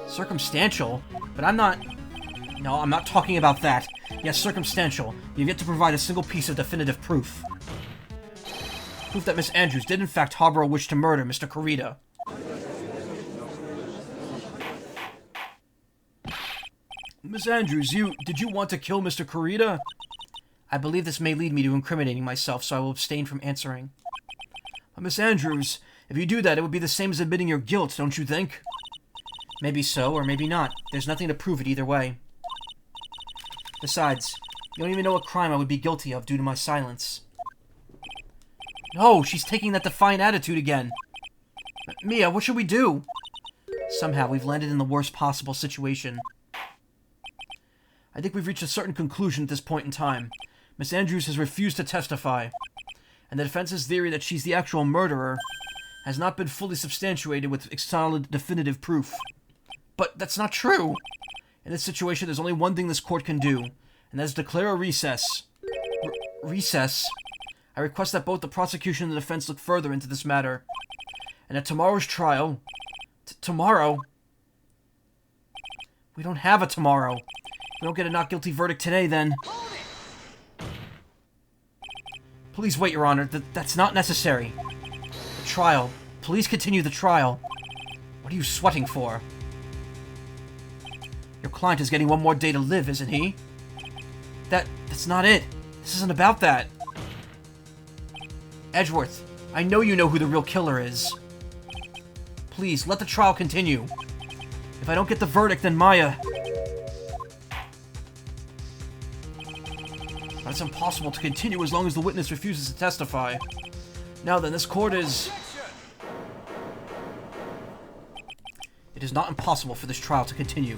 Circumstantial? But I'm not... No, I'm not talking about that. Yes, circumstantial. You've yet to provide a single piece of definitive proof. Proof that Miss Andrews did in fact harbor a wish to murder Mr. Kurita. Miss Andrews, did you want to kill Mr. Kurita? I believe this may lead me to incriminating myself, so I will abstain from answering. Miss Andrews, if you do that, it would be the same as admitting your guilt, don't you think? Maybe so, or maybe not. There's nothing to prove it either way. Besides, you don't even know what crime I would be guilty of due to my silence. No, she's taking that defiant attitude again. Mia, what should we do? Somehow, we've landed in the worst possible situation. I think we've reached a certain conclusion at this point in time. Miss Andrews has refused to testify. and the defense's theory that she's the actual murderer has not been fully substantiated with solid, definitive proof. But that's not true! In this situation, there's only one thing this court can do, and that is declare a recess. Recess? I request that both the prosecution and the defense look further into this matter, and at tomorrow's trial... Tomorrow? We don't have a tomorrow. If we don't get a not guilty verdict today, then... Please wait, Your Honor. That's not necessary. The trial. Please continue the trial. What are you sweating for? Your client is getting one more day to live, isn't he? That's not it. This isn't about that. Edgeworth, I know you know who the real killer is. Please, let the trial continue. If I don't get the verdict, then Maya... But it's impossible to continue as long as the witness refuses to testify. Now then, this court is... It is not impossible for this trial to continue.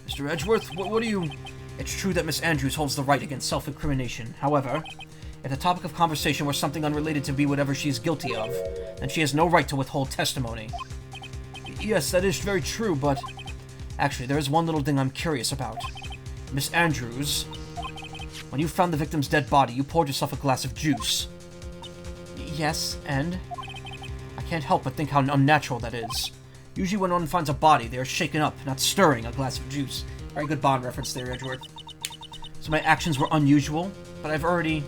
Mr. Edgeworth, what do you... It's true that Miss Andrews holds the right against self-incrimination. However, if the topic of conversation were something unrelated to be whatever she is guilty of, then she has no right to withhold testimony. Yes, that is very true, but... Actually, there is one little thing I'm curious about. Miss Andrews, when you found the victim's dead body, you poured yourself a glass of juice. Yes, and? I can't help but think how unnatural that is. Usually when one finds a body, they are shaken up, not stirring a glass of juice. Very good Bond reference there, Edgeworth. So my actions were unusual, but I've already...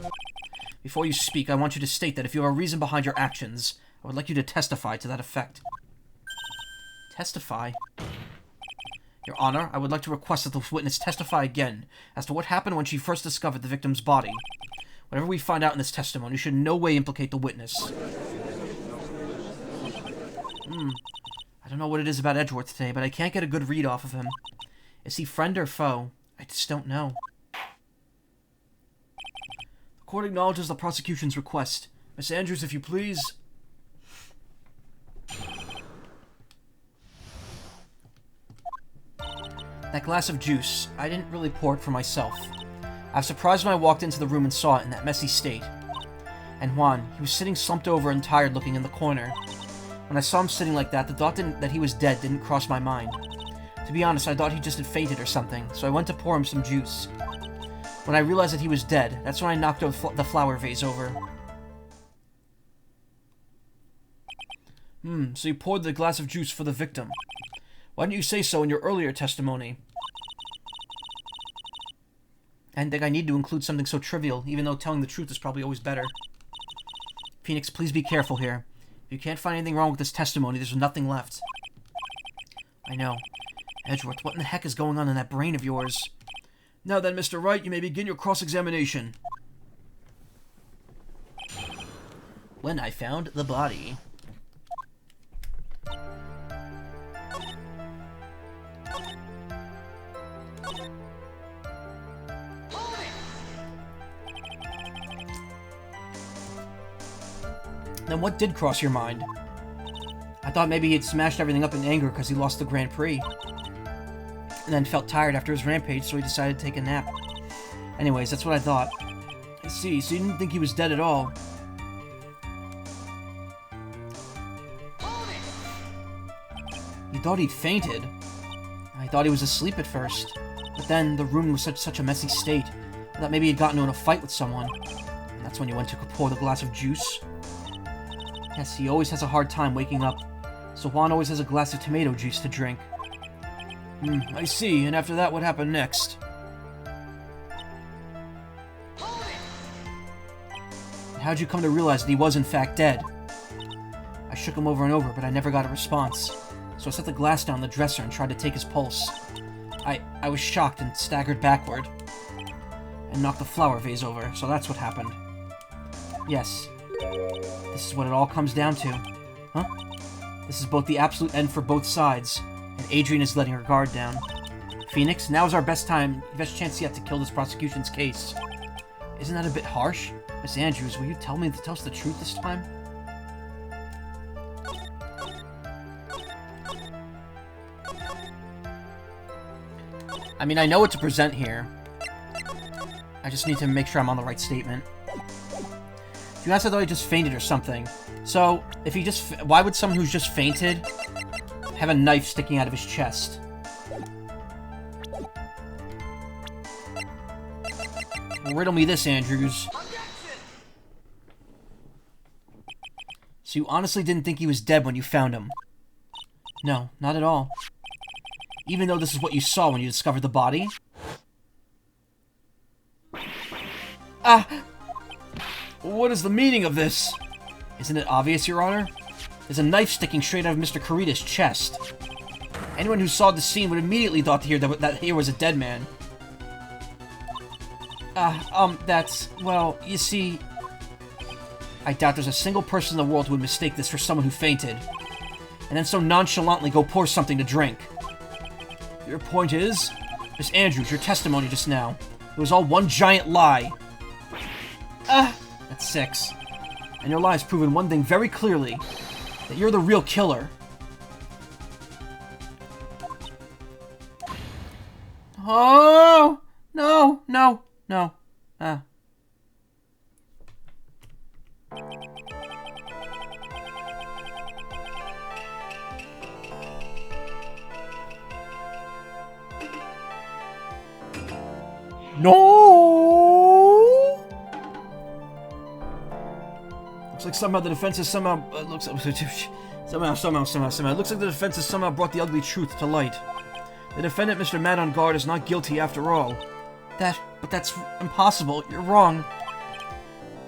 Before you speak, I want you to state that if you have a reason behind your actions, I would like you to testify to that effect. Testify? Your Honor, I would like to request that the witness testify again as to what happened when she first discovered the victim's body. Whatever we find out in this testimony should in no way implicate the witness. I don't know what it is about Edgeworth today, but I can't get a good read off of him. Is he friend or foe? I just don't know. The court acknowledges the prosecution's request. Miss Andrews, if you please... That glass of juice, I didn't really pour it for myself. I was surprised when I walked into the room and saw it in that messy state. And Juan, he was sitting slumped over and tired looking in the corner. When I saw him sitting like that, the thought that he was dead didn't cross my mind. To be honest, I thought he just had fainted or something, so I went to pour him some juice. When I realized that he was dead, that's when I knocked the flower vase over. So you poured the glass of juice for the victim. Why didn't you say so in your earlier testimony? I didn't think I need to include something so trivial, even though telling the truth is probably always better. Phoenix, please be careful here. If you can't find anything wrong with this testimony, there's nothing left. I know. Edgeworth, what in the heck is going on in that brain of yours? Now then, Mr. Wright, you may begin your cross-examination. When I found the body... Then what did cross your mind? I thought maybe he had smashed everything up in anger because he lost the Grand Prix. And then felt tired after his rampage, so he decided to take a nap. Anyways, that's what I thought. I see, so you didn't think he was dead at all. You thought he'd fainted. I thought he was asleep at first. But then the room was such a messy state. I thought maybe he'd gotten into a fight with someone. And that's when you went to pour the glass of juice. Yes, he always has a hard time waking up, so Juan always has a glass of tomato juice to drink. I see, and after that, what happened next? And how'd you come to realize that he was in fact dead? I shook him over and over, but I never got a response, so I set the glass down the dresser and tried to take his pulse. I was shocked and staggered backward, and knocked the flower vase over, so that's what happened. Yes. This is what it all comes down to. Huh? This is both the absolute end for both sides, and Adrian is letting her guard down. Phoenix, now is our best chance yet to kill this prosecution's case. Isn't that a bit harsh? Miss Andrews, will you tell us the truth this time? I mean, I know what to present here. I just need to make sure I'm on the right statement. You asked, I thought he just fainted or something. So, if he just... Why would someone who's just fainted have a knife sticking out of his chest? Well, riddle me this, Andrews. So you honestly didn't think he was dead when you found him? No, not at all. Even though this is what you saw when you discovered the body? Ah! What is the meaning of this? Isn't it obvious, Your Honor? There's a knife sticking straight out of Mr. Kurita's chest. Anyone who saw the scene would immediately thought to hear that here was a dead man. That's... Well, you see... I doubt there's a single person in the world who would mistake this for someone who fainted. And then so nonchalantly go pour something to drink. Your point is... Miss Andrews, your testimony just now. It was all one giant lie. That's 6. And your lie has proven one thing very clearly. That you're the real killer. Oh! No, no, no. No! Looks like somehow the defense has somehow... It looks like the defense has somehow brought the ugly truth to light. The defendant, Mr. Matt on guard, is not guilty after all. But that's impossible. You're wrong.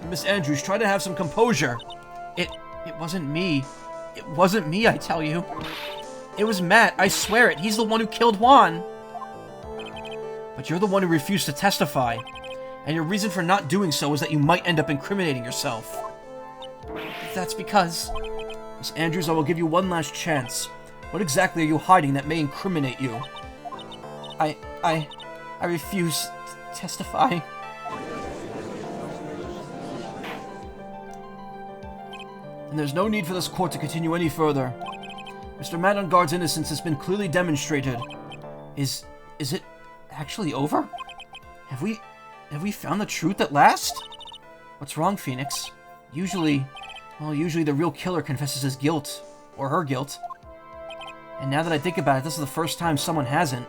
Miss Andrews, try to have some composure. It wasn't me. It wasn't me, I tell you. It was Matt, I swear it. He's the one who killed Juan. But you're the one who refused to testify. And your reason for not doing so is that you might end up incriminating yourself. That's because... Miss Andrews, I will give you one last chance. What exactly are you hiding that may incriminate you? I refuse to testify. And there's no need for this court to continue any further. Mr. Matt on guard's innocence has been clearly demonstrated. Is it actually over? Have we found the truth at last? What's wrong, Phoenix? Usually the real killer confesses his guilt. Or her guilt. And now that I think about it, this is the first time someone hasn't.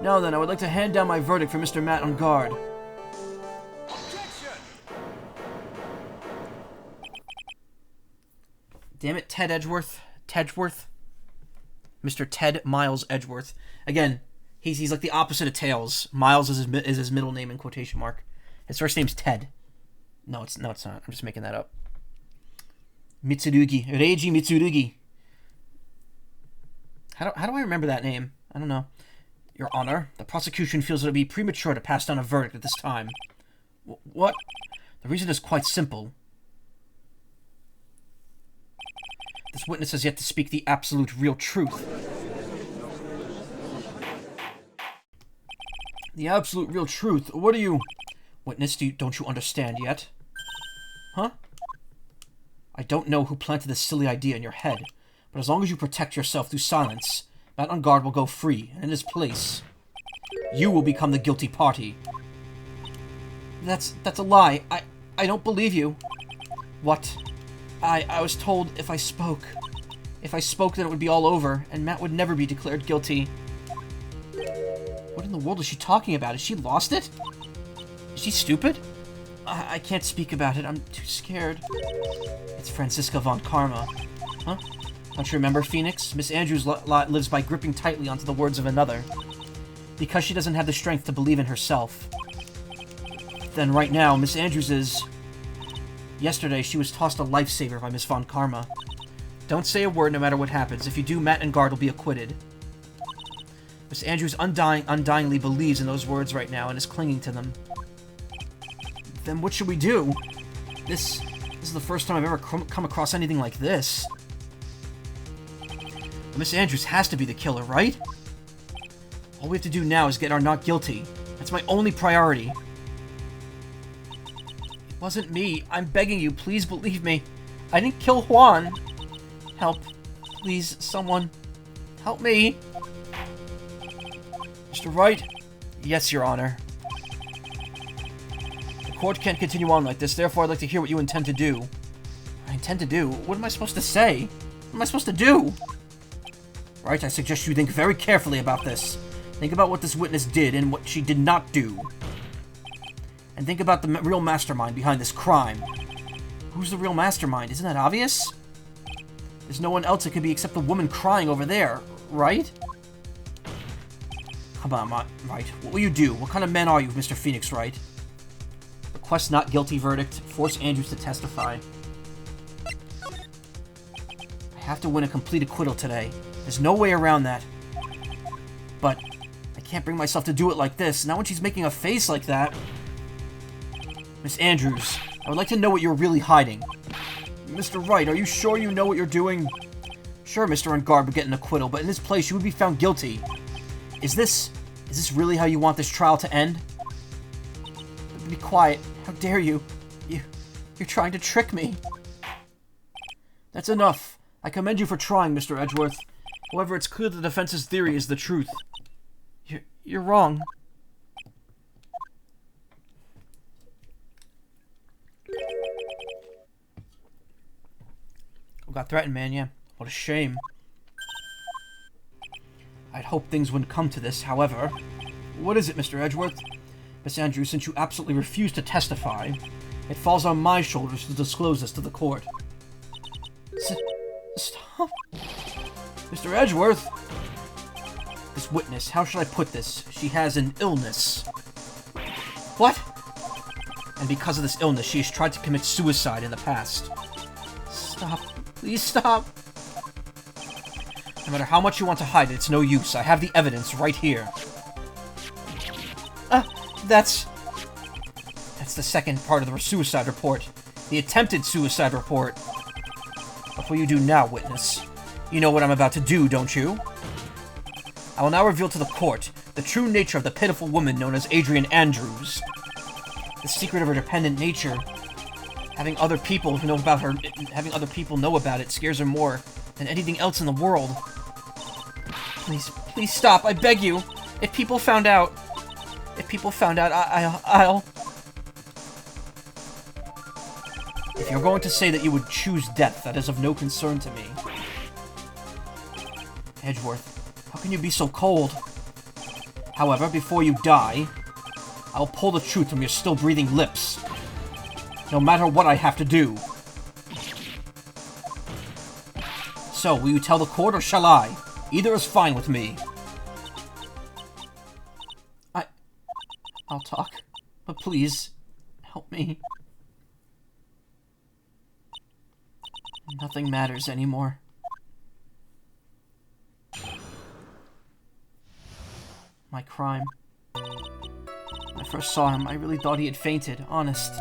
Now then, I would like to hand down my verdict for Mr. Matt on guard. Damn it, Ted Edgeworth. Tedgeworth? Mr. Ted Miles Edgeworth. Again, he's like the opposite of Tails. Miles is his middle name in quotation mark. His first name's Ted. No, it's not. I'm just making that up. Mitsurugi. Reiji Mitsurugi. How do I remember that name? I don't know. Your Honor, the prosecution feels it would be premature to pass down a verdict at this time. What? The reason is quite simple. This witness has yet to speak the absolute real truth. The absolute real truth? What are you... Witness, don't you understand yet? Huh? I don't know who planted this silly idea in your head, but as long as you protect yourself through silence, Matt on guard will go free, and in his place, you will become the guilty party. That's a lie. I don't believe you. What? I was told if I spoke that it would be all over, and Matt would never be declared guilty. What in the world is she talking about? Has she lost it? Is she stupid? I can't speak about it. I'm too scared. It's Franziska von Karma. Huh? Don't you remember, Phoenix? Miss Andrews lives by gripping tightly onto the words of another. Because she doesn't have the strength to believe in herself. Then right now, Miss Andrews is... Yesterday, she was tossed a lifesaver by Miss von Karma. Don't say a word no matter what happens. If you do, Matt and guard will be acquitted. Miss Andrews undyingly believes in those words right now and is clinging to them. Then what should we do? This is the first time I've ever come across anything like this. Miss Andrews has to be the killer, right? All we have to do now is get our not guilty. That's my only priority. It wasn't me. I'm begging you, please believe me. I didn't kill Juan. Help. Please, someone. Help me. Mr. Wright? Yes, Your Honor. court can't continue on like this, therefore I'd like to hear what you intend to do. I intend to do? What am I supposed to say? What am I supposed to do? Right, I suggest you think very carefully about this. Think about what this witness did and what she did not do. And think about the real mastermind behind this crime. Who's the real mastermind? Isn't that obvious? There's no one else it could be except the woman crying over there, right? Come on, Wright. What will you do? What kind of man are you, Mr. Phoenix Wright? Request not guilty verdict. Force Andrews to testify. I have to win a complete acquittal today. There's no way around that. But I can't bring myself to do it like this. Not when she's making a face like that. Miss Andrews, I would like to know what you're really hiding. Mr. Wright, are you sure you know what you're doing? Sure, Mr. Ungard would get an acquittal, but in this place you would be found guilty. Is this really how you want this trial to end? Be quiet. How dare you? You're trying to trick me. That's enough. I commend you for trying, Mr. Edgeworth. However, it's clear the defense's theory is the truth. You're wrong. Who got threatened, man? Yeah. What a shame. I'd hoped things wouldn't come to this, however. What is it, Mr. Edgeworth? Miss Andrews, since you absolutely refuse to testify, it falls on my shoulders to disclose this to the court. Stop. Mr. Edgeworth! This witness, how should I put this? She has an illness. What? And because of this illness, she has tried to commit suicide in the past. Stop. Please stop. No matter how much you want to hide it, it's no use. I have the evidence right here. That's the second part of the suicide report. The attempted suicide report. What will you do now, witness? You know what I'm about to do, don't you? I will now reveal to the court the true nature of the pitiful woman known as Adrian Andrews. The secret of her dependent nature. Having other people know about it scares her more than anything else in the world. Please stop, I beg you. If people found out, I'll... If you're going to say that you would choose death, that is of no concern to me. Edgeworth, how can you be so cold? However, before you die, I'll pull the truth from your still breathing lips. No matter what I have to do. So, will you tell the court or shall I? Either is fine with me. I'll talk, but please, help me. Nothing matters anymore. My crime. When I first saw him, I really thought he had fainted, honest.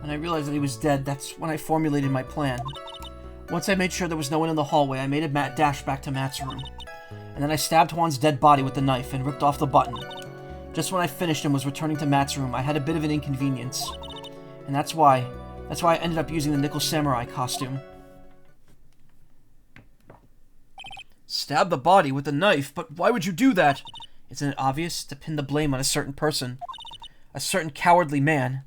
When I realized that he was dead, that's when I formulated my plan. Once I made sure there was no one in the hallway, I made a dash back to Matt's room. And then I stabbed Juan's dead body with the knife and ripped off the button. Just when I finished and was returning to Matt's room, I had a bit of an inconvenience. And that's why I ended up using the Nickel Samurai costume. Stab the body with a knife, but why would you do that? Isn't it obvious? To pin the blame on a certain person. A certain cowardly man.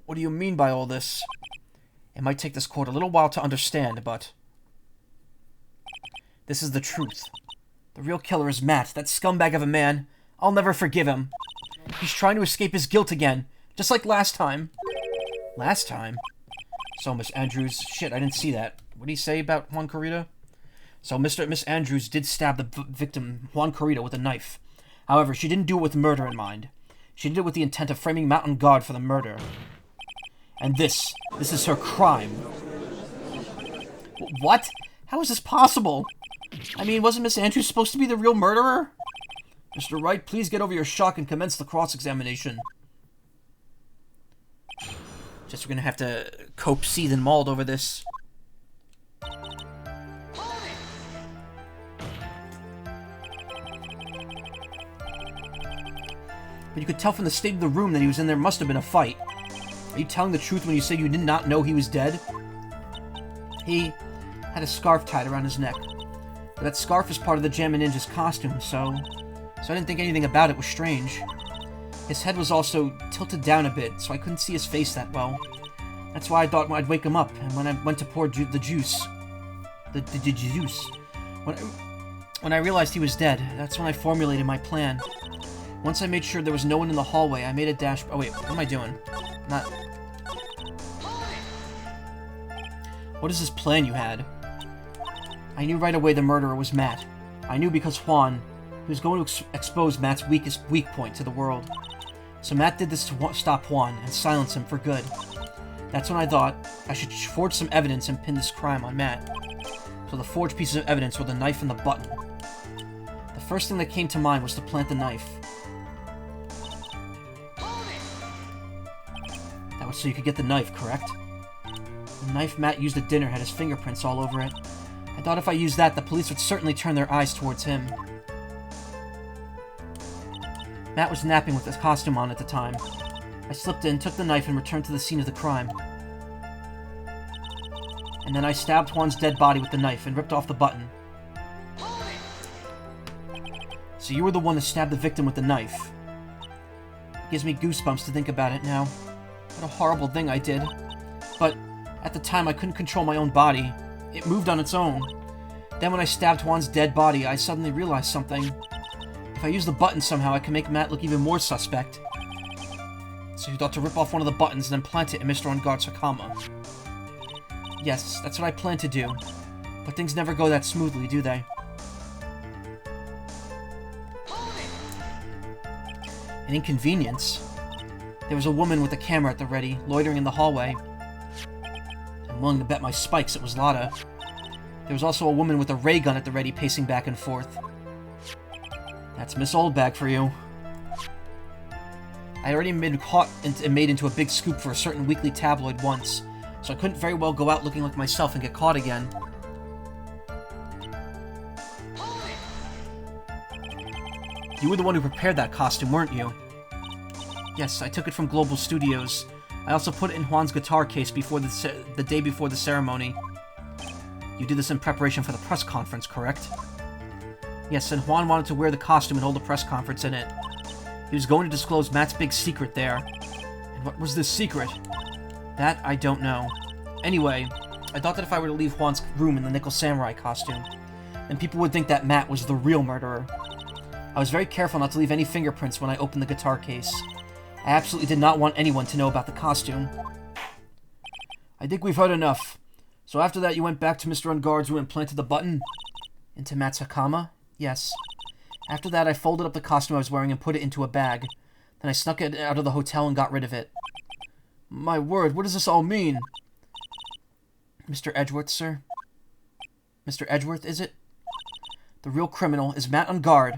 What do you mean by all this? It might take this court a little while to understand, but... this is the truth. The real killer is Matt, that scumbag of a man. I'll never forgive him. He's trying to escape his guilt again, just like last time. Last time? So, Miss Andrews... shit, I didn't see that. What did he say about Juan Corrida? So, Miss Andrews did stab the victim, Juan Corrida, with a knife. However, she didn't do it with murder in mind. She did it with the intent of framing Mountain Guard for the murder. And this is her crime. What? How is this possible? I mean, wasn't Miss Andrews supposed to be the real murderer? Mr. Wright, please get over your shock and commence the cross-examination. Just we're gonna have to cope, seethe, and mauled over this. But you could tell from the state of the room that he was in there must have been a fight. Are you telling the truth when you say you did not know he was dead? He had a scarf tied around his neck. But that scarf is part of the Jammin' Ninja's costume, so I didn't think anything about it was strange. His head was also tilted down a bit, so I couldn't see his face that well. That's why I thought I'd wake him up, and when I went to pour the juice... The juice... When I realized he was dead, that's when I formulated my plan. Once I made sure there was no one in the hallway, I made a dash... Oh wait, what am I doing? Not... What is this plan you had? I knew right away the murderer was Matt. I knew because Juan, who was going to expose Matt's weak point to the world. So Matt did this to stop Juan and silence him for good. That's when I thought I should forge some evidence and pin this crime on Matt. So the forged pieces of evidence were the knife and the button. The first thing that came to mind was to plant the knife. That was so you could get the knife, correct? The knife Matt used at dinner had his fingerprints all over it. I thought if I used that, the police would certainly turn their eyes towards him. Matt was napping with his costume on at the time. I slipped in, took the knife, and returned to the scene of the crime. And then I stabbed Juan's dead body with the knife and ripped off the button. So you were the one that stabbed the victim with the knife. It gives me goosebumps to think about it now. What a horrible thing I did. But at the time I couldn't control my own body. It moved on its own. Then when I stabbed Juan's dead body, I suddenly realized something. If I use the button somehow, I can make Matt look even more suspect. So you thought to rip off one of the buttons and then plant it in Mr. On-Guard's Hakama. Yes, that's what I planned to do. But things never go that smoothly, do they? An inconvenience? There was a woman with a camera at the ready, loitering in the hallway. I'm willing to bet my spikes it was Lotta. There was also a woman with a ray gun at the ready, pacing back and forth. That's Miss Oldbag for you. I had already been caught and made into a big scoop for a certain weekly tabloid once, so I couldn't very well go out looking like myself and get caught again. You were the one who prepared that costume, weren't you? Yes, I took it from Global Studios. I also put it in Juan's guitar case before the day before the ceremony. You did this in preparation for the press conference, correct? Yes, and Juan wanted to wear the costume and hold a press conference in it. He was going to disclose Matt's big secret there. And what was this secret? That I don't know. Anyway, I thought that if I were to leave Juan's room in the Nickel Samurai costume, then people would think that Matt was the real murderer. I was very careful not to leave any fingerprints when I opened the guitar case. I absolutely did not want anyone to know about the costume. I think we've heard enough. So after that you went back to Mr. On-Guard's room and planted the button? Into Matt's Hakama? Yes. After that I folded up the costume I was wearing and put it into a bag. Then I snuck it out of the hotel and got rid of it. My word, what does this all mean? Mr. Edgeworth, sir? Mr. Edgeworth, is it? The real criminal is Matt On-Guard.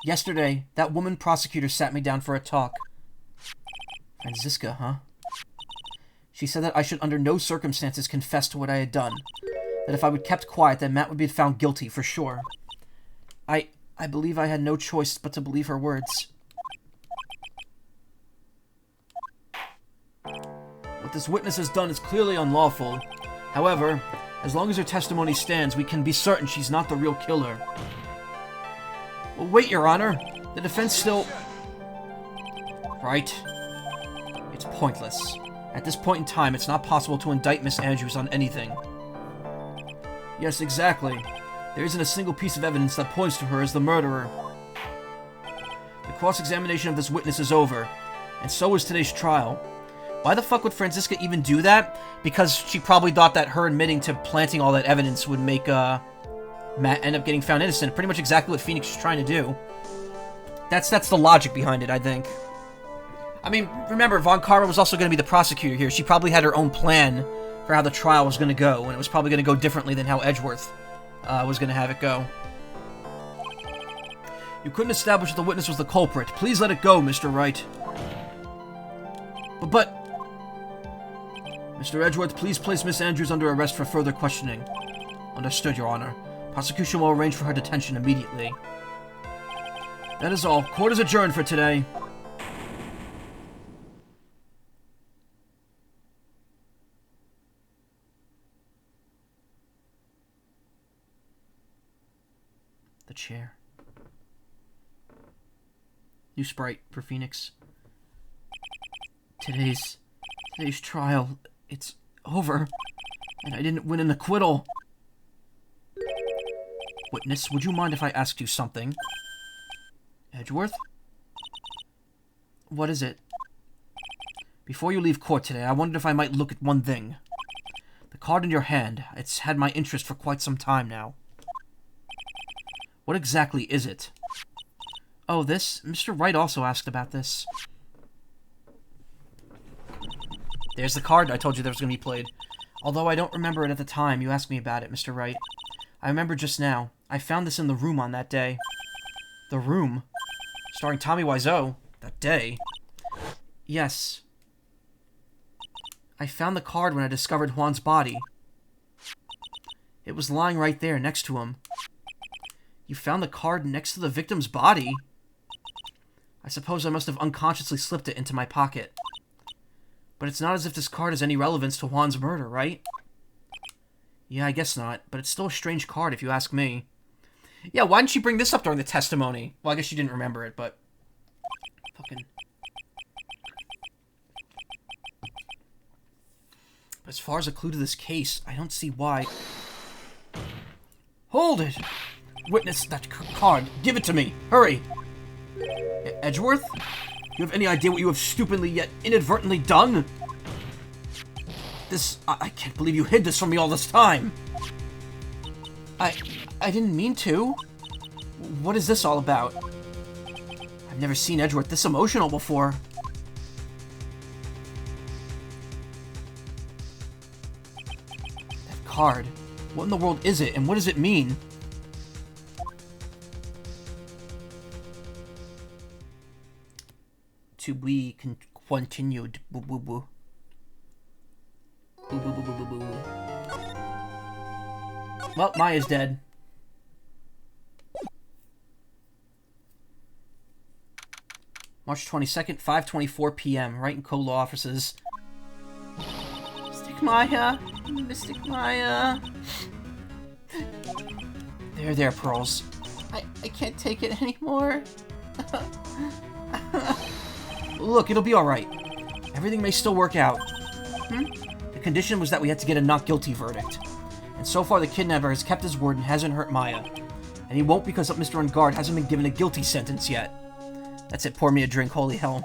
Yesterday, that woman prosecutor sat me down for a talk. Franziska, huh? She said that I should under no circumstances confess to what I had done. That if I would kept quiet, then Matt would be found guilty for sure. I believe I had no choice but to believe her words. What this witness has done is clearly unlawful. However, as long as her testimony stands, we can be certain she's not the real killer. Well, wait, Your Honor. The defense still... Right. It's pointless. At this point in time, it's not possible to indict Miss Andrews on anything. Yes, exactly. There isn't a single piece of evidence that points to her as the murderer. The cross-examination of this witness is over, and so is today's trial. Why the fuck would Franziska even do that? Because she probably thought that her admitting to planting all that evidence would make, Matt end up getting found innocent. Pretty much exactly what Phoenix was trying to do. That's the logic behind it, I think. I mean, remember, Von Karma was also going to be the prosecutor here. She probably had her own plan for how the trial was going to go, and it was probably going to go differently than how Edgeworth was going to have it go. You couldn't establish that the witness was the culprit. Please let it go, Mr. Wright. But... Mr. Edgeworth, please place Miss Andrews under arrest for further questioning. Understood, Your Honor. Prosecution will arrange for her detention immediately. That is all. Court is adjourned for today. The chair. New sprite for Phoenix. Today's trial, it's over, and I didn't win an acquittal. Witness, would you mind if I asked you something? Edgeworth? What is it? Before you leave court today, I wondered if I might look at one thing. The card in your hand, it's had my interest for quite some time now. What exactly is it? Oh, this? Mr. Wright also asked about this. There's the card I told you that was going to be played. Although I don't remember it at the time you asked me about it, Mr. Wright. I remember just now. I found this in the room on that day. The room? Starring Tommy Wiseau? That day? Yes. I found the card when I discovered Juan's body. It was lying right there next to him. You found the card next to the victim's body? I suppose I must have unconsciously slipped it into my pocket. But it's not as if this card has any relevance to Juan's murder, right? Yeah, I guess not, but it's still a strange card if you ask me. Yeah, why didn't she bring this up during the testimony? Well, I guess she didn't remember it, but... Fucking... But as far as a clue to this case, I don't see why... Hold it! Witness that card. Give it to me. Hurry! Edgeworth? You have any idea what you have stupidly yet inadvertently done? This... I can't believe you hid this from me all this time! I didn't mean to. What is this all about? I've never seen Edgeworth this emotional before. That card. What in the world is it, and what does it mean? To be continued. Boo boo boo. Boo boo boo boo boo boo. Well, Maya's dead. March 22nd, 5:24 p.m. Wright and Co-Law offices. Mystic Maya. Mystic Maya. There, Pearls. I can't take it anymore. Look, it'll be alright. Everything may still work out. The condition was that we had to get a not guilty verdict. And so far the kidnapper has kept his word and hasn't hurt Maya. And he won't because Mr. Ungard hasn't been given a guilty sentence yet. That's it, pour me a drink, holy hell.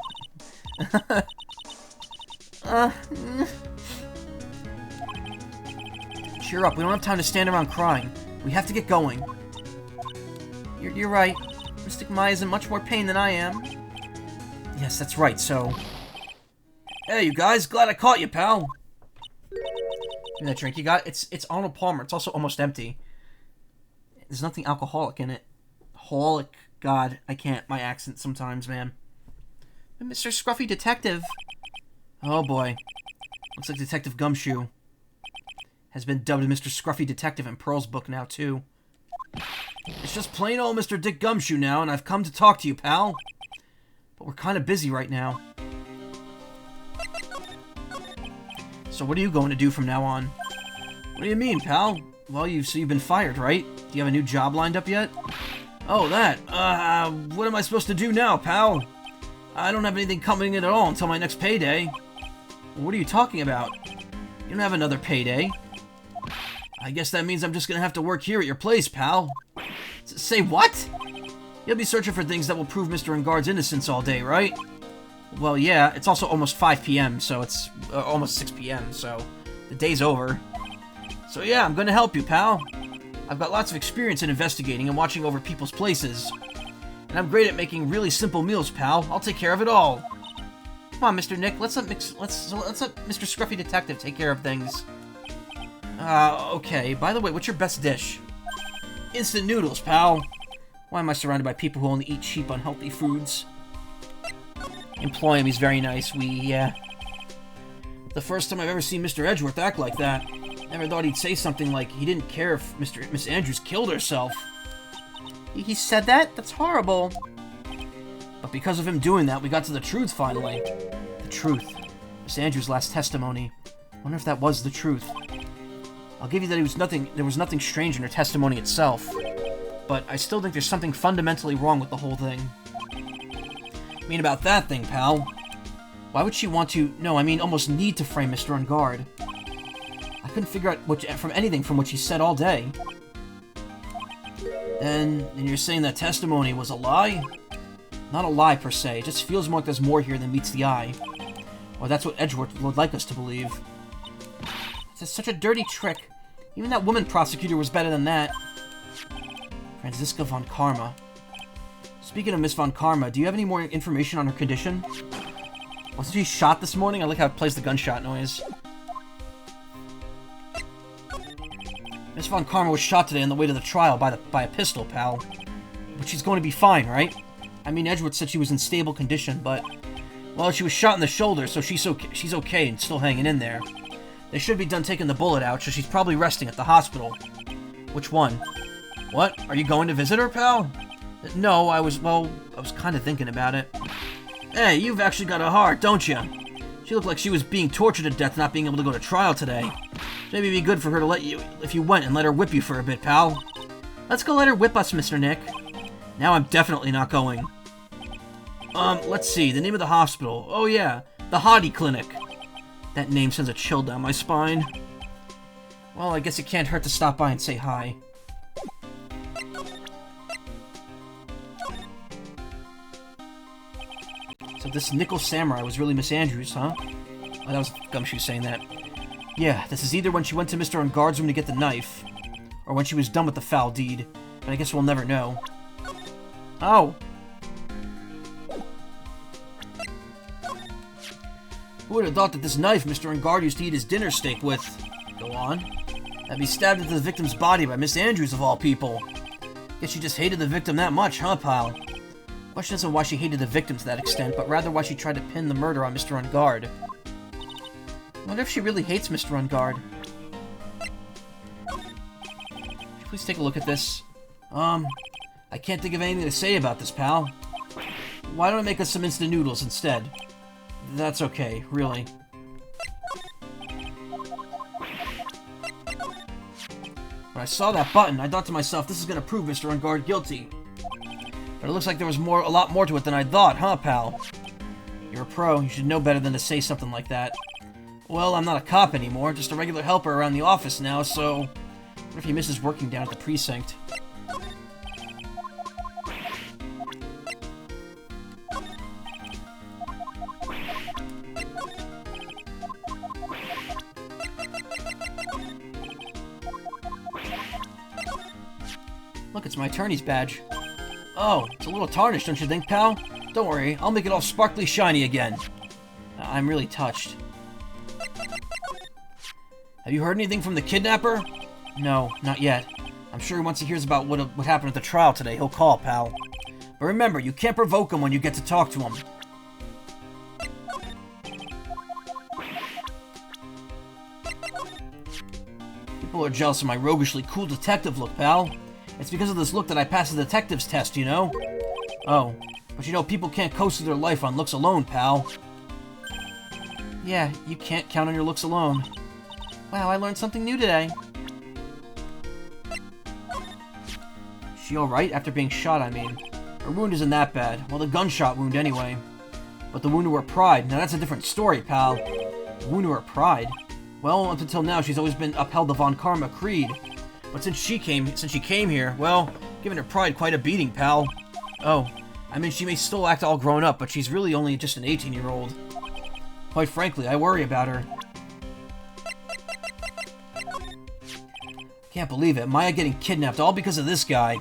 Cheer up, we don't have time to stand around crying. We have to get going. You're right. Mystic Maya's in much more pain than I am. Yes, that's right, so... Hey, you guys, glad I caught you, pal. Give me that drink you got. It's Arnold Palmer. It's also almost empty. There's nothing alcoholic in it. Holic. God, I can't. My accent sometimes, man. Mr. Scruffy Detective. Oh, boy. Looks like Detective Gumshoe has been dubbed Mr. Scruffy Detective in Pearl's book now, too. It's just plain old Mr. Dick Gumshoe now, and I've come to talk to you, pal. But we're kind of busy right now. So what are you going to do from now on? What do you mean, pal? Well, you've been fired, right? Do you have a new job lined up yet? Oh, that. What am I supposed to do now, pal? I don't have anything coming in at all until my next payday. What are you talking about? You don't have another payday. I guess that means I'm just gonna have to work here at your place, pal. Say what? You'll be searching for things that will prove Mr. Ungard's innocence all day, right? Well, yeah, it's also almost 5 p.m., so it's almost 6 p.m., so the day's over. So yeah, I'm gonna help you, pal. I've got lots of experience in investigating and watching over people's places. And I'm great at making really simple meals, pal. I'll take care of it all. Come on, Mr. Nick, let's let Mr. Scruffy Detective take care of things. Okay. By the way, what's your best dish? Instant noodles, pal. Why am I surrounded by people who only eat cheap, unhealthy foods? Employ him, he's very nice. The first time I've ever seen Mr. Edgeworth act like that. Never thought he'd say something like he didn't care if Miss Andrews killed herself. He said that? That's horrible. But because of him doing that, we got to the truth finally. The truth. Miss Andrews' last testimony. I wonder if that was the truth. I'll give you that there was nothing strange in her testimony itself. But I still think there's something fundamentally wrong with the whole thing. I mean about that thing, pal. Why would she want to... No, I mean almost need to frame Mr. On Guard. I couldn't figure out from anything from what she said all day. And you're saying that testimony was a lie? Not a lie, per se. It just feels more like there's more here than meets the eye. Or that's what Edgeworth would like us to believe. It's just such a dirty trick. Even that woman prosecutor was better than that. Franziska von Karma. Speaking of Miss von Karma, do you have any more information on her condition? Wasn't she shot this morning? I like how it plays the gunshot noise. Miss von Karma was shot today on the way to the trial by a pistol, pal. But she's going to be fine, right? I mean, Edgeworth said she was in stable condition, but... Well, she was shot in the shoulder, so she's okay and still hanging in there. They should be done taking the bullet out, so she's probably resting at the hospital. Which one? What? Are you going to visit her, pal? No, I was kind of thinking about it. Hey, you've actually got a heart, don't you? She looked like she was being tortured to death not being able to go to trial today. Maybe it'd be good for her to let you, if you went and let her whip you for a bit, pal. Let's go let her whip us, Mr. Nick. Now I'm definitely not going. Let's see, the name of the hospital. Oh yeah, the Hottie Clinic. That name sends a chill down my spine. Well, I guess it can't hurt to stop by and say hi. So this Nickel Samurai was really Miss Andrews, huh? Oh, that was Gumshoe saying that. Yeah, this is either when she went to Mr. On Guard's room to get the knife, or when she was done with the foul deed. But I guess we'll never know. Oh! Who would have thought that this knife Mr. On Guard used to eat his dinner steak with? Go on. That'd be stabbed into the victim's body by Miss Andrews of all people. Guess she just hated the victim that much, huh, pal? Question isn't why she hated the victim to that extent, but rather why she tried to pin the murder on Mr. On Guard. I wonder if she really hates Mr. On Guard. Could you please take a look at this? I can't think of anything to say about this, pal. Why don't I make us some instant noodles instead? That's okay, really. When I saw that button, I thought to myself, this is gonna prove Mr. On Guard guilty. But it looks like there was a lot more to it than I thought, huh, pal? You're a pro, you should know better than to say something like that. Well, I'm not a cop anymore, just a regular helper around the office now, so... What if he misses working down at the precinct? Look, it's my attorney's badge. Oh, it's a little tarnished, don't you think, pal? Don't worry, I'll make it all sparkly shiny again. I'm really touched. Have you heard anything from the kidnapper? No, not yet. I'm sure once he hears about what happened at the trial today, he'll call, pal. But remember, you can't provoke him when you get to talk to him. People are jealous of my roguishly cool detective look, pal. It's because of this look that I passed the detective's test, you know? Oh, but you know, people can't coast through their life on looks alone, pal. Yeah, you can't count on your looks alone. Wow, I learned something new today. She alright? After being shot, I mean. Her wound isn't that bad. Well, the gunshot wound anyway. But the wound to her pride, now that's a different story, pal. The wound to her pride? Well, up until now, she's always been upheld the Von Karma creed. But since she came here, well, given her pride quite a beating, pal. Oh, I mean, she may still act all grown up, but she's really only just an 18-year-old. Quite frankly, I worry about her. Can't believe it, Maya getting kidnapped all because of this guy.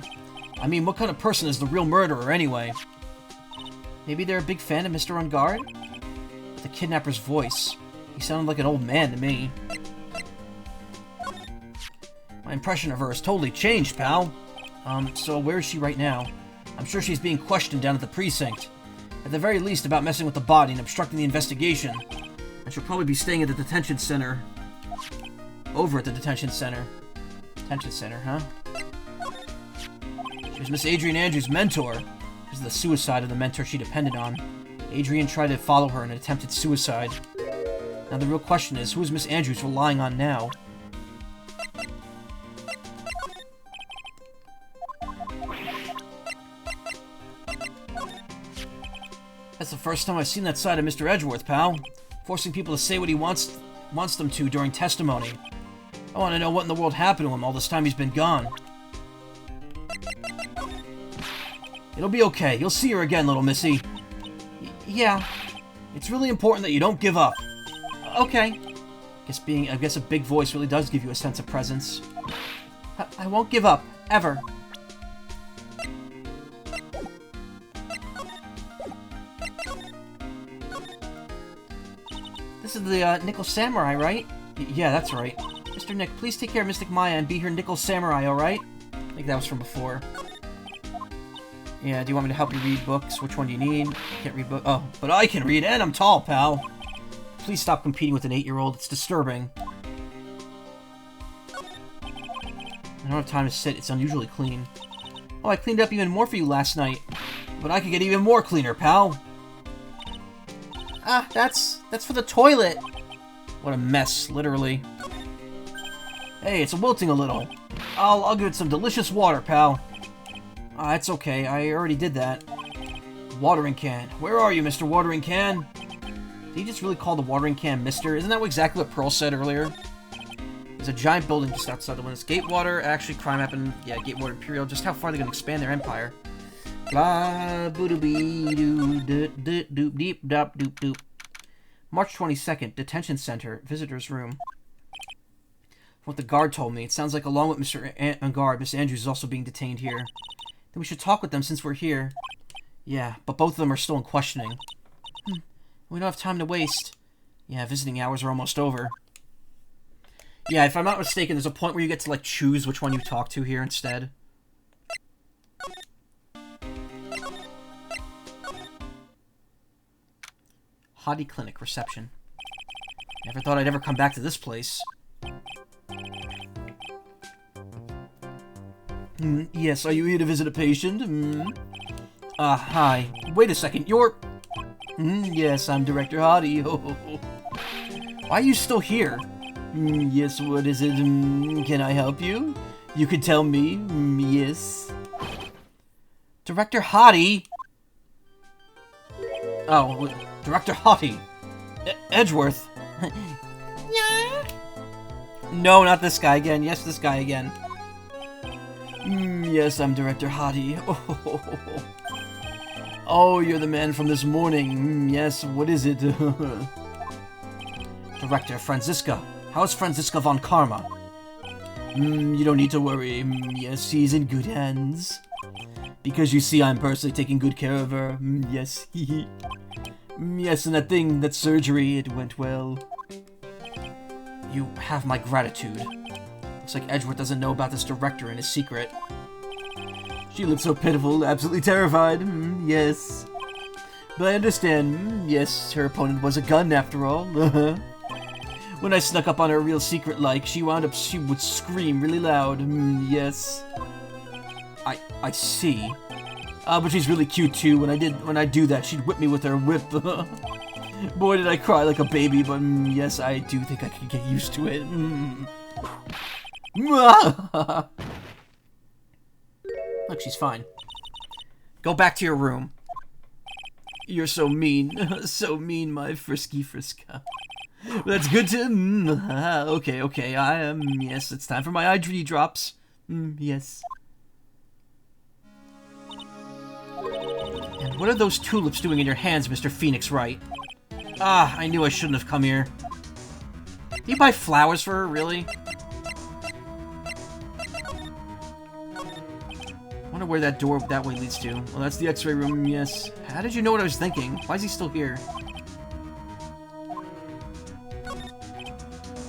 I mean, what kind of person is the real murderer anyway? Maybe they're a big fan of Mr. On Guard? But the kidnapper's voice, he sounded like an old man to me. My impression of her has totally changed, pal. So where is she right now? I'm sure she's being questioned down at the precinct. At the very least about messing with the body and obstructing the investigation. And she'll probably be staying at the detention center. Over at the detention center. Detention center, huh? She was Miss Adrian Andrews' mentor. Because of the suicide of the mentor she depended on. Adrian tried to follow her in an attempted suicide. Now the real question is, who is Miss Andrews relying on now? That's the first time I've seen that side of Mr. Edgeworth, pal. Forcing people to say what he wants them to during testimony. I want to know what in the world happened to him all this time he's been gone. It'll be okay. You'll see her again, little missy. Yeah. It's really important that you don't give up. Okay. I guess a big voice really does give you a sense of presence. I won't give up. Ever. This is the Nickel Samurai, right? Yeah, that's right. Mr. Nick, please take care of Mystic Maya and be her Nickel Samurai, alright? I think that was from before. Yeah, do you want me to help you read books? Which one do you need? Can't read books. Oh, but I can read, and I'm tall, pal. Please stop competing with an 8-year-old. It's disturbing. I don't have time to sit. It's unusually clean. Oh, I cleaned up even more for you last night. But I could get even more cleaner, pal. Ah, that's for the toilet. What a mess, literally. Hey, it's wilting a little. I'll give it some delicious water, pal. Ah, it's okay. I already did that. Watering can. Where are you, Mr. Watering Can? Did he just really call the watering can Mister? Isn't that exactly what Pearl said earlier? There's a giant building just outside the windows. Gatewater, actually, crime happened. Yeah, Gatewater Imperial. Just how far are they going to expand their empire? Blah, boo-doo-bee, doo, doop, deep, dop, doop, doop. March 22nd, Detention Center, Visitor's Room. From what the guard told me, it sounds like along with Mr. Guard, Miss Andrews is also being detained here. Then we should talk with them since we're here. Yeah, but both of them are still in questioning. We don't have time to waste. Yeah, visiting hours are almost over. Yeah, if I'm not mistaken, there's a point where you get to, like, choose which one you talk to here instead. Hottie Clinic, reception. Never thought I'd ever come back to this place. Yes, are you here to visit a patient? Hi. Wait a second, you're... yes, I'm Director Hottie. Why are you still here? Yes, what is it? Can I help you? You could tell me. Yes. Director Hottie? Oh, Director Hottie. Edgeworth. Yeah. No, not this guy again. Yes, this guy again. Yes, I'm Director Hottie. Oh, you're the man from this morning. Yes, what is it? Director Franziska. How's Franziska von Karma? You don't need to worry. Yes, she's in good hands. Because you see, I'm personally taking good care of her. Yes, yes, and that surgery, it went well. You have my gratitude. Looks like Edgeworth doesn't know about this director and his secret. She looked so pitiful, absolutely terrified. Yes. But I understand. Yes, her opponent was a gun after all. When I snuck up on her real secret like, she would scream really loud. Yes. I see. But she's really cute too. When I do that, she'd whip me with her whip. Boy, did I cry like a baby, but yes, I do think I could get used to it. Look, she's fine. Go back to your room. You're so mean. So mean, my frisky Friska. That's good to... okay, I am... yes, it's time for my ID drops. Yes. And what are those tulips doing in your hands, Mr. Phoenix Wright? Ah, I knew I shouldn't have come here. Did you buy flowers for her, really? I wonder where that door that way leads to. Well, that's the x-ray room, yes. How did you know what I was thinking? Why is he still here?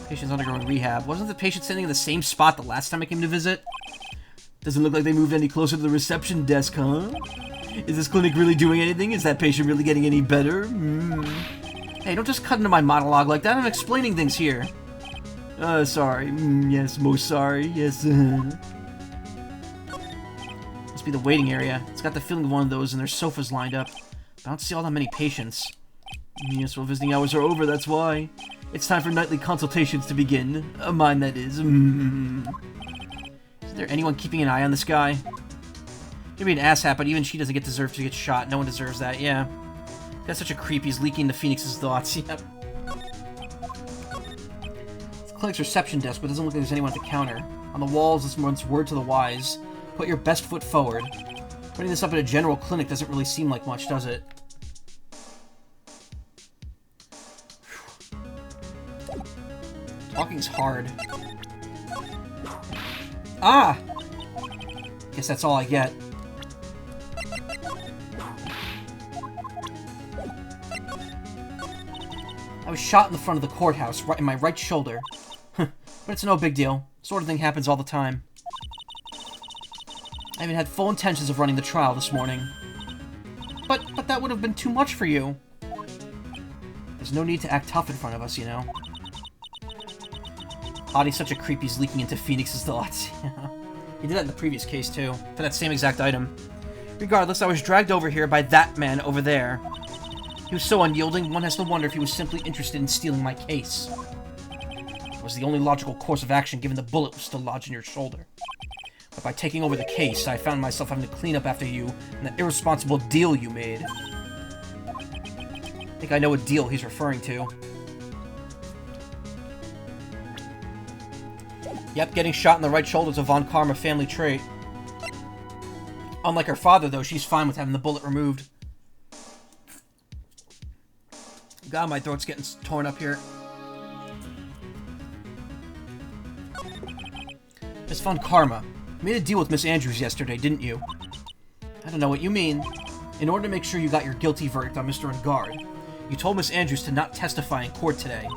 Patient's undergoing rehab. Wasn't the patient sitting in the same spot the last time I came to visit? Doesn't look like they moved any closer to the reception desk, huh? Is this clinic really doing anything? Is that patient really getting any better? Hey, don't just cut into my monologue like that. I'm explaining things here. Sorry. Yes, most sorry. Yes. Must be the waiting area. It's got the feeling of one of those, and there's sofas lined up. But I don't see all that many patients. Yes, well, visiting hours are over, that's why. It's time for nightly consultations to begin. Mine, that is. Is there anyone keeping an eye on this guy? Maybe an asshat, but even she doesn't deserve to get shot. No one deserves that, yeah. That's such a creep. He's leaking the Phoenix's thoughts. Yep. It's the clinic's reception desk, but it doesn't look like there's anyone at the counter. On the walls, this one's word to the wise. Put your best foot forward. Putting this up at a general clinic doesn't really seem like much, does it? Talking's hard. Ah! Guess that's all I get. I was shot in the front of the courthouse, right in my right shoulder. But it's no big deal. Sort of thing happens all the time. I even had full intentions of running the trial this morning. But that would have been too much for you. There's no need to act tough in front of us, you know. Hottie's such a creep, he's leaking into Phoenix's thoughts. He did that in the previous case, too. For that same exact item. Regardless, I was dragged over here by that man over there. He was so unyielding, one has to wonder if he was simply interested in stealing my case. It was the only logical course of action given the bullet was still lodged in your shoulder. But by taking over the case, I found myself having to clean up after you and that irresponsible deal you made. I think I know what deal he's referring to. Yep, getting shot in the right shoulder is a Von Karma family trait. Unlike her father, though, she's fine with having the bullet removed. God, my throat's getting torn up here. Miss Von Karma, you made a deal with Miss Andrews yesterday, didn't you? I don't know what you mean. In order to make sure you got your guilty verdict on Mr. Ungard, you told Miss Andrews to not testify in court today.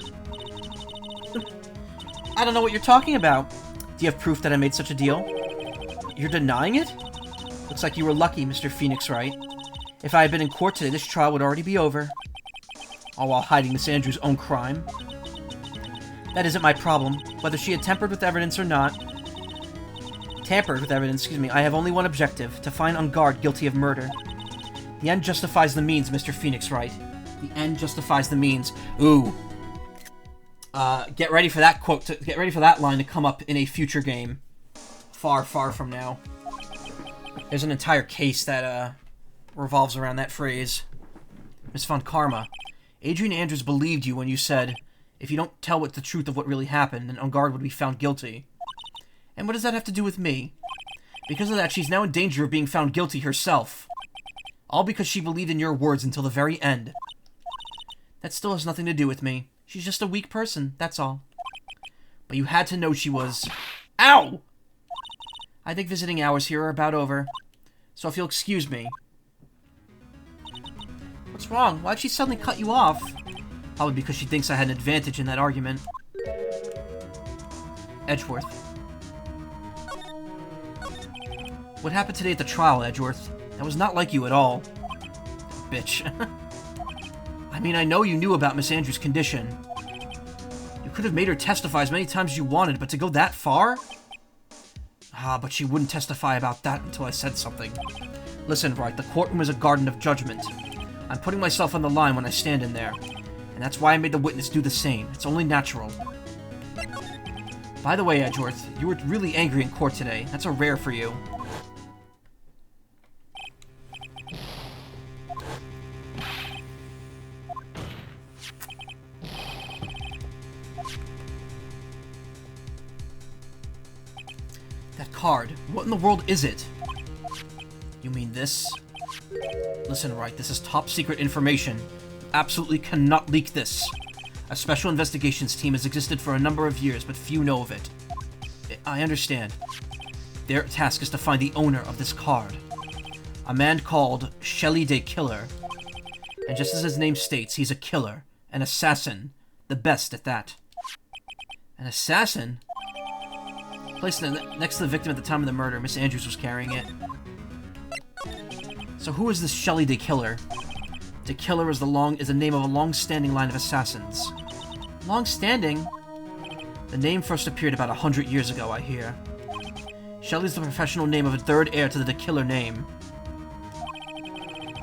I don't know what you're talking about. Do you have proof that I made such a deal? You're denying it? Looks like you were lucky, Mr. Phoenix Wright. If I had been in court today, this trial would already be over. All while hiding Miss Andrews' own crime. That isn't my problem, whether she had tampered with evidence or not. I have only one objective, to find Ungard guilty of murder. The end justifies the means, Mr. Phoenix Wright. The end justifies the means. Ooh. Get ready for that quote, get ready for that line to come up in a future game. Far, far from now. There's an entire case that, revolves around that phrase. Miss Von Karma, Adrian Andrews believed you when you said, if you don't tell what the truth of what really happened, then Ungard would be found guilty. And what does that have to do with me? Because of that, she's now in danger of being found guilty herself. All because she believed in your words until the very end. That still has nothing to do with me. She's just a weak person, that's all. But you had to know she was... Ow! I think visiting hours here are about over. So if you'll excuse me. What's wrong? Why'd she suddenly cut you off? Probably because she thinks I had an advantage in that argument. Edgeworth. What happened today at the trial, Edgeworth? That was not like you at all. Bitch. I mean, I know you knew about Miss Andrews' condition. You could have made her testify as many times as you wanted, but to go that far? Ah, but she wouldn't testify about that until I said something. Listen, Wright, the courtroom is a garden of judgment. I'm putting myself on the line when I stand in there. And that's why I made the witness do the same. It's only natural. By the way, Edgeworth, you were really angry in court today. That's a rare for you. That card. What in the world is it? You mean this? Listen, Wright, this is top secret information. You absolutely cannot leak this. A special investigations team has existed for a number of years, but few know of it. I understand. Their task is to find the owner of this card. A man called Shelley the Killer. And just as his name states, he's a killer. An assassin. The best at that. An assassin? Placed next to the victim at the time of the murder, Miss Andrews was carrying it. So who is this Shelley the Killer? The Killer is the name of a long-standing line of assassins. Long-standing? The name first appeared about 100 years ago, I hear. Shelley's the professional name of a third heir to the Killer name.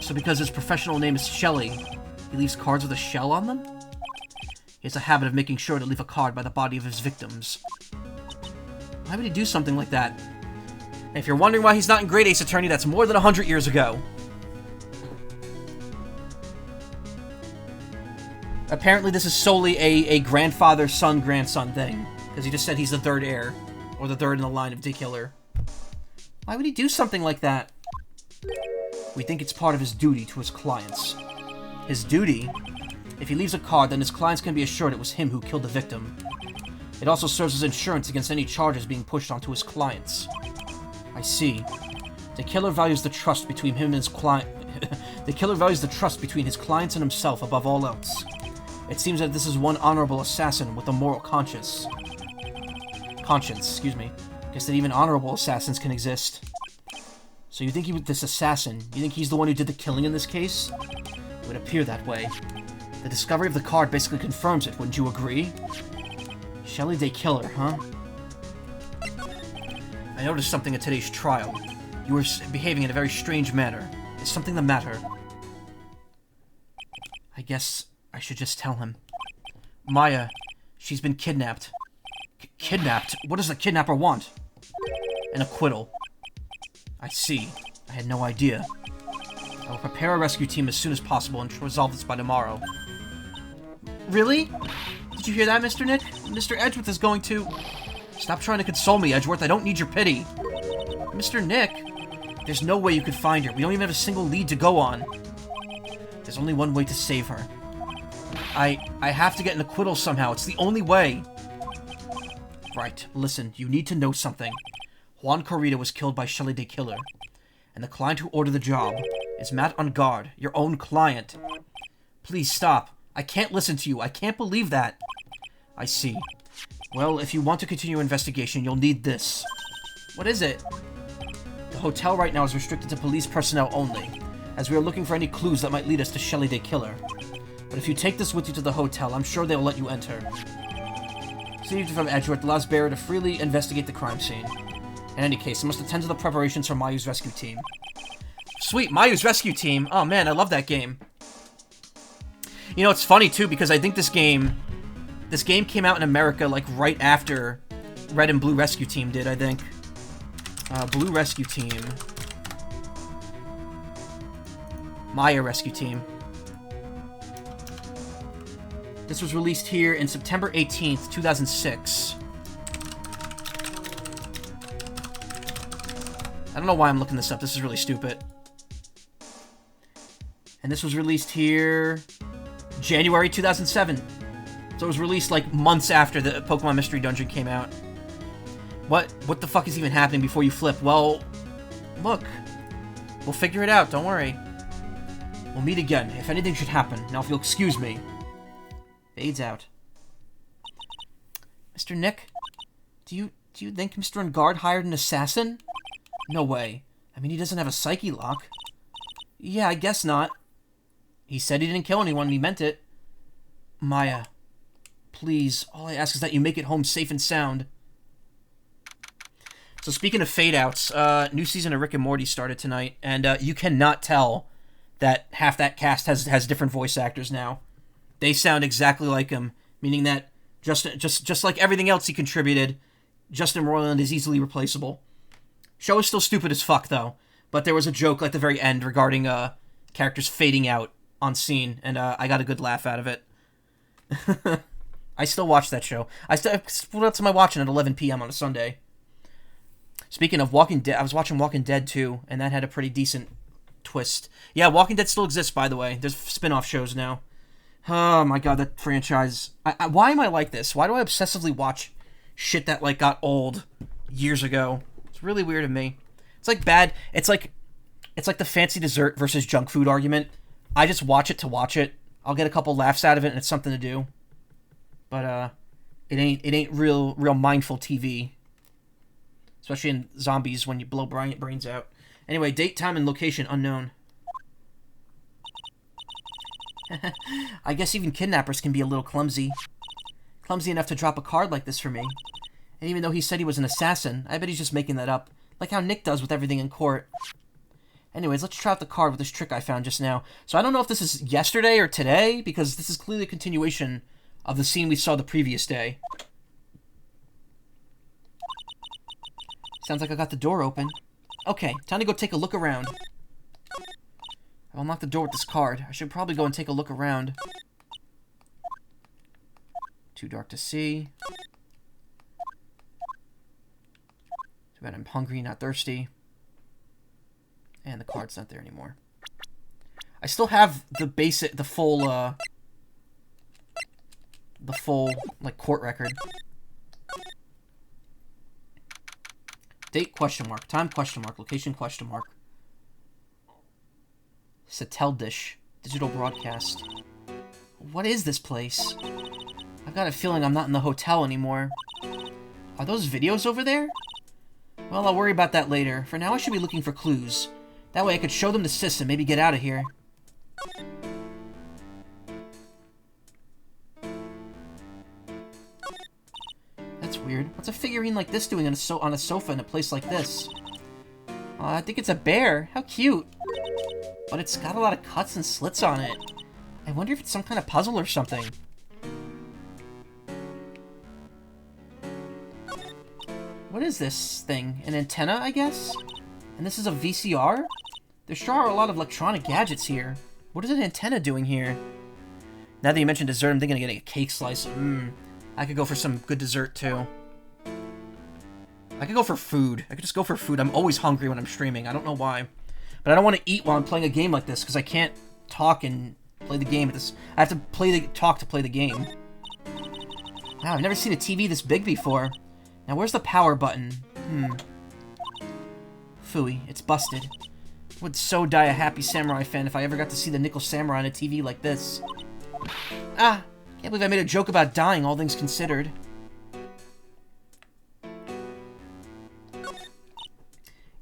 So because his professional name is Shelley, he leaves cards with a shell on them? He has a habit of making sure to leave a card by the body of his victims. Why would he do something like that? And if you're wondering why he's not in Great Ace Attorney, that's more than 100 years ago. Apparently this is solely a grandfather-son-grandson thing. Because he just said he's the third heir. Or the third in the line of the killer. Why would he do something like that? We think it's part of his duty to his clients. His duty? If he leaves a card, then his clients can be assured it was him who killed the victim. It also serves as insurance against any charges being pushed onto his clients. I see. The killer values the trust between him and his client. The killer values the trust between his clients and himself above all else. It seems that this is one honorable assassin with a moral conscience. Excuse me. Guess that even honorable assassins can exist. So you think this assassin, you think he's the one who did the killing in this case? It would appear that way. The discovery of the card basically confirms it, wouldn't you agree? Shelley Day Killer, huh? I noticed something at today's trial. You were behaving in a very strange manner. Is something the matter? I guess I should just tell him. Maya, she's been kidnapped. Kidnapped? What does the kidnapper want? An acquittal. I see. I had no idea. I will prepare a rescue team as soon as possible and resolve this by tomorrow. Really? Did you hear that, Mr. Nick? Mr. Edgeworth is going to... Stop trying to console me, Edgeworth. I don't need your pity. Mr. Nick? There's no way you could find her. We don't even have a single lead to go on. There's only one way to save her. I have to get an acquittal somehow. It's the only way. Right. Listen, you need to know something. Juan Corrida was killed by Shelley Day Killer. And the client who ordered the job is Matt Ungard, your own client. Please stop. I can't listen to you. I can't believe that. I see. Well, if you want to continue your investigation, you'll need this. What is it? The hotel right now is restricted to police personnel only, as we are looking for any clues that might lead us to Shelley Day Killer. But if you take this with you to the hotel, I'm sure they'll let you enter. Received from Edgeworth allows bearer to freely investigate the crime scene. In any case, I must attend to the preparations for Mayu's rescue team. Sweet, Mayu's rescue team. Oh man, I love that game. You know, it's funny too, because I think this game came out in America like right after Red and Blue Rescue Team did, I think. Blue Rescue Team. Maya Rescue Team. This was released here in September 18th, 2006. I don't know why I'm looking this up. This is really stupid. And this was released here January 2007. So it was released like months after the Pokemon Mystery Dungeon came out. What the fuck is even happening before you flip? Well, look. We'll figure it out, don't worry. We'll meet again, if anything should happen. Now, if you'll excuse me. Fades out. Mr. Nick? Do you think Mr. Ungard hired an assassin? No way. I mean, he doesn't have a psyche lock. Yeah, I guess not. He said he didn't kill anyone, and he meant it. Maya, please, all I ask is that you make it home safe and sound. So speaking of fade-outs, new season of Rick and Morty started tonight, and you cannot tell that half that cast has different voice actors now. They sound exactly like him, meaning that just like everything else he contributed, Justin Roiland is easily replaceable. Show is still stupid as fuck, though, but there was a joke at the very end regarding characters fading out on scene, and I got a good laugh out of it. I still watch that show. I pulled out to my watching at 11 p.m. on a Sunday. Speaking of Walking Dead, I was watching Walking Dead too, and that had a pretty decent twist. Yeah, Walking Dead still exists, by the way. There's spin-off shows now. Oh my god, that franchise. Why am I like this? Why do I obsessively watch shit that like got old years ago? It's really weird to me. It's like bad. It's like the fancy dessert versus junk food argument. I just watch it to watch it. I'll get a couple laughs out of it, and it's something to do. But it ain't real mindful TV. Especially in zombies when you blow brains out. Anyway, date, time, and location unknown. I guess even kidnappers can be a little clumsy. Clumsy enough to drop a card like this for me. And even though he said he was an assassin, I bet he's just making that up. Like how Nick does with everything in court. Anyways, let's try out the card with this trick I found just now. So I don't know if this is yesterday or today, because this is clearly a continuation of the scene we saw the previous day. Sounds like I got the door open. Okay, time to go take a look around. I'll unlock the door with this card. I should probably go and take a look around. Too dark to see. Too bad I'm hungry, not thirsty. And the card's not there anymore. I still have the full, like, court record. Date, question mark. Time, question mark. Location, question mark. Satel dish. Digital broadcast. What is this place? I've got a feeling I'm not in the hotel anymore. Are those videos over there? Well, I'll worry about that later. For now, I should be looking for clues. That way I could show them to Sis and maybe get out of here. That's weird. What's a figurine like this doing on a sofa in a place like this? I think it's a bear. How cute. But it's got a lot of cuts and slits on it. I wonder if it's some kind of puzzle or something. What is this thing? An antenna, I guess? And this is a VCR? There sure are a lot of electronic gadgets here. What is an antenna doing here? Now that you mentioned dessert, I'm thinking of getting a cake slice. I could go for some good dessert, too. I could go for food. I could just go for food. I'm always hungry when I'm streaming. I don't know why. But I don't want to eat while I'm playing a game like this, because I can't talk and play the game. I have to talk to play the game. Wow, I've never seen a TV this big before. Now, where's the power button? Phooey, it's busted. Would so die a happy samurai fan if I ever got to see the Nickel Samurai on a TV like this. Ah! Can't believe I made a joke about dying, all things considered.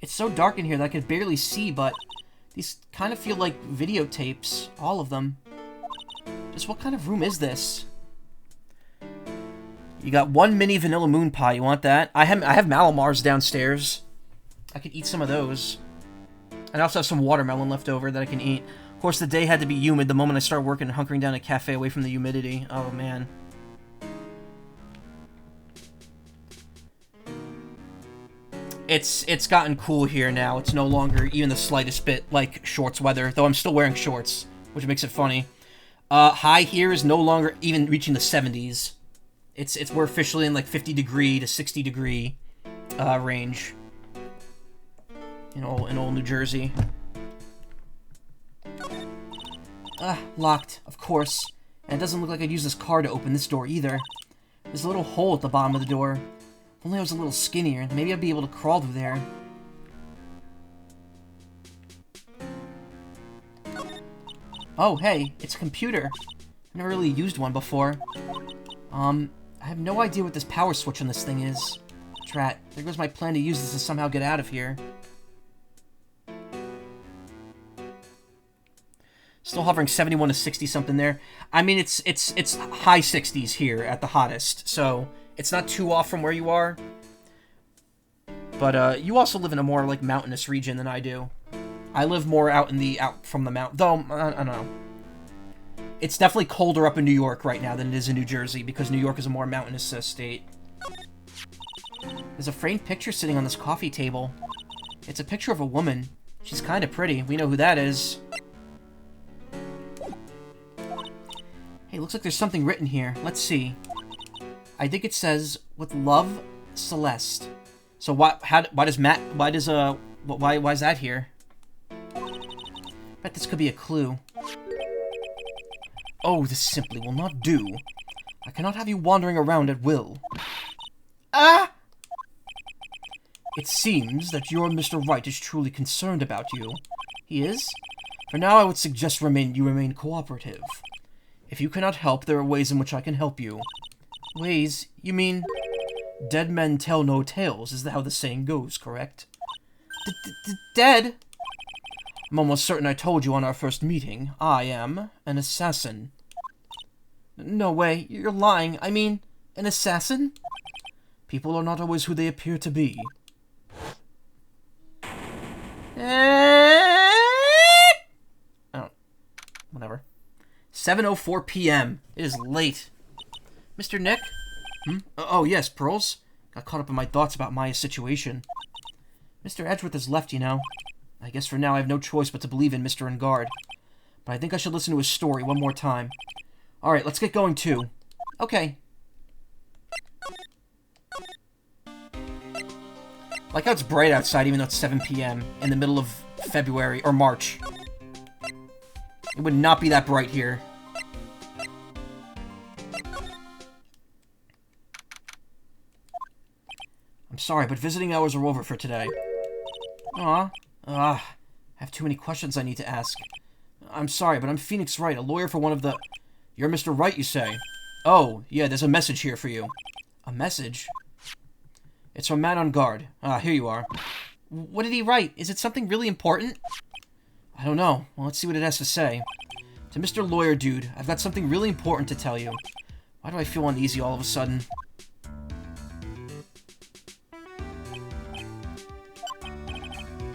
It's so dark in here that I could barely see, but these kind of feel like videotapes. All of them. Just what kind of room is this? You got one mini vanilla moon pie. You want that? I have Malamars downstairs. I could eat some of those. And I also have some watermelon left over that I can eat. Of course, the day had to be humid the moment I started working and hunkering down a cafe away from the humidity. Oh, man. It's gotten cool here now. It's no longer even the slightest bit like shorts weather, though I'm still wearing shorts, which makes it funny. High here is no longer even reaching the 70s. We're officially in like 50 degree to 60 degree range. In old New Jersey. Locked, of course. And it doesn't look like I'd use this car to open this door either. There's a little hole at the bottom of the door. If only I was a little skinnier, maybe I'd be able to crawl through there. Oh, hey, it's a computer. I've never really used one before. I have no idea what this power switch on this thing is. Drat, there goes my plan to use this to somehow get out of here. Still hovering 71 to 60 something there. I mean, it's high 60s here at the hottest, so it's not too off from where you are. But you also live in a more like mountainous region than I do. I live more out from the mountain. Though I don't know. It's definitely colder up in New York right now than it is in New Jersey because New York is a more mountainous state. There's a framed picture sitting on this coffee table. It's a picture of a woman. She's kind of pretty. We know who that is. Hey, looks like there's something written here. Let's see. I think it says, "With love, Celeste." So why is that here? Bet this could be a clue. Oh, this simply will not do. I cannot have you wandering around at will. Ah! It seems that your Mr. Wright is truly concerned about you. He is? For now, I would suggest you remain cooperative. If you cannot help, there are ways in which I can help you. Ways? You mean... Dead men tell no tales, is that how the saying goes, correct? Dead? I'm almost certain I told you on our first meeting. I am an assassin. No way, you're lying. I mean, an assassin? People are not always who they appear to be. Oh, whatever. 7:04 p.m. It is late. Mr. Nick? Oh, yes, Pearls? Got caught up in my thoughts about Maya's situation. Mr. Edgeworth has left, you know. I guess for now I have no choice but to believe in Mr. Engard. But I think I should listen to his story one more time. Alright, let's get going too. Okay. like how it's bright outside even though it's 7 p.m. in the middle of February or March. It would not be that bright here. I'm sorry, but visiting hours are over for today. I have too many questions I need to ask. I'm sorry, but I'm Phoenix Wright, a lawyer for one of the... You're Mr. Wright, you say? Oh, yeah, there's a message here for you. A message? It's from Man on Guard. Here you are. What did he write? Is it something really important? I don't know. Well, let's see what it has to say. To Mr. Lawyer Dude, I've got something really important to tell you. Why do I feel uneasy all of a sudden?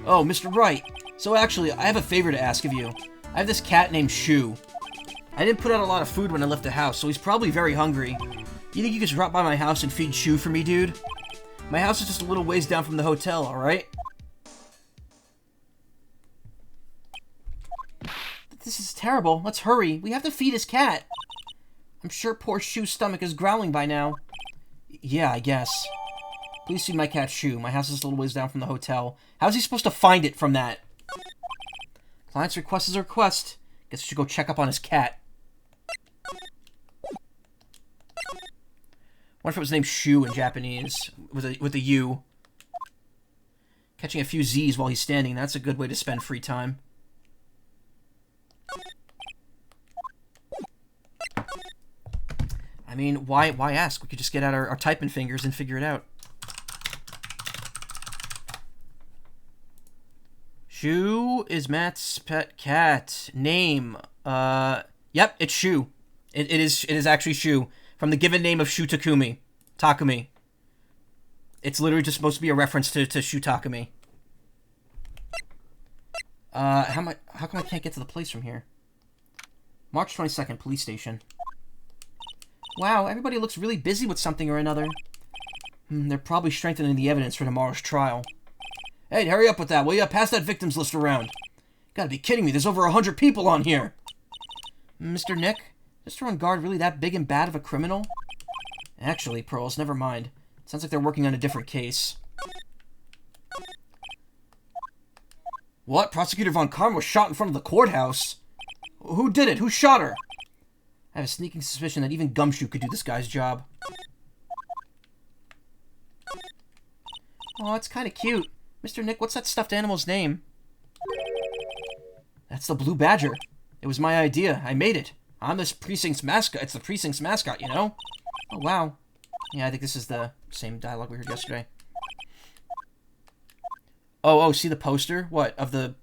Oh, Mr. Wright. So actually, I have a favor to ask of you. I have this cat named Shu. I didn't put out a lot of food when I left the house, so he's probably very hungry. You think you could drop by my house and feed Shu for me, dude? My house is just a little ways down from the hotel, alright? This is terrible. Let's hurry. We have to feed his cat. I'm sure poor Shu's stomach is growling by now. Yeah, I guess. Please feed my cat Shu. My house is a little ways down from the hotel. How's he supposed to find it from that? Client's request is a request. Guess we should go check up on his cat. What if it was named Shu in Japanese? With a U. Catching a few Z's while he's standing. That's a good way to spend free time. I mean, why ask? We could just get out our typing fingers and figure it out. Shu is Matt's pet cat. Name. Yep, it's Shu. It is actually Shu. From the given name of Shu Takumi. It's literally just supposed to be a reference to Shu Takumi. How come I can't get to the place from here? March 22nd, police station. Wow, everybody looks really busy with something or another. They're probably strengthening the evidence for tomorrow's trial. Hey, hurry up with that, will ya? Pass that victims list around. Gotta be kidding me, there's over 100 people on here. Mr. Nick? Mr. On Guard really that big and bad of a criminal? Actually, Pearls, never mind. Sounds like they're working on a different case. What? Prosecutor Von Karm was shot in front of the courthouse? Who did it? Who shot her? I have a sneaking suspicion that even Gumshoe could do this guy's job. Oh, it's kind of cute. Mr. Nick, what's that stuffed animal's name? That's the Blue Badger. It was my idea. I made it. I'm this precinct's mascot. It's the precinct's mascot, you know? Oh, wow. Yeah, I think this is the same dialogue we heard yesterday. Oh, see the poster? What, of the...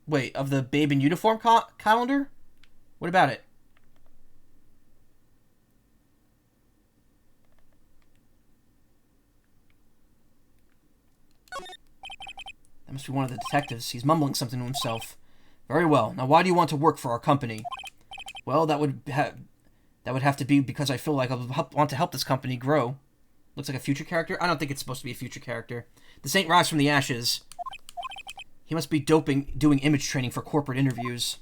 Wait, of the Babe in Uniform calendar? What about it? That must be one of the detectives. He's mumbling something to himself. Very well. Now, why do you want to work for our company? Well, that would have to be because I feel like I want to help this company grow. Looks like a future character? I don't think it's supposed to be a future character. This ain't Rise from the Ashes. He must be doing image training for corporate interviews.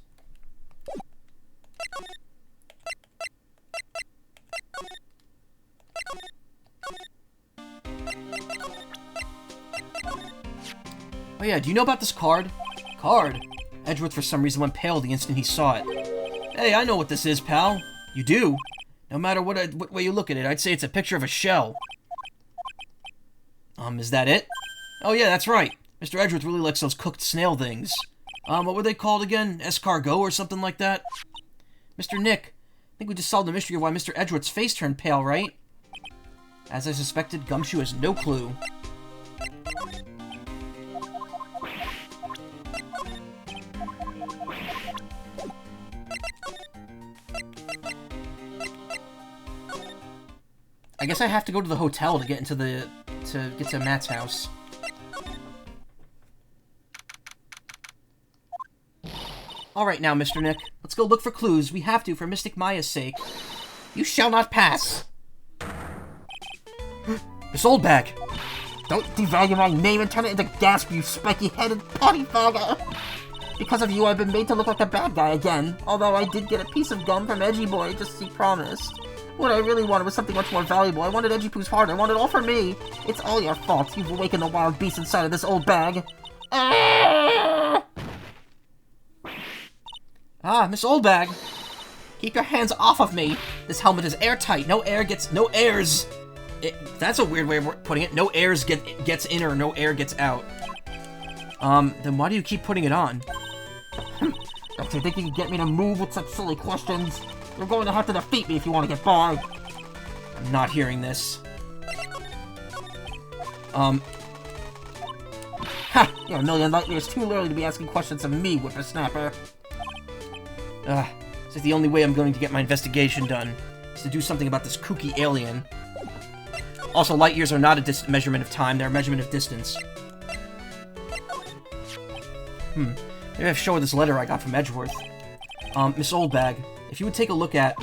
Oh yeah, do you know about this card? Card? Edgeworth for some reason went pale the instant he saw it. Hey, I know what this is, pal. You do? No matter what way you look at it, I'd say it's a picture of a shell. Is that it? Oh yeah, that's right. Mr. Edgeworth really likes those cooked snail things. What were they called again? Escargot or something like that? Mr. Nick, I think we just solved the mystery of why Mr. Edgeworth's face turned pale, right? As I suspected, Gumshoe has no clue. I guess I have to go to the hotel to get to Matt's house. Alright now, Mr. Nick. Let's go look for clues. We have to, for Mystic Maya's sake. You shall not pass! This old bag! Don't devalue my name and turn it into gasp, you spiky-headed potty-fogger! Because of you, I've been made to look like a bad guy again. Although I did get a piece of gum from Edgy Boy, just as he promised. What I really wanted was something much more valuable. I wanted Edgy Poo's heart. I wanted it all for me. It's all your fault. You've awakened the wild beast inside of this old bag. Ah, Miss Oldbag. Keep your hands off of me. This helmet is airtight. No airs. That's a weird way of putting it. No airs gets in or no air gets out. Then why do you keep putting it on? Don't you think you can get me to move with such silly questions? You're going to have to defeat me if you want to get by. I'm not hearing this. Ha! You're a million light years too early to be asking questions of me, whippersnapper. This is the only way I'm going to get my investigation done, is to do something about this kooky alien. Also, light years are not a measurement of time, they're a measurement of distance. Maybe I have to show her this letter I got from Edgeworth. Miss Oldbag, if you would take a look at...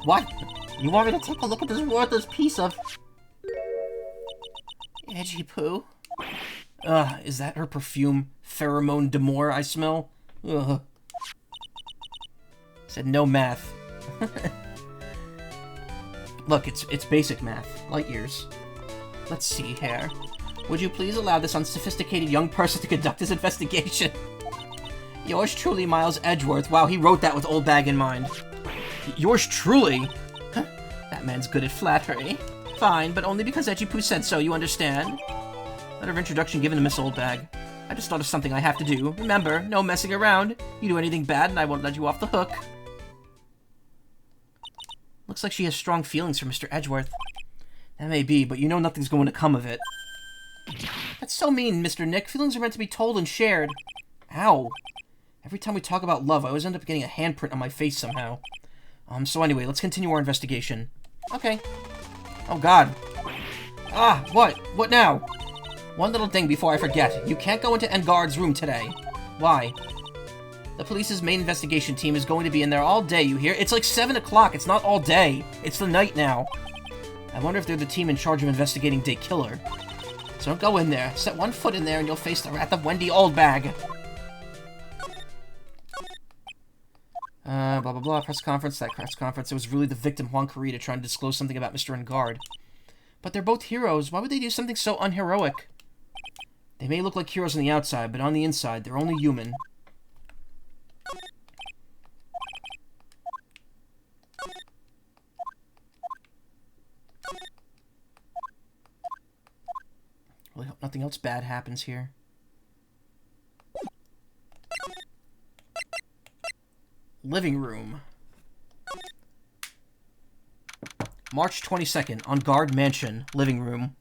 What? You want me to take a look at this worthless piece of... Edgy Poo? Is that her perfume? Pheromone d'Amour I smell? Ugh. Said no math. Look, it's basic math. Light years. Let's see here. Would you please allow this unsophisticated young person to conduct his investigation? Yours truly, Miles Edgeworth. Wow, he wrote that with Oldbag in mind. Yours truly? Huh, that man's good at flattery. Fine, but only because Edgy Poo said so, you understand? Letter of introduction given to Miss Oldbag. I just thought of something I have to do. Remember, no messing around. You do anything bad and I won't let you off the hook. Looks like she has strong feelings for Mr. Edgeworth. That may be, but you know nothing's going to come of it. That's so mean, Mr. Nick. Feelings are meant to be told and shared. Ow. Every time we talk about love, I always end up getting a handprint on my face somehow. So anyway, let's continue our investigation. Okay. Oh god. Ah, what? What now? One little thing before I forget. You can't go into Engard's room today. Why? The police's main investigation team is going to be in there all day, you hear? It's like 7 o'clock. It's not all day. It's the night now. I wonder if they're the team in charge of investigating Day Killer. So don't go in there. Set one foot in there and you'll face the wrath of Wendy Oldbag. Blah blah blah, press conference, that press conference. It was really the victim Juan Carita trying to disclose something about Mr. Engard. But they're both heroes. Why would they do something so unheroic? They may look like heroes on the outside, but on the inside, they're only human. Really hope nothing else bad happens here. Living room. March 22nd, on Guard Mansion, living room.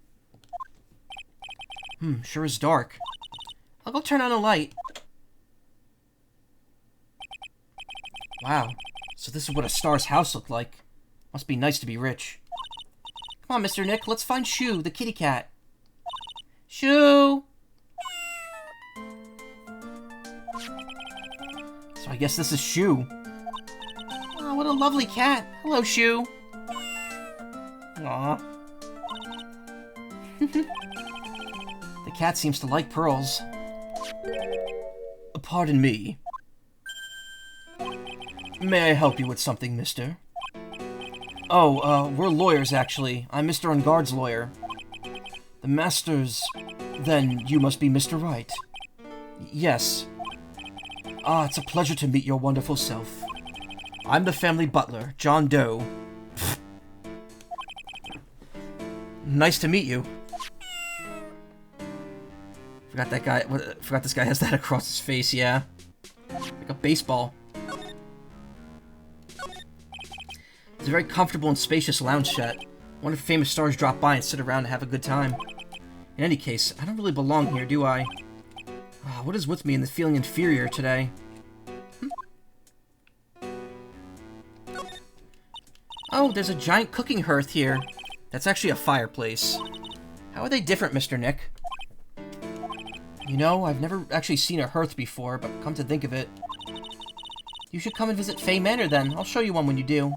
Sure is dark. I'll go turn on a light. Wow, so this is what a star's house looked like. Must be nice to be rich. Come on, Mr. Nick, let's find Shoo, the kitty cat. Shoo! So I guess this is Shoo. Oh, what a lovely cat. Hello, Shoo. Aww. The cat seems to like pearls. Pardon me. May I help you with something, mister? Oh, we're lawyers, actually. I'm Mr. Engard's lawyer. The master's... Then you must be Mr. Wright. Yes. Ah, it's a pleasure to meet your wonderful self. I'm the family butler, John Doe. Nice to meet you. Forgot that guy. Forgot this guy has that across his face. Yeah, like a baseball. It's a very comfortable and spacious lounge set. Wonder if famous stars drop by and sit around and have a good time. In any case, I don't really belong here, do I? What is with me and the feeling inferior today? Oh, there's a giant cooking hearth here. That's actually a fireplace. How are they different, Mr. Nick? You know, I've never actually seen a hearth before, but come to think of it... You should come and visit Fay Manor then. I'll show you one when you do.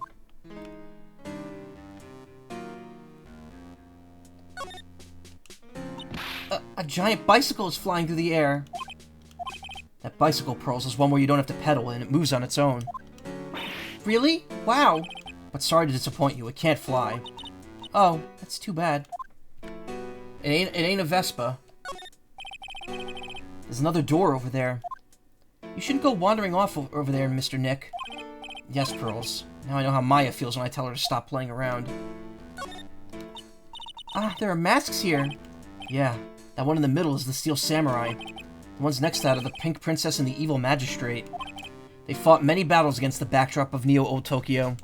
A giant bicycle is flying through the air. That bicycle, Pearls, is one where you don't have to pedal and it moves on its own. Really? Wow. but sorry to disappoint you. It can't fly. Oh, that's too bad. It ain't a Vespa. There's another door over there. You shouldn't go wandering off over there, Mr. Nick. Yes, Pearls. Now I know how Maya feels when I tell her to stop playing around. Ah, there are masks here. Yeah, that one in the middle is the Steel Samurai. The ones next to that are the Pink Princess and the Evil Magistrate. They fought many battles against the backdrop of Neo-Old Tokyo.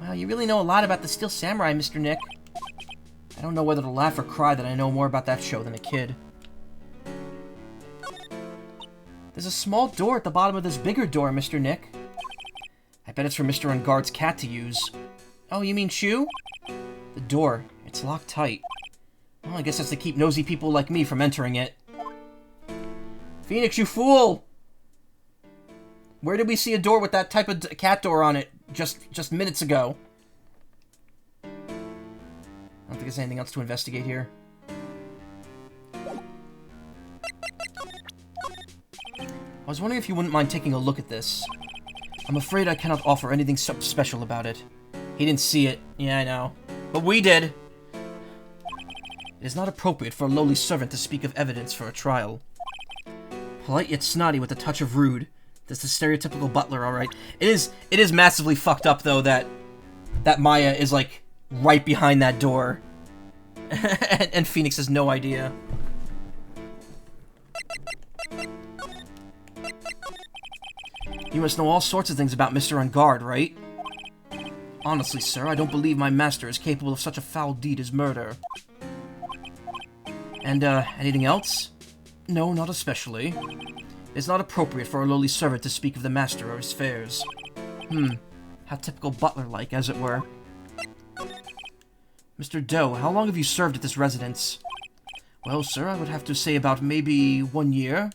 Wow, you really know a lot about the Steel Samurai, Mr. Nick. I don't know whether to laugh or cry that I know more about that show than a kid. There's a small door at the bottom of this bigger door, Mr. Nick. I bet it's for Mr. Unguard's cat to use. Oh, you mean Shu? The door. It's locked tight. Well, I guess that's to keep nosy people like me from entering it. Phoenix, you fool! Where did we see a door with that type of cat door on it just minutes ago? I don't think there's anything else to investigate here. I was wondering if you wouldn't mind taking a look at this. I'm afraid I cannot offer anything special about it. He didn't see it. Yeah, I know. But we did! It is not appropriate for a lowly servant to speak of evidence for a trial. Polite yet snotty with a touch of rude. That's the stereotypical butler, alright. It is massively fucked up, though, that Maya is, like, right behind that door. and Phoenix has no idea. You must know all sorts of things about Mr. Unguard, right? Honestly, sir, I don't believe my master is capable of such a foul deed as murder. And, anything else? No, not especially. It's not appropriate for a lowly servant to speak of the master or his affairs. How typical butler-like, as it were. Mr. Doe, how long have you served at this residence? Well, sir, I would have to say about maybe 1 year.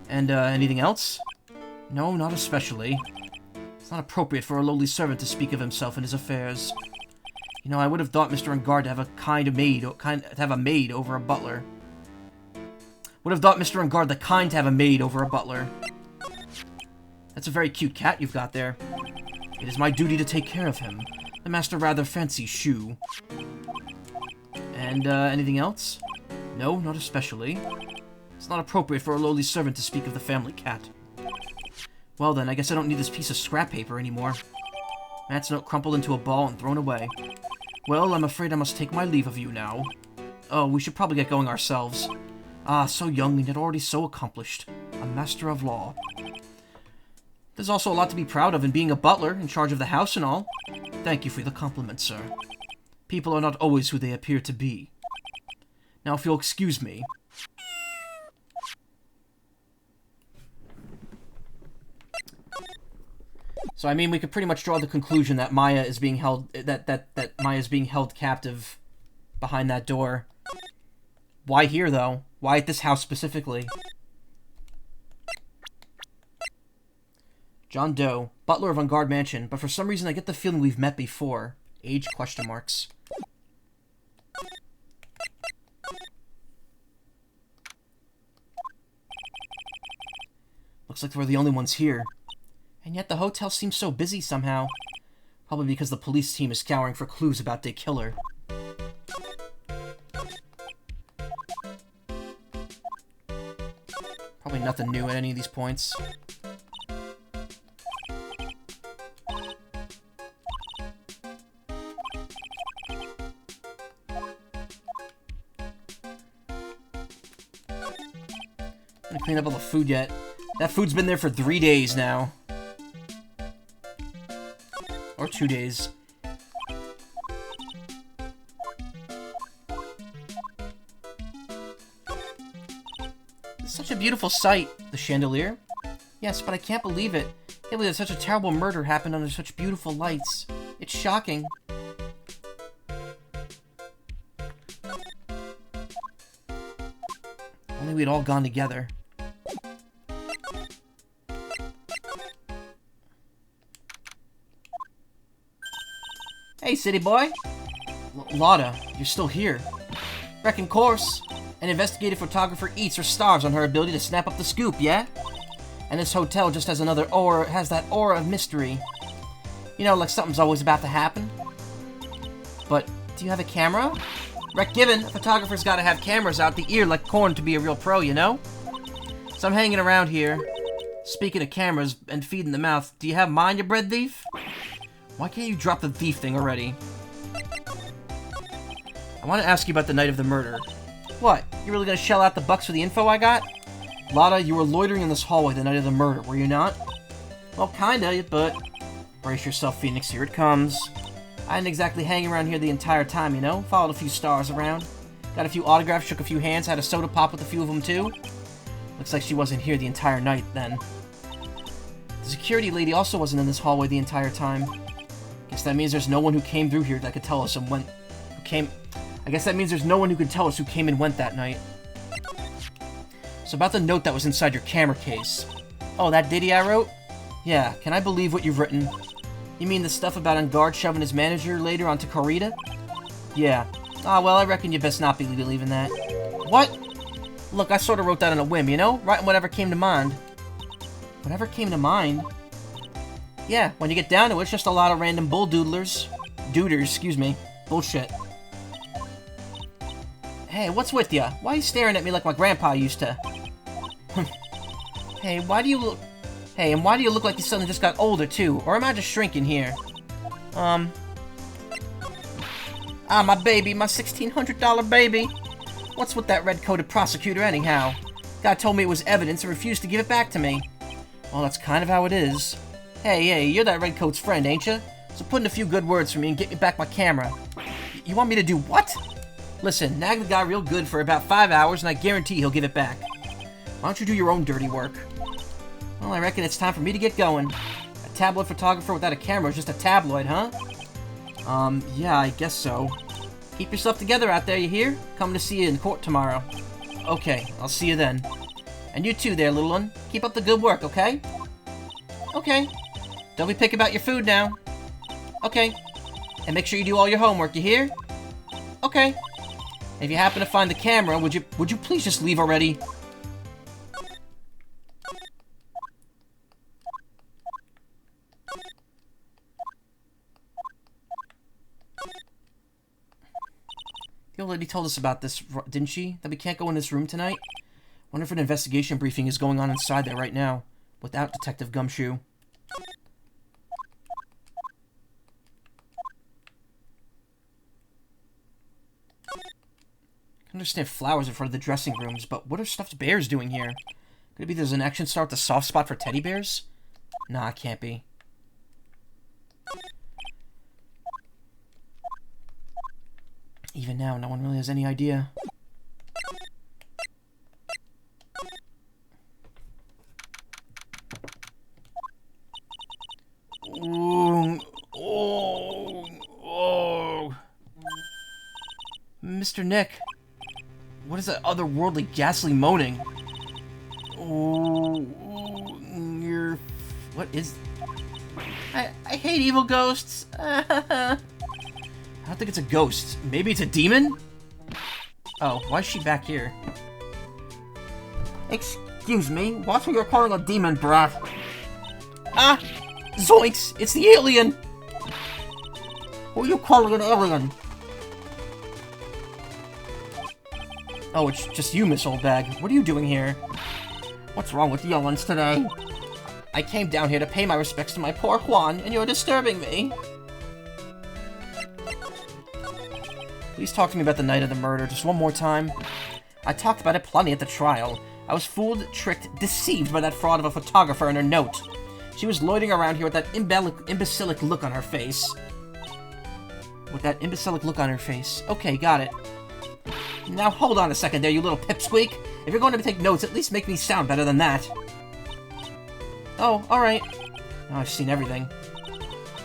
And, anything else? No, not especially. It's not appropriate for a lowly servant to speak of himself and his affairs. You know, I would have thought Mr. Unguard to have a maid over a butler. Would have thought Mr. Unguard the kind to have a maid over a butler. That's a very cute cat you've got there. It is my duty to take care of him. The master rather fancies Shu. And, anything else? No, not especially. It's not appropriate for a lowly servant to speak of the family cat. Well then, I guess I don't need this piece of scrap paper anymore. Matt's note crumpled into a ball and thrown away. Well, I'm afraid I must take my leave of you now. Oh, we should probably get going ourselves. Ah, so young and yet already so accomplished. A master of law. There's also a lot to be proud of in being a butler, in charge of the house and all. Thank you for the compliment, sir. People are not always who they appear to be. Now, if you'll excuse me... So, I mean, we could pretty much draw the conclusion that Maya is being held... That Maya is being held captive behind that door. Why here, though? Why at this house specifically? John Doe, butler of Unguard Mansion, but for some reason I get the feeling we've met before. Age question marks. Looks like we're the only ones here. And yet the hotel seems so busy somehow. Probably because the police team is scouring for clues about the killer. Probably nothing new at any of these points. I'm gonna clean up all the food yet. That food's been there for 3 days now. Or 2 days. It's such a beautiful sight, the chandelier. Yes, but I can't believe it. I can't believe that such a terrible murder happened under such beautiful lights. It's shocking. Only we'd all gone together. Hey, city boy. Lotta, you're still here. Reckon course. An investigative photographer eats or starves on her ability to snap up the scoop, yeah? And this hotel just has that aura of mystery. You know, like something's always about to happen. But, do you have a camera? Rec given, a photographer's gotta have cameras out the ear like corn to be a real pro, you know? So I'm hanging around here. Speaking of cameras and feeding the mouth, do you have mine, you bread thief? Why can't you drop the thief thing already? I want to ask you about the night of the murder. What? You really gonna shell out the bucks for the info I got? Lotta, you were loitering in this hallway the night of the murder, were you not? Well, kinda, but... Brace yourself, Phoenix, here it comes. I didn't exactly hang around here the entire time, you know? Followed a few stars around. Got a few autographs, shook a few hands, had a soda pop with a few of them, too. Looks like she wasn't here the entire night, then. The security lady also wasn't in this hallway the entire time. Guess that means there's no one who came through here that could tell us and went... I guess that means there's no one who can tell us who came and went that night. So about the note that was inside your camera case. Oh, that ditty I wrote? Yeah, can I believe what you've written? You mean the stuff about On Guard shoving his manager later onto Corita? Yeah. Ah, well, I reckon you best not be believing that. What? Look, I sort of wrote that on a whim, you know? Writing whatever came to mind. Whatever came to mind? Yeah, when you get down to it, it's just a lot of random bulldoodlers. Duders, excuse me. Bullshit. Hey, what's with ya? Why are you staring at me like my grandpa used to? Hey, why do you look... Hey, and why do you look like you suddenly just got older, too? Or am I just shrinking here? Ah, my baby, my $1,600 baby. What's with that red-coated prosecutor, anyhow? Guy told me it was evidence and refused to give it back to me. Well, that's kind of how it is. Hey, you're that redcoat's friend, ain't ya? So put in a few good words for me and get me back my camera. You want me to do what? Listen, nag the guy real good for about 5 hours, and I guarantee he'll give it back. Why don't you do your own dirty work? Well, I reckon it's time for me to get going. A tabloid photographer without a camera is just a tabloid, huh? Yeah, I guess so. Keep yourself together out there, you hear? Coming to see you in court tomorrow. Okay, I'll see you then. And you too there, little one. Keep up the good work, okay? Okay. Don't be picky about your food now. Okay. And make sure you do all your homework, you hear? Okay. If you happen to find the camera, would you please just leave already? The old lady told us about this, didn't she? That we can't go in this room tonight? Wonder if an investigation briefing is going on inside there right now, without Detective Gumshoe. I can understand flowers in front of the dressing rooms, but what are stuffed bears doing here? Could it be there's an action star with a soft spot for teddy bears? Nah, it can't be. Even now, no one really has any idea. Ooh, oh. Mr. Nick, what is that otherworldly, ghastly moaning? Oh, you're... What is... I hate evil ghosts. I don't think it's a ghost. Maybe it's a demon? Oh, why is she back here? Excuse me, what's what you're calling a demon, brat? Ah! Zoinks! It's the alien! Who are you calling an alien? Oh, it's just you, Miss Oldbag. What are you doing here? What's wrong with young'uns today? I came down here to pay my respects to my poor Juan, and you're disturbing me. Please talk to me about the night of the murder, just one more time. I talked about it plenty at the trial. I was fooled, tricked, deceived by that fraud of a photographer and her note. She was loitering around here with that imbecilic look on her face. Okay, got it. Now hold on a second there, you little pipsqueak. If you're going to take notes, at least make me sound better than that. Oh, alright. Now I've seen everything.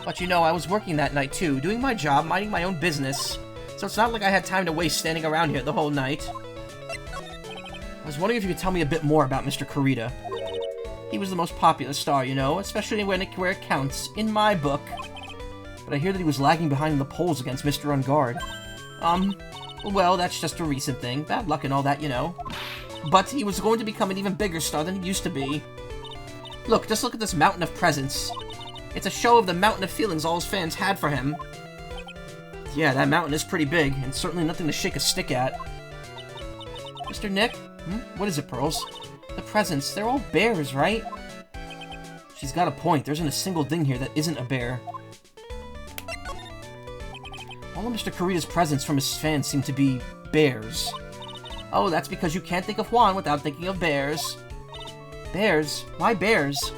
But you know, I was working that night too, doing my job, minding my own business. So it's not like I had time to waste standing around here the whole night. I was wondering if you could tell me a bit more about Mr. Corita. He was the most popular star, you know, especially where it counts, in my book. But I hear that he was lagging behind in the polls against Mr. On Guard. Well, that's just a recent thing. Bad luck and all that, you know. But he was going to become an even bigger star than he used to be. Look, just look at this mountain of presents. It's a show of the mountain of feelings all his fans had for him. Yeah, that mountain is pretty big, and certainly nothing to shake a stick at. Mr. Nick? What is it, Pearls? The presents, they're all bears, right? She's got a point. There isn't a single thing here that isn't a bear. All of Mr. Kurita's presents from his fans seem to be bears. Oh, that's because you can't think of Juan without thinking of bears. Bears? Why bears?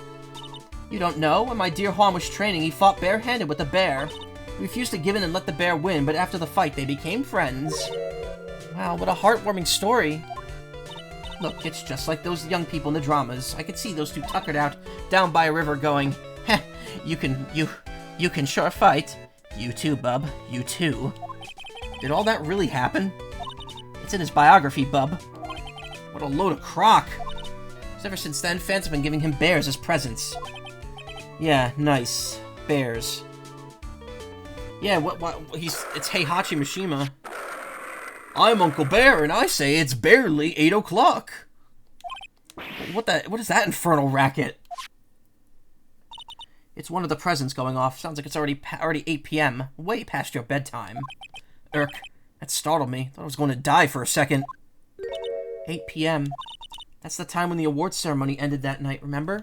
You don't know? When my dear Juan was training, he fought barehanded with a bear. He refused to give in and let the bear win, but after the fight, they became friends. Wow, what a heartwarming story. Look, it's just like those young people in the dramas. I could see those two tuckered out down by a river going, heh, you can sure fight. You too, bub. You too. Did all that really happen? It's in his biography, bub. What a load of crock. So ever since then, fans have been giving him bears as presents. Yeah, nice. Bears. Yeah, it's Heihachi Mishima. I'm Uncle Bear, and I say it's barely 8 o'clock. What is that infernal racket? It's one of the presents going off. Sounds like it's already 8 p.m. Way past your bedtime. Irk, that startled me. Thought I was going to die for a second. 8 p.m. That's the time when the awards ceremony ended that night, remember?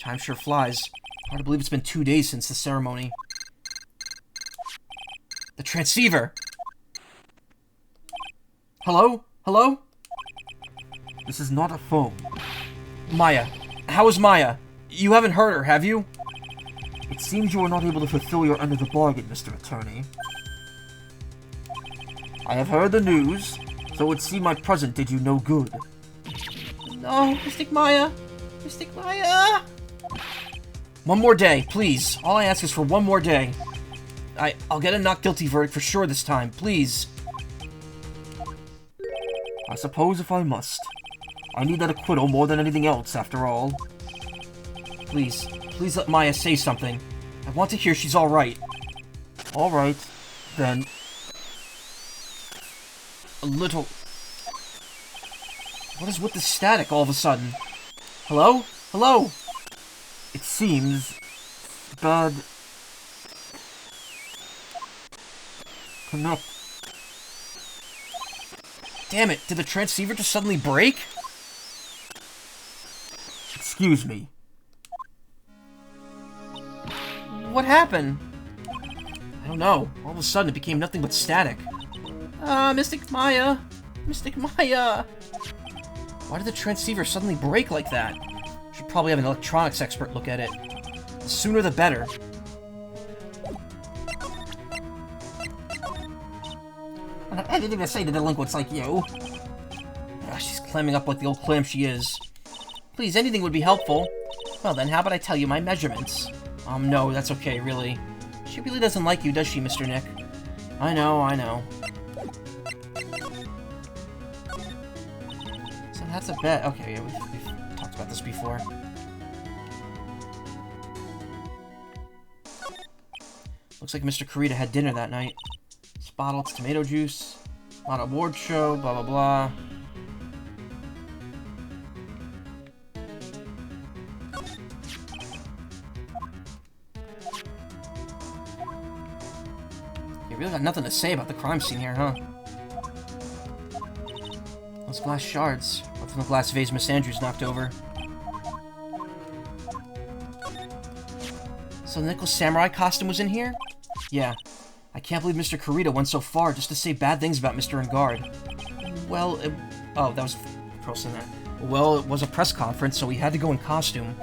Time sure flies. Hard to believe it's been 2 days since the ceremony. The transceiver! Hello? Hello? This is not a phone. Maya. How is Maya? You haven't heard her, have you? It seems you are not able to fulfill your end of the bargain, Mr. Attorney. I have heard the news, so it would seem my present did you no good. No, Mystic Maya! Mystic Maya! One more day, please. All I ask is for one more day. I'll get a not guilty verdict for sure this time, please. I suppose if I must. I need that acquittal more than anything else, after all. Please, please let Maya say something. I want to hear she's alright. Alright, then. A little... What is with the static all of a sudden? Hello? Hello? It seems... bad... connect. Damn it, did the transceiver just suddenly break? Excuse me. What happened? I don't know. All of a sudden it became nothing but static. Mystic Maya! Mystic Maya! Why did the transceiver suddenly break like that? Should probably have an electronics expert look at it. The sooner the better. I don't have anything to say to delinquents like you. She's clamming up like the old clam she is. Please, anything would be helpful. Well then, how about I tell you my measurements? No, that's okay, really. She really doesn't like you, does she, Mr. Nick? I know, I know. So that's a bet. Okay, yeah, we've talked about this before. Looks like Mr. Kurita had dinner that night. This bottle, it's tomato juice. A lot of award show, blah blah blah. You really got nothing to say about the crime scene here, huh? Those glass shards. What from the glass vase Miss Andrews knocked over? So the Nickel Samurai costume was in here? Yeah. I can't believe Mr. Kurita went so far just to say bad things about Mr. Engard. Well, oh, that was Pearl saying that. Well, it was a press conference, so we had to go in costume.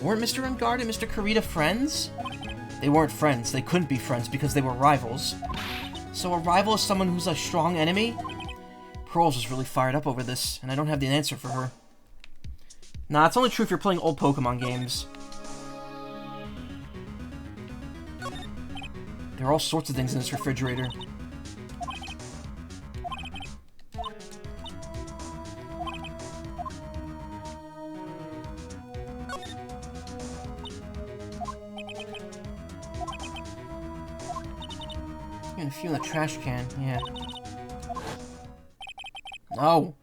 Weren't Mr. Engard and Mr. Kurita friends? They weren't friends. They couldn't be friends because they were rivals. So a rival is someone who's a strong enemy? Pearls is really fired up over this, and I don't have the answer for her. Nah, it's only true if you're playing old Pokemon games. There are all sorts of things in this refrigerator. And a few in the trash can, yeah. No!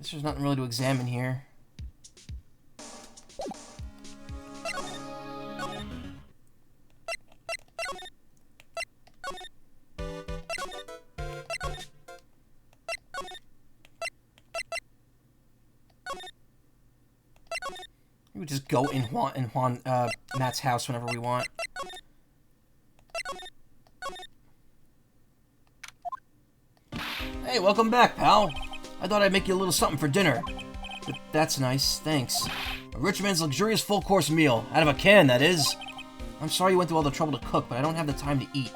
guess there's nothing really to examine here. We would just go in Matt's house whenever we want. Hey, welcome back, pal. I thought I'd make you a little something for dinner. But that's nice, thanks. A rich man's luxurious full-course meal. Out of a can, that is. I'm sorry you went through all the trouble to cook, but I don't have the time to eat.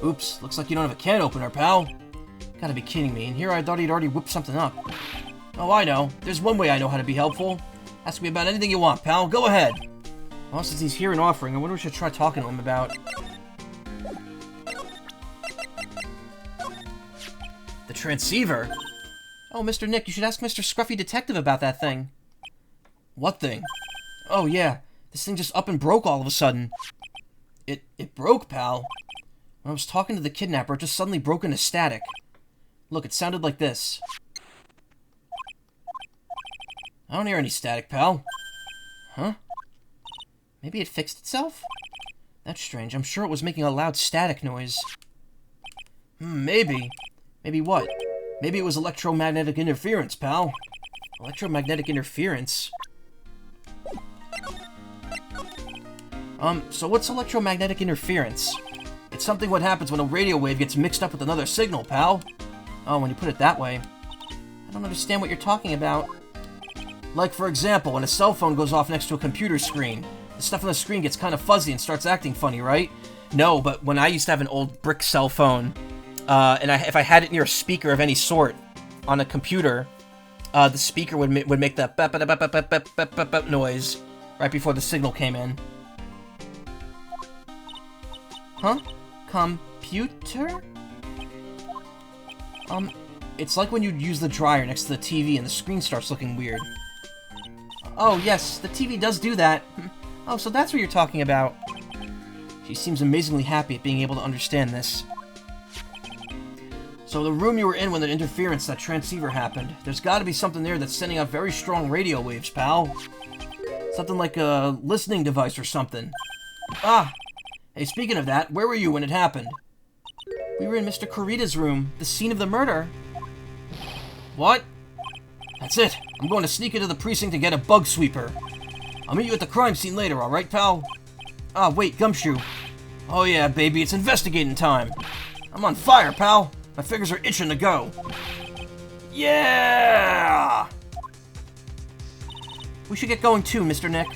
Oops, looks like you don't have a can opener, pal. Gotta be kidding me, and here I thought he'd already whipped something up. Oh, I know. There's one way I know how to be helpful. Ask me about anything you want, pal. Go ahead. Well, since he's here and offering, I wonder if we should try talking to him about... the transceiver? Oh, Mr. Nick, you should ask Mr. Scruffy Detective about that thing. What thing? Oh, yeah. This thing just up and broke all of a sudden. It broke, pal. When I was talking to the kidnapper, it just suddenly broke into static. Look, it sounded like this. I don't hear any static, pal. Huh? Maybe it fixed itself? That's strange. I'm sure it was making a loud static noise. Maybe. Maybe what? Maybe it was electromagnetic interference, pal. Electromagnetic interference? So what's electromagnetic interference? It's something what happens when a radio wave gets mixed up with another signal, pal. Oh, when you put it that way. I don't understand what you're talking about. Like, for example, when a cell phone goes off next to a computer screen, the stuff on the screen gets kind of fuzzy and starts acting funny, right? No, but when I used to have an old brick cell phone, and if I had it near a speaker of any sort on a computer, the speaker would make that bep noise right before the signal came in. Huh? Computer? It's like when you use the dryer next to the TV and the screen starts looking weird. Oh, yes, the TV does do that. Oh, so that's what you're talking about. She seems amazingly happy at being able to understand this. So the room you were in when the interference, that transceiver happened, there's gotta be something there that's sending out very strong radio waves, pal. Something like a listening device or something. Ah! Hey, speaking of that, where were you when it happened? We were in Mr. Kurita's room, the scene of the murder. What? That's it. I'm going to sneak into the precinct and get a bug sweeper. I'll meet you at the crime scene later, alright, pal? Ah, wait, Gumshoe. Oh yeah, baby, it's investigating time. I'm on fire, pal. My fingers are itching to go. Yeah! We should get going too, Mr. Nick.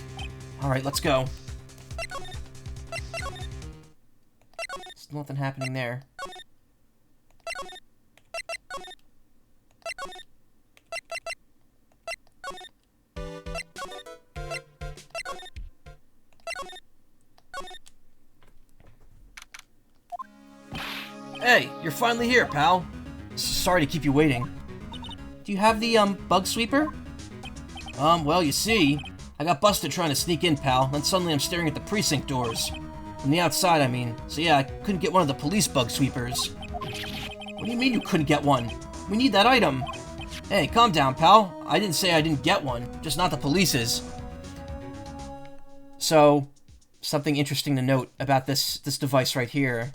Alright, let's go. There's nothing happening there. Hey, you're finally here, pal. Sorry to keep you waiting. Do you have the, bug sweeper? Well, you see, I got busted trying to sneak in, pal, then suddenly I'm staring at the precinct doors. From the outside, I mean. So yeah, I couldn't get one of the police bug sweepers. What do you mean you couldn't get one? We need that item. Hey, calm down, pal. I didn't say I didn't get one, just not the police's. So, something interesting to note about this device right here.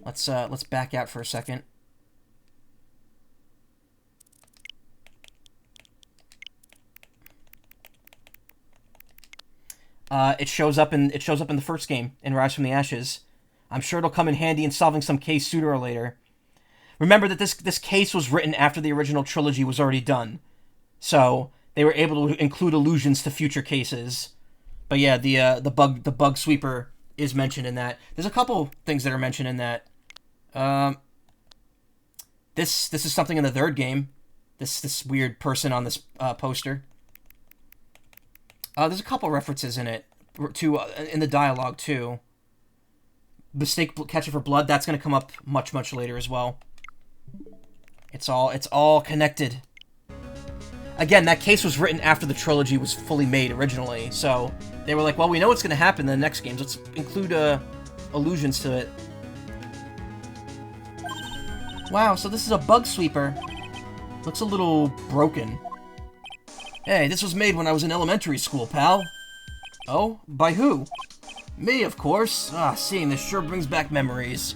Let's back out for a second. It shows up in the first game in Rise from the Ashes. I'm sure it'll come in handy in solving some case sooner or later. Remember that this case was written after the original trilogy was already done, so they were able to include allusions to future cases. But yeah, the bug sweeper is mentioned in that. There's a couple things that are mentioned in that. This is something in the third game. This weird person on this poster. There's a couple references in it to in the dialogue too. Mistake catching for blood. That's going to come up much later as well. It's all connected. Again, that case was written after the trilogy was fully made originally, so they were like, well, we know what's going to happen in the next games. Let's include allusions to it. Wow, so this is a bug sweeper. Looks a little broken. Hey, this was made when I was in elementary school, pal. Oh? By who? Me, of course. Seeing this sure brings back memories.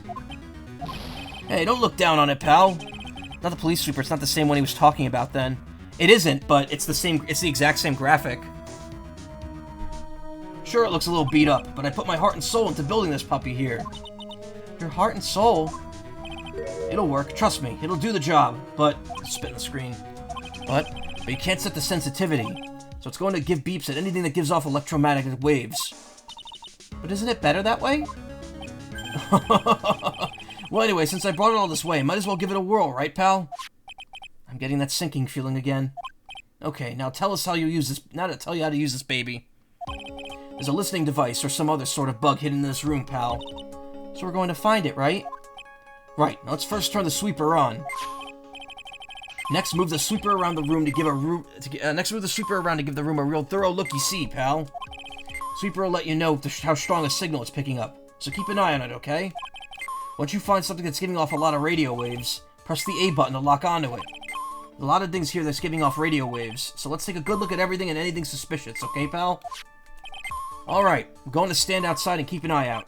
Hey, don't look down on it, pal. Not the police sweeper, it's not the same one he was talking about then. It isn't, but it's the exact same graphic. Sure, it looks a little beat up, but I put my heart and soul into building this puppy here. Your heart and soul? It'll work, trust me, it'll do the job, but... Spit in the screen. But you can't set the sensitivity, so it's going to give beeps at anything that gives off electromagnetic waves. But isn't it better that way? Well, anyway, since I brought it all this way, might as well give it a whirl, right, pal? I'm getting that sinking feeling again. Okay, now tell us how you use this. Now to tell you how to use this baby. There's a listening device or some other sort of bug hidden in this room, pal. So we're going to find it, right? Right. Now let's first turn the sweeper on. Next, move the sweeper around the room to give the room a real thorough looky-see, pal. Sweeper will let you know how strong a signal it's picking up, so keep an eye on it, okay? Once you find something that's giving off a lot of radio waves, press the A button to lock onto it. There's a lot of things here that's giving off radio waves, so let's take a good look at everything and anything suspicious, okay, pal? Alright, I'm going to stand outside and keep an eye out.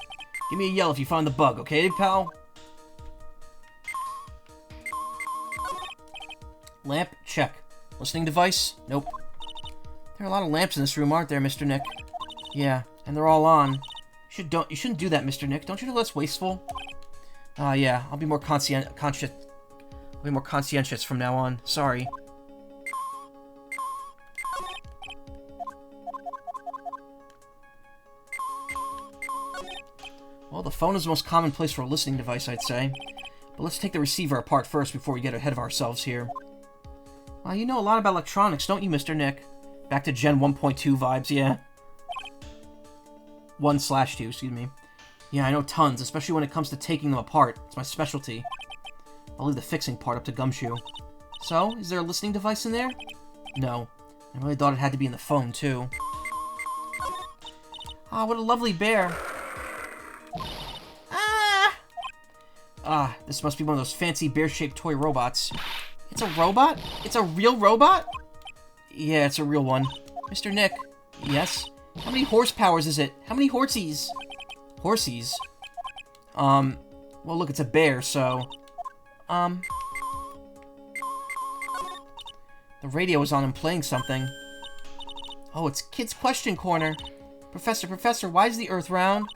Give me a yell if you find the bug, okay, pal? Lamp, check. Listening device? Nope. There are a lot of lamps in this room, aren't there, Mr. Nick? Yeah, and they're all on. You shouldn't do that, Mr. Nick. Don't you know that's wasteful? Yeah, I'll be more conscientious from now on. Sorry. Well, the phone is the most common place for a listening device, I'd say. But let's take the receiver apart first before we get ahead of ourselves here. You know a lot about electronics, don't you, Mr. Nick? Back to Gen 1.2 vibes, yeah. 1/2, excuse me. Yeah, I know tons, especially when it comes to taking them apart. It's my specialty. I'll leave the fixing part up to Gumshoe. So, is there a listening device in there? No. I really thought it had to be in the phone, too. What a lovely bear. This must be one of those fancy bear-shaped toy robots. It's a robot? It's a real robot? Yeah, it's a real one. Mr. Nick. Yes? How many horsepowers is it? How many horsies? Horsies? Well, look, it's a bear, so... The radio is on and playing something. Oh, it's Kid's Question Corner. Professor, why is the Earth round?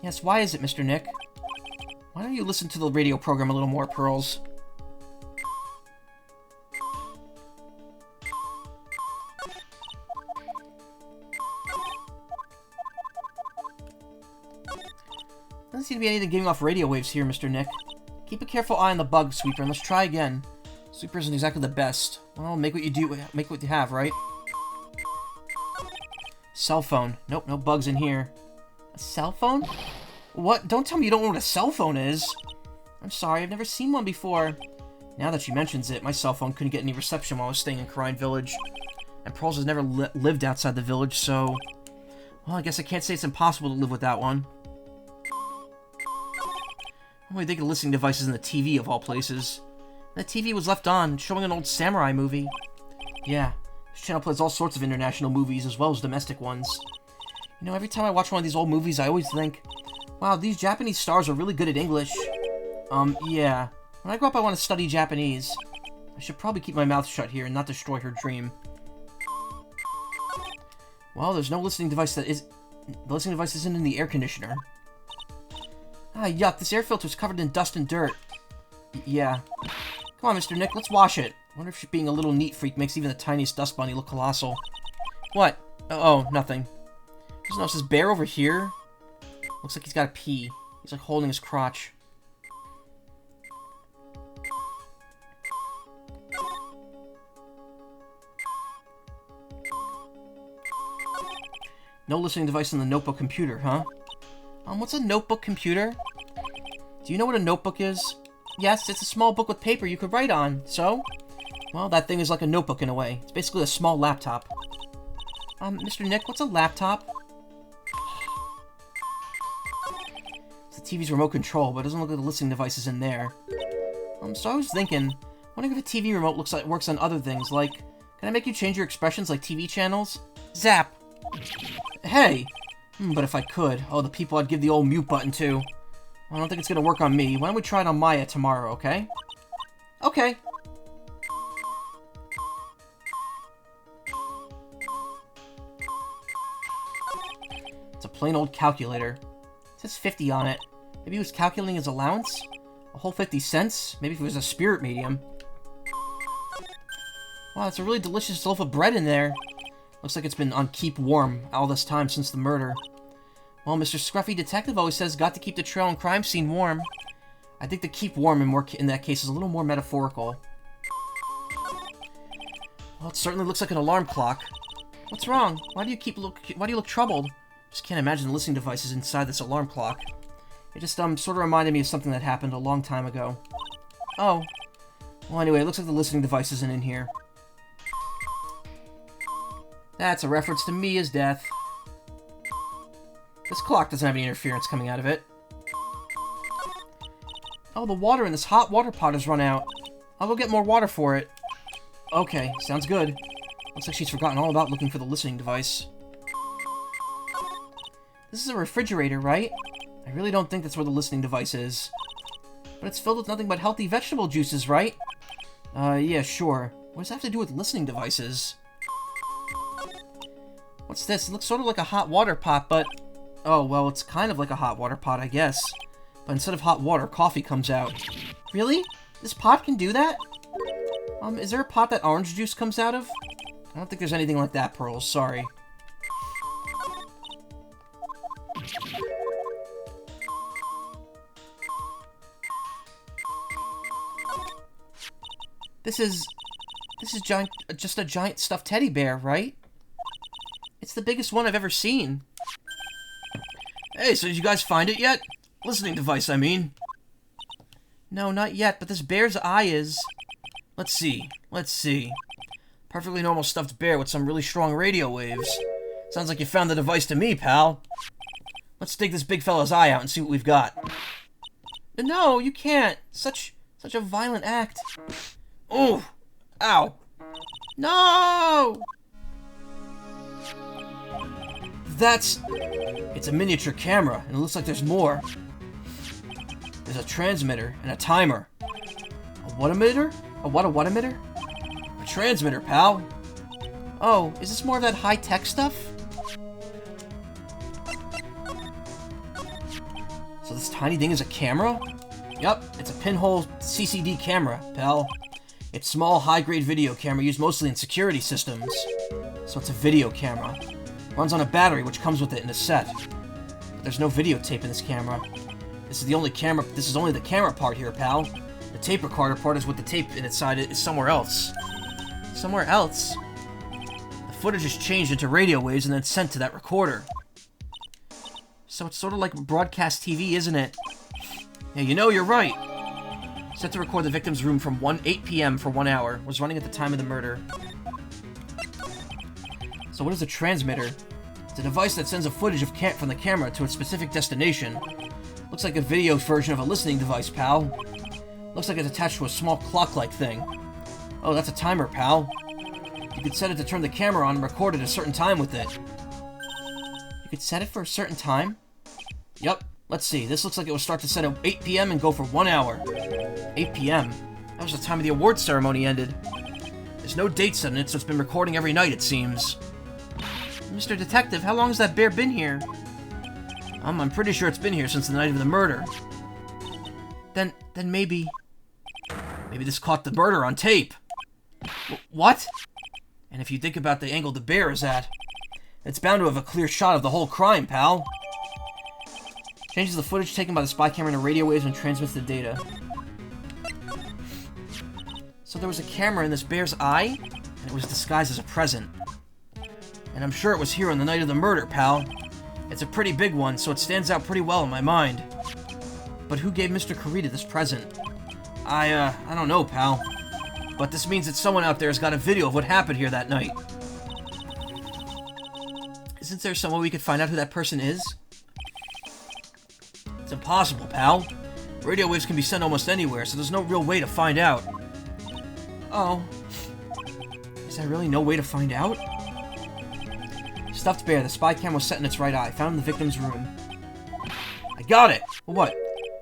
Yes, why is it, Mr. Nick? Why don't you listen to the radio program a little more, Pearls? Doesn't seem to be anything giving off radio waves here, Mr. Nick. Keep a careful eye on the bug, Sweeper, and let's try again. Sweeper isn't exactly the best. Well, make what you have, right? Cell phone. Nope, no bugs in here. A cell phone? What? Don't tell me you don't know what a cell phone is. I'm sorry, I've never seen one before. Now that she mentions it, my cell phone couldn't get any reception while I was staying in Crime Village. And Pearls has never lived outside the village, so... Well, I guess I can't say it's impossible to live without one. I'm only thinking of listening devices in the TV, of all places. The TV was left on, showing an old samurai movie. Yeah, this channel plays all sorts of international movies, as well as domestic ones. You know, every time I watch one of these old movies, I always think, wow, these Japanese stars are really good at English. Yeah. When I grow up, I want to study Japanese. I should probably keep my mouth shut here and not destroy her dream. Well, there's no listening device that is... The listening device isn't in the air conditioner. Yuck, this air filter's covered in dust and dirt. Yeah. Come on, Mr. Nick, let's wash it. I wonder if being a little neat freak makes even the tiniest dust bunny look colossal. What? Oh, nothing. There's this bear over here. Looks like he's got to pee. He's like holding his crotch. No listening device in the notebook computer, huh? What's a notebook computer? Do you know what a notebook is? Yes, it's a small book with paper you could write on, so? Well, that thing is like a notebook in a way. It's basically a small laptop. Mr. Nick, what's a laptop? It's the TV's remote control, but it doesn't look like the listening device is in there. So I was thinking, Wondering if a TV remote works on other things, like... Can I make you change your expressions like TV channels? Zap! Hey! But if I could... Oh, the people I'd give the old mute button to. I don't think it's gonna work on me. Why don't we try it on Maya tomorrow, okay? Okay. It's a plain old calculator. It says 50 on it. Maybe he was calculating his allowance? A whole 50 cents? Maybe if it was a spirit medium. Wow, that's a really delicious loaf of bread in there. Looks like it's been on keep warm all this time since the murder. Well, Mr. Scruffy Detective always says got to keep the trail and crime scene warm. I think the keep warm in that case is a little more metaphorical. Well, it certainly looks like an alarm clock. What's wrong? Why do you look troubled? Just can't imagine the listening devices inside this alarm clock. It just sort of reminded me of something that happened a long time ago. Oh. Well, anyway, it looks like the listening device isn't in here. That's a reference to Mia's death. This clock doesn't have any interference coming out of it. Oh, the water in this hot water pot has run out. I'll go get more water for it. Okay, sounds good. Looks like she's forgotten all about looking for the listening device. This is a refrigerator, right? I really don't think that's where the listening device is. But it's filled with nothing but healthy vegetable juices, right? Yeah, sure. What does that have to do with listening devices? What's this? It looks sort of like a hot water pot, but... Oh, well, it's kind of like a hot water pot, I guess. But instead of hot water, coffee comes out. Really? This pot can do that? Is there a pot that orange juice comes out of? I don't think there's anything like that, Pearls. Sorry. This is just a giant stuffed teddy bear, right? It's the biggest one I've ever seen. Hey, so did you guys find it yet? Listening device, I mean. No, not yet, but this bear's eye is... Let's see. Perfectly normal stuffed bear with some really strong radio waves. Sounds like you found the device to me, pal. Let's take this big fella's eye out and see what we've got. No, you can't. Such a violent act. Oh! Ow! No! It's a miniature camera, and it looks like there's more. There's a transmitter and a timer. A what emitter? A what emitter? A transmitter, pal. Oh, is this more of that high-tech stuff? So this tiny thing is a camera? Yup, it's a pinhole CCD camera, pal. It's small, high-grade video camera used mostly in security systems. So it's a video camera. Runs on a battery, which comes with it in a set. But there's no videotape in this camera. This is only the camera part here, pal. The tape recorder part is with the tape inside it is somewhere else. Somewhere else? The footage is changed into radio waves and then sent to that recorder. So it's sort of like broadcast TV, isn't it? Yeah, you know, you're right. Set to record the victim's room from 8 p.m. for 1 hour. Was running at the time of the murder. So what is a transmitter? It's a device that sends a footage from the camera to a specific destination. Looks like a video version of a listening device, pal. Looks like it's attached to a small clock-like thing. Oh, that's a timer, pal. You could set it to turn the camera on and record at a certain time with it. You could set it for a certain time? Yup. Let's see. This looks like it will start to set at 8 p.m. and go for 1 hour. 8 p.m.? That was the time of the awards ceremony ended. There's no date set in it, so it's been recording every night, it seems. Mr. Detective, how long has that bear been here? I'm pretty sure it's been here since the night of the murder. Then maybe this caught the murder on tape. What? And if you think about the angle the bear is at, it's bound to have a clear shot of the whole crime, pal. Changes the footage taken by the spy camera into radio waves and transmits the data. So there was a camera in this bear's eye, and it was disguised as a present. And I'm sure it was here on the night of the murder, pal. It's a pretty big one, so it stands out pretty well in my mind. But who gave Mr. Kurita this present? I don't know, pal. But this means that someone out there has got a video of what happened here that night. Isn't there some way we could find out who that person is? It's impossible, pal. Radio waves can be sent almost anywhere, so there's no real way to find out. Uh-oh. Is there really no way to find out? Stuffed bear. The spy camera was set in its right eye. Found in the victim's room. I got it! Well, what?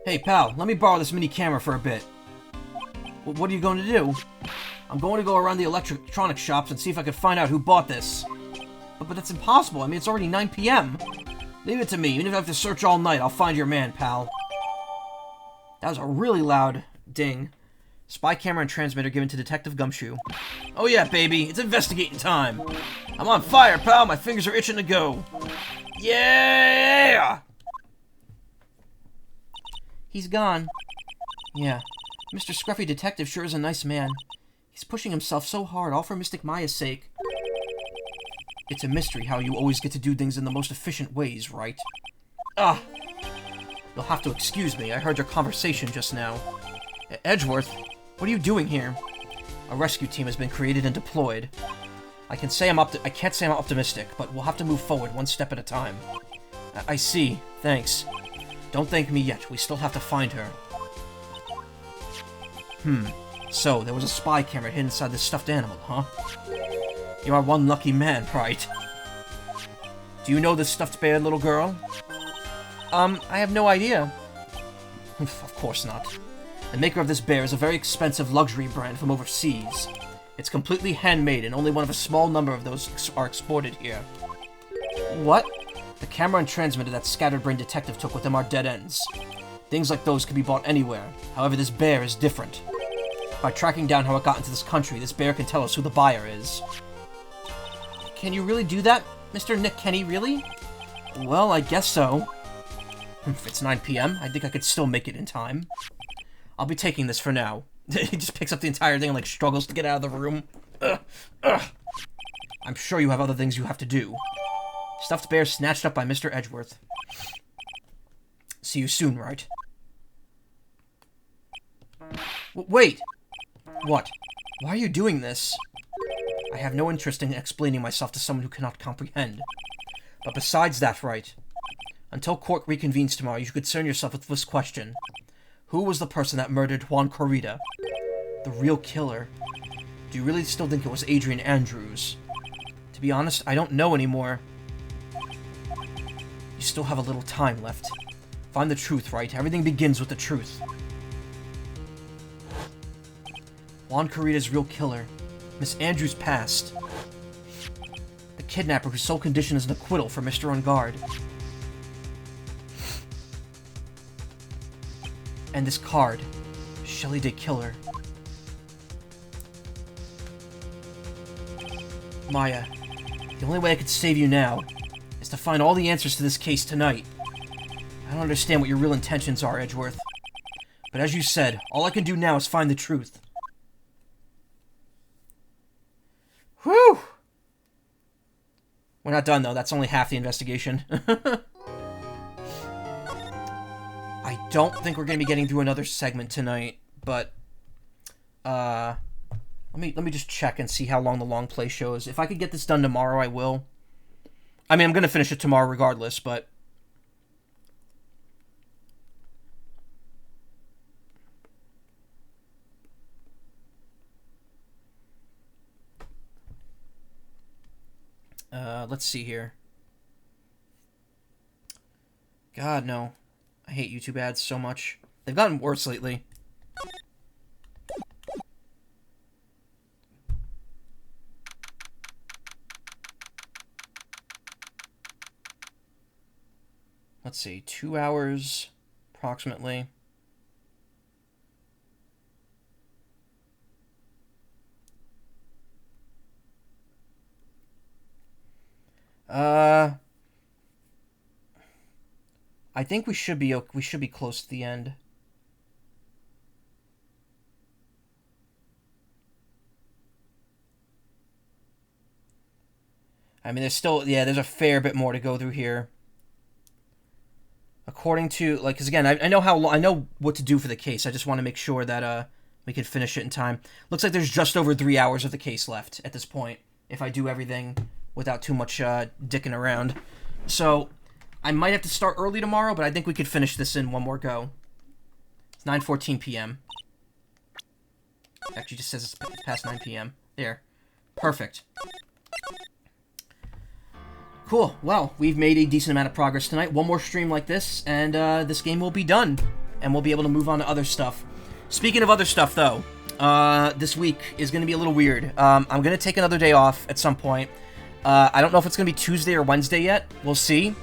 Hey, pal, let me borrow this mini camera for a bit. Well, what are you going to do? I'm going to go around the electronic shops and see if I can find out who bought this. But that's impossible. I mean, it's already 9 p.m. Leave it to me. Even if I have to search all night, I'll find your man, pal. That was a really loud ding. Spy camera and transmitter given to Detective Gumshoe. Oh yeah, baby. It's investigating time. I'm on fire, pal. My fingers are itching to go. Yeah! He's gone. Yeah. Mr. Scruffy Detective sure is a nice man. He's pushing himself so hard, all for Mystic Maya's sake. It's a mystery how you always get to do things in the most efficient ways, right? Ah! You'll have to excuse me, I heard your conversation just now. Edgeworth, what are you doing here? A rescue team has been created and deployed. I can't say I'm optimistic, but we'll have to move forward one step at a time. I see, thanks. Don't thank me yet, we still have to find her. So, there was a spy camera hidden inside this stuffed animal, huh? You are one lucky man, Wright. Do you know this stuffed bear, little girl? I have no idea. Of course not. The maker of this bear is a very expensive luxury brand from overseas. It's completely handmade, and only one of a small number of those are exported here. What? The camera and transmitter that Scattered-Brain Detective took with him are dead ends. Things like those can be bought anywhere. However, this bear is different. By tracking down how it got into this country, this bear can tell us who the buyer is. Can you really do that, Mr. Nick Kenny, really? Well, I guess so. If it's 9 p.m., I think I could still make it in time. I'll be taking this for now. He just picks up the entire thing and, like, struggles to get out of the room. I'm sure you have other things you have to do. Stuffed bear snatched up by Mr. Edgeworth. See you soon, Wright. Wait! What? Why are you doing this? I have no interest in explaining myself to someone who cannot comprehend. But besides that, Wright, until court reconvenes tomorrow, you should concern yourself with this question. Who was the person that murdered Juan Corrida? The real killer. Do you really still think it was Adrian Andrews? To be honest, I don't know anymore. You still have a little time left. Find the truth, Wright. Everything begins with the truth. Juan Corrida's real killer. Miss Andrews passed. The kidnapper whose sole condition is an acquittal for Mr. On Guard. And this card. Shelley Day Killer. Maya, the only way I could save you now is to find all the answers to this case tonight. I don't understand what your real intentions are, Edgeworth. But as you said, all I can do now is find the truth. Whew! We're not done, though. That's only half the investigation. I don't think we're going to be getting through another segment tonight, but let me just check and see how long the long play shows. If I could get this done tomorrow, I will. I mean, I'm going to finish it tomorrow regardless, but let's see here. God, no. I hate YouTube ads so much. They've gotten worse lately. Let's see, 2 hours, approximately. I think we should be close to the end. I mean, there's a fair bit more to go through here. According to, like, because again, I know what to do for the case. I just want to make sure that we can finish it in time. Looks like there's just over 3 hours of the case left at this point, if I do everything without too much dicking around. So I might have to start early tomorrow, but I think we could finish this in one more go. It's 9:14 p.m. Actually, just says it's past 9 p.m. There. Perfect. Cool. Well, we've made a decent amount of progress tonight. One more stream like this, and this game will be done. And we'll be able to move on to other stuff. Speaking of other stuff, though, this week is going to be a little weird. I'm going to take another day off at some point. I don't know if it's going to be Tuesday or Wednesday yet. We'll see.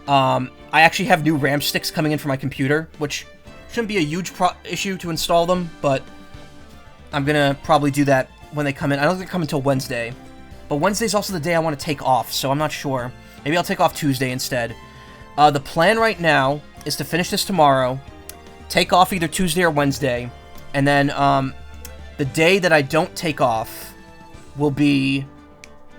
I actually have new RAM sticks coming in for my computer, which shouldn't be a huge issue to install them, but I'm going to probably do that when they come in. I don't think they come until Wednesday. But Wednesday's also the day I want to take off, so I'm not sure. Maybe I'll take off Tuesday instead. The plan right now is to finish this tomorrow, take off either Tuesday or Wednesday, and then the day that I don't take off will be...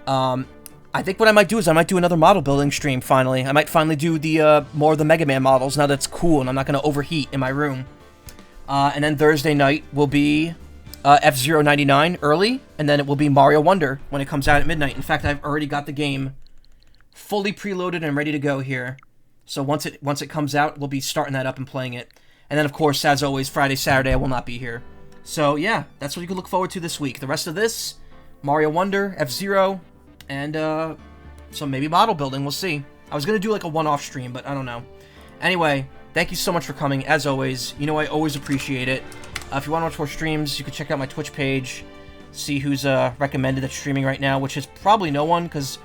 I think what I might do is I might do another model building stream, finally. I might finally do the more of the Mega Man models, now that's cool and I'm not going to overheat in my room. And then Thursday night will be F-Zero 99 early, and then it will be Mario Wonder when it comes out at midnight. In fact, I've already got the game fully preloaded and ready to go here. So once it comes out, we'll be starting that up and playing it. And then, of course, as always, Friday, Saturday, I will not be here. So, yeah, that's what you can look forward to this week. The rest of this, Mario Wonder, F-Zero, and some maybe model building. We'll see. I was going to do like a one-off stream, but I don't know. Anyway, thank you so much for coming, as always. You know I always appreciate it. If you want to watch more streams, you can check out my Twitch page, see who's recommended that's streaming right now, which is probably no one, because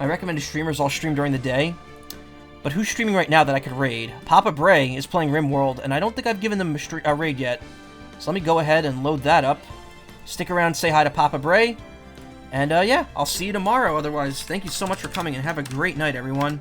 my recommended streamers all stream during the day. But who's streaming right now that I could raid? Papa Bray is playing RimWorld, and I don't think I've given them a raid yet. So let me go ahead and load that up. Stick around, say hi to Papa Bray. And yeah, I'll see you tomorrow. Otherwise, thank you so much for coming, and have a great night, everyone.